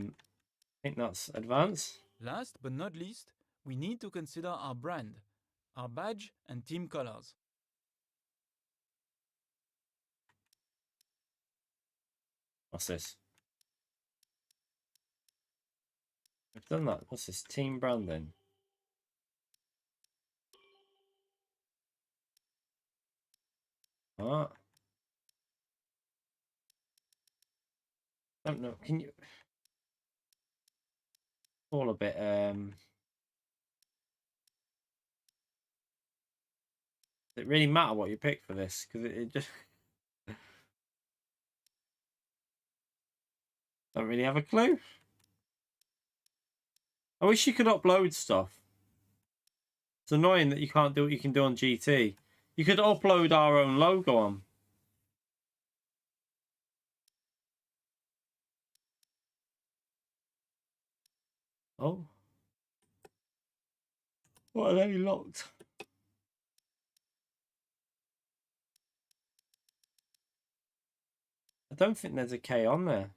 think that's advanced. Last but not least, we need to consider our brand, our badge and team colors. What's this? We've done that. What's this? Team branding. What? I don't know. Can you... All a bit... Does it really matter what you pick for this? Because it just... Don't really have a clue. I wish you could upload stuff. It's annoying that you can't do what you can do on GT. You could upload our own logo on. Oh. What are they locked? I don't think there's a K on there.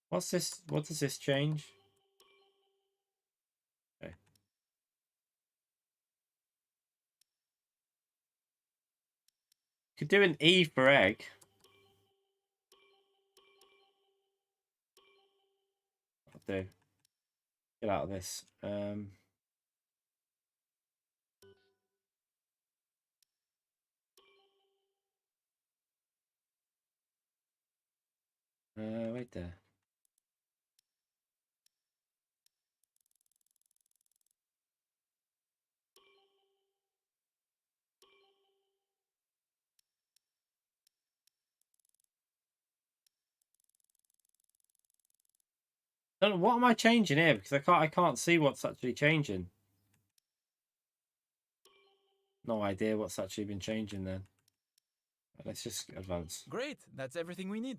What's this? What does this change? Okay. Could do an E for egg. I'll do. Get out of this. Right there. Don't know, what am I changing here? Because I can't see what's actually changing. No idea what's actually been changing then. Let's just advance. Great, that's everything we need.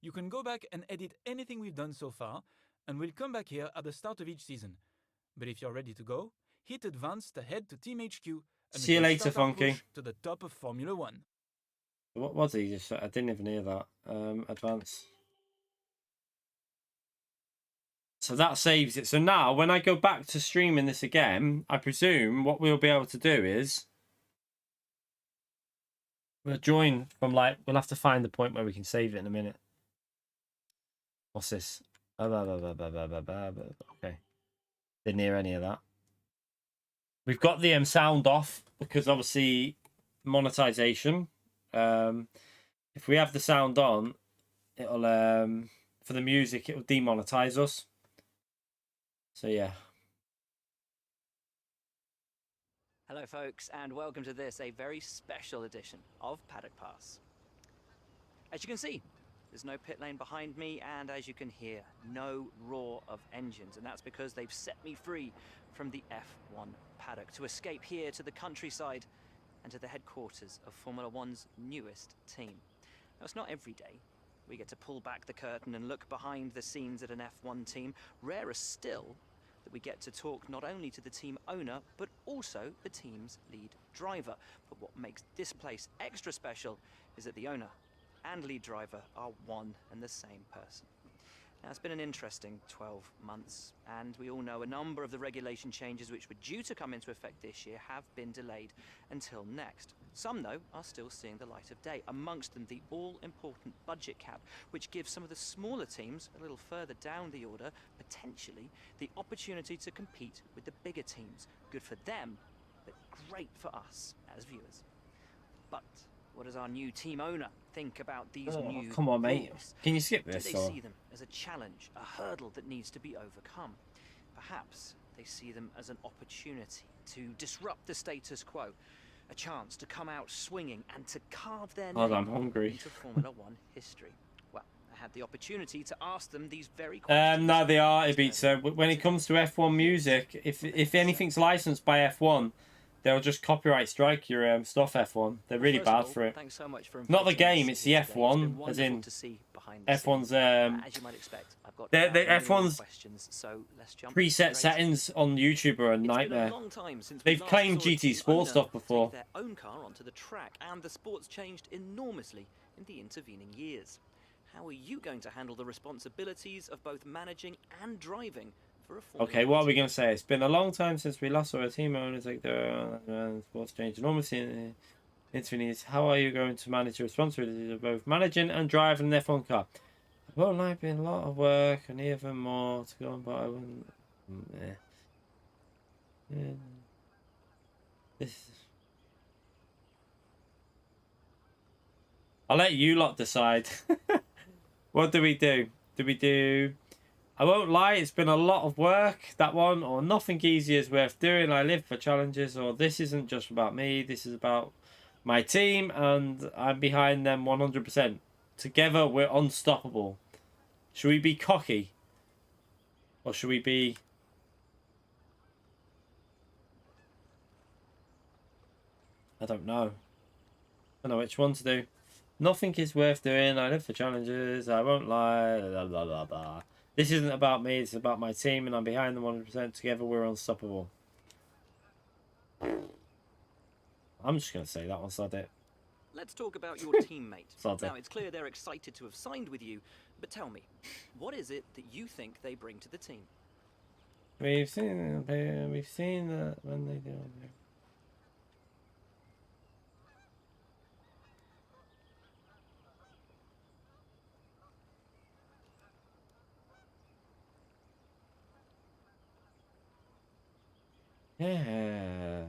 You can go back and edit anything we've done so far, and we'll come back here at the start of each season. But if you're ready to go, hit advance to head to Team HQ. And See you later, Funky. To the top of Formula 1. What was he just? I didn't even hear that. Advance. So that saves it. So now when I go back to streaming this again, I presume what we'll be able to do is we'll join from like, we'll have to find the point where we can save it in a minute. What's this? Okay. Didn't hear any of that. We've got the sound off because obviously monetization. If we have the sound on, it'll for the music it'll demonetize us. So yeah. Hello folks, and welcome to this, a very special edition of Paddock Pass. As you can see, there's no pit lane behind me, and as you can hear, no roar of engines, and that's because they've set me free from the F1 paddock to escape here to the countryside and to the headquarters of Formula One's newest team. Now, it's not every day we get to pull back the curtain and look behind the scenes at an F1 team. Rarer still that we get to talk not only to the team owner, but also the team's lead driver. But what makes this place extra special is that the owner and lead driver are one and the same person. Now, it's been an interesting 12 months, and we all know a number of the regulation changes which were due to come into effect this year have been delayed until next. Some, though, are still seeing the light of day, amongst them the all-important budget cap, which gives some of the smaller teams a little further down the order, potentially, the opportunity to compete with the bigger teams. Good for them, but great for us as viewers. But what does our new team owner think about these new Come on, mate. rules? Can you skip Do this? they Or... see them as a challenge, a hurdle that needs to be overcome? Perhaps they see them as an opportunity to disrupt the status quo, a chance to come out swinging and to carve their God, name I'm hungry. into Formula One history. Well, I had the opportunity to ask them these very questions. No, they are, Ibit. So when it comes to F1 music, if anything's licensed by F1, they'll just copyright strike your stuff. F1, they're really First of bad all, for it. thanks so much for Not the inviting game, us it's the here today. F1, It's been as in wonderful to see behind the F1's scenes. As you might expect, I've got the a million F1's questions, so let's jump preset straight settings on YouTube are a It's been nightmare. a long time since we They've last claimed saw a GT team Sport owner stuff before. take their own car onto the track, and the sport's changed enormously in the intervening years. How are you going to handle the responsibilities of both managing and driving for a Formula Okay, what are we team? going to say? It's been a long time since we last saw a team owner take their sports change enormously in intervening. How are you going to manage the responsibilities of both managing and driving an F1 car? Well, like been a lot of work and even more to go on, but I wouldn't. This. I'll let you lot decide. What do we do? Do we do? I won't lie, it's been a lot of work, that one, or nothing easy is worth doing. I live for challenges, or this isn't just about me, this is about my team, and I'm behind them 100%. Together, we're unstoppable. Should we be cocky? Or should we be... I don't know. I don't know which one to do. Nothing is worth doing. I live for challenges. I won't lie. Blah, blah, blah, blah. This isn't about me. It's about my team, and I'm behind them 100%. Together, we're unstoppable. I'm just going to say that one, sod it. Let's talk about your teammate. Sod it. Now, it's clear they're excited to have signed with you, but tell me, what is it that you think they bring to the team? We've seen that when they do. Yeah.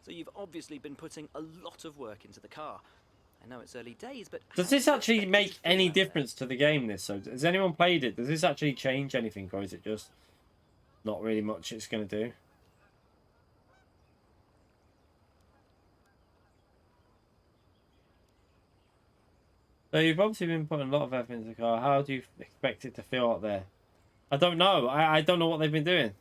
So you've obviously been putting a lot of work into the car. I know it's early days, but Does this actually make any difference to the game, this? So has anyone played it? Does this actually change anything, or is it just not really much it's going to do? So you've obviously been putting a lot of effort into the car. How do you expect it to feel out there? I don't know. I don't know what they've been doing.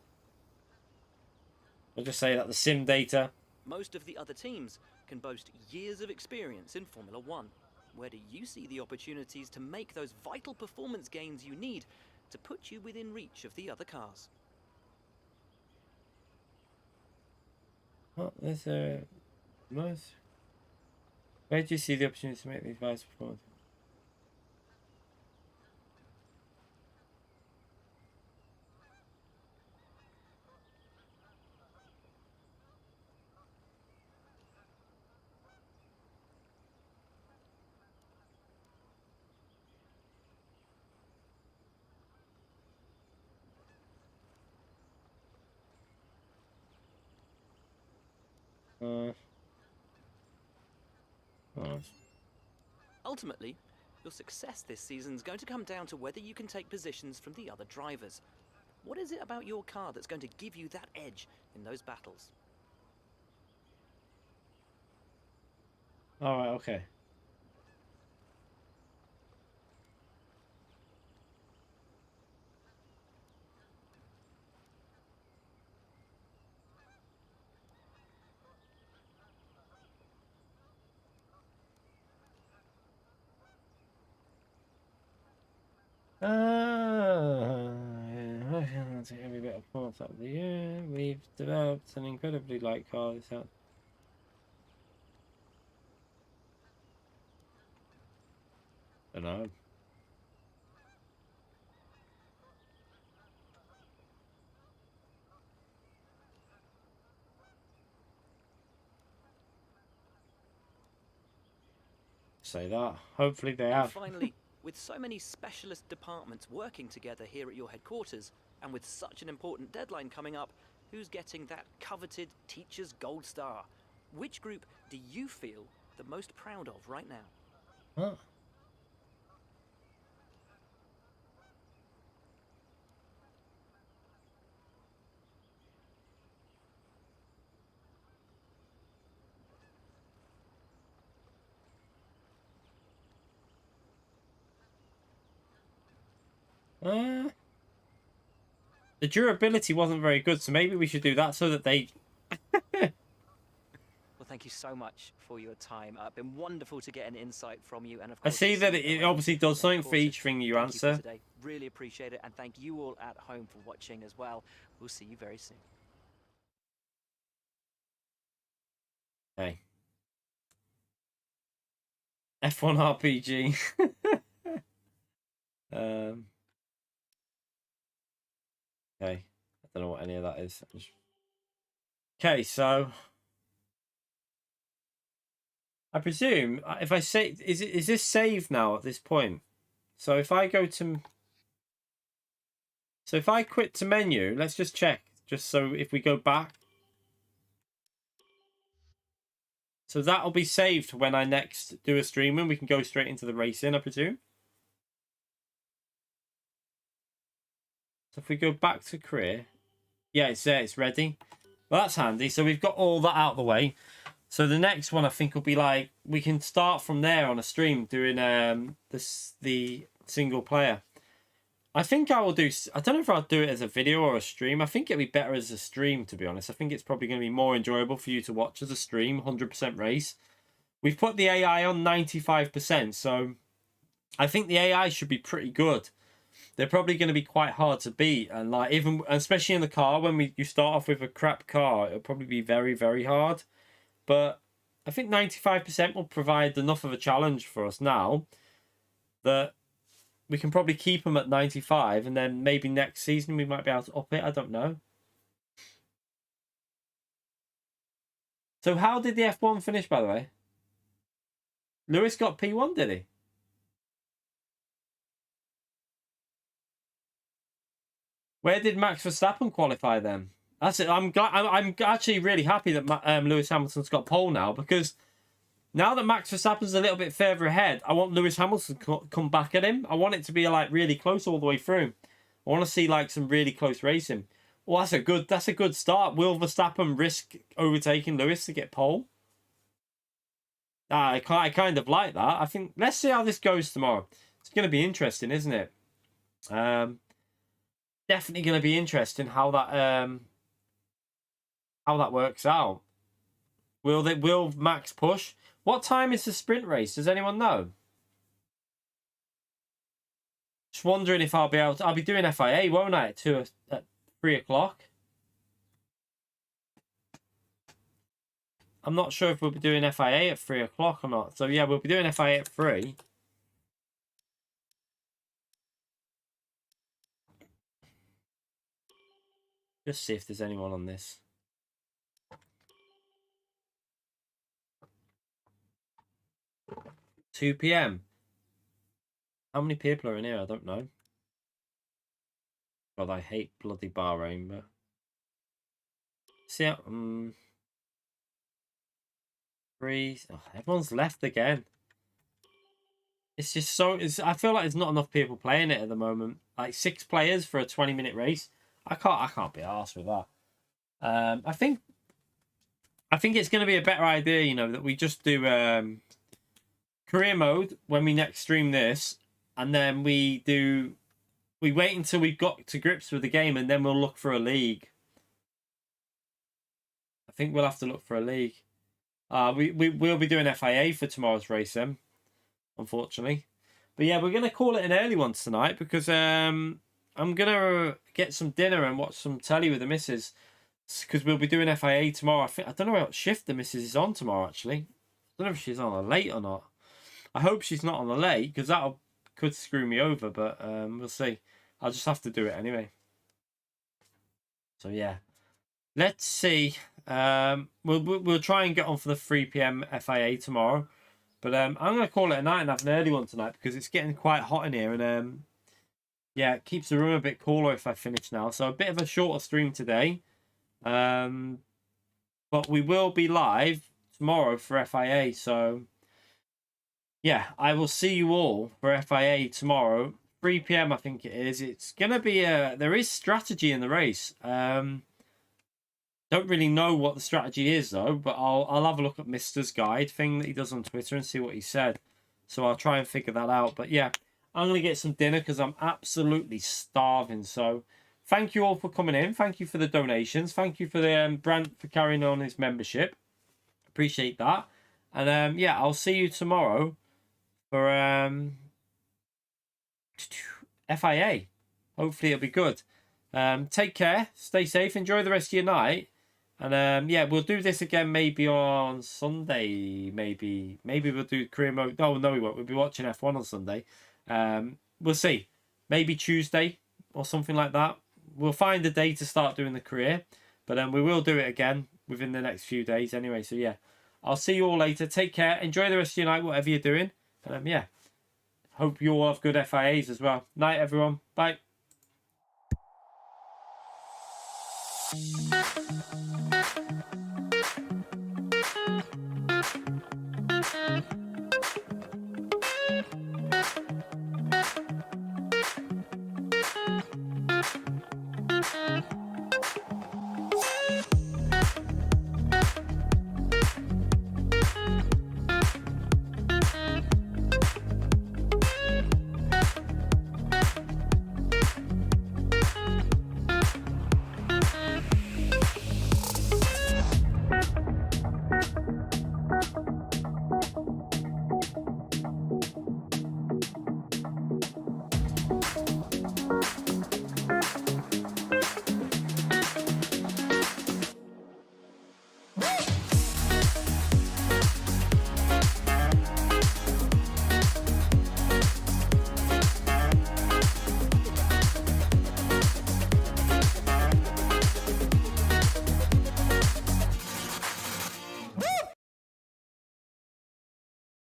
I'll just say that the sim data. Most of the other teams can boast years of experience in Formula One. Where do you see the opportunities to make those vital performance gains you need to put you within reach of the other cars? Oh, there's a nice. Where do you see the opportunity to make these vital performances? Oh. Ultimately, your success this season is going to come down to whether you can take positions from the other drivers. What is it about your car that's going to give you that edge in those battles? All right. Okay. Every bit of parts out of the year. We've developed an incredibly light car. This out. I don't know. Say that. Hopefully they And have. finally, with so many specialist departments working together here at your headquarters, and with such an important deadline coming up, who's getting that coveted Teacher's Gold Star? Which group do you feel the most proud of right now? Huh? The durability wasn't very good, so maybe we should do that so that they... Well, thank you so much for your time. It's been wonderful to get an insight from you, and of I course, see to that you it around obviously does the something for headquarters. each thing you Thank you for answer. today. Really appreciate it, and thank you all at home for watching as well. We'll see you very soon. Okay. F1 RPG. Okay. I don't know what any of that is. Okay, so I presume if I say is this saved now at this point? So if I go to if I quit to menu, let's just check. Just so if we go back. So that'll be saved when I next do a streaming. We can go straight into the racing, I presume. So if we go back to career, yeah, it's there, it's ready. Well, that's handy. So we've got all that out of the way. So the next one I think will be like we can start from there on a stream doing the single player. I think I will do. I don't know if I'll do it as a video or a stream. I think it'd be better as a stream, to be honest. I think it's probably going to be more enjoyable for you to watch as a stream. 100% race. We've put the AI on 95%, so I think the AI should be pretty good. They're probably going to be quite hard to beat, and like even especially in the car when you start off with a crap car, it'll probably be very, very hard. But I think 95% will provide enough of a challenge for us now that we can probably keep them at 95, and then maybe next season we might be able to up it. I don't know. So how did the F1 finish, by the way? Lewis got P1, did he? Where did Max Verstappen qualify then? That's it. I'm glad. I'm actually really happy that Lewis Hamilton's got pole now, because now that Max Verstappen's a little bit further ahead, I want Lewis Hamilton to come back at him. I want it to be like really close all the way through. I want to see like some really close racing. Well, that's a good start. Will Verstappen risk overtaking Lewis to get pole? I kind of like that. I think let's see how this goes tomorrow. It's going to be interesting, isn't it? Definitely going to be interesting how that works out. Will Max push? What time is the sprint race? Does anyone know? Just wondering if I'll be able to. I'll be doing FIA, won't I? At 3 o'clock. I'm not sure if we'll be doing FIA at 3 o'clock or not. So yeah, we'll be doing FIA at 3. Just see if there's anyone on this. $2 p.m. How many people are in here? I don't know. God, I hate bloody Bahrain, but see, 3. Oh, everyone's left again. It's just so. I feel like there's not enough people playing it at the moment. Like 6 players for a 20-minute race. I can't be arsed with that. I think it's going to be a better idea, you know, that we just do career mode when we next stream this, and then we wait until we've got to grips with the game, and then we'll look for a league. I think we'll have to look for a league. We'll be doing FIA for tomorrow's race then, unfortunately. But yeah, we're gonna call it an early one tonight because I'm gonna get some dinner and watch some telly with the missus, because we'll be doing FIA tomorrow. I don't know what shift the missus is on tomorrow actually. I don't know if she's on a late or not. I hope she's not on a late, because could screw me over, but we'll see. I'll just have to do it anyway. So yeah, let's see. We'll try and get on for the 3 p.m. FIA tomorrow, but I'm gonna call it a night and have an early one tonight because it's getting quite hot in here, and yeah, it keeps the room a bit cooler if I finish now. So a bit of a shorter stream today, but we will be live tomorrow for FIA. So yeah, I will see you all for FIA tomorrow, 3 p.m. I think it is. It's gonna be there is strategy in the race. Don't really know what the strategy is though, but I'll have a look at Mister's guide thing that he does on Twitter and see what he said. So I'll try and figure that out. But yeah, I'm gonna get some dinner because I'm absolutely starving. So thank you all for coming in. Thank you for the donations. Thank you for the Brant for carrying on his membership. Appreciate that. And yeah, I'll see you tomorrow for FIA. Hopefully it'll be good. Take care, stay safe, enjoy the rest of your night, and yeah, we'll do this again maybe on Sunday. Maybe we'll do career mode. No, we won't. We'll be watching F1 on Sunday. We'll see. Maybe Tuesday or something like that. We'll find a day to start doing the career, but we will do it again within the next few days anyway. So yeah, I'll see you all later. Take care. Enjoy the rest of your night, whatever you're doing. And yeah, hope you all have good FIAs as well. Night, everyone. Bye.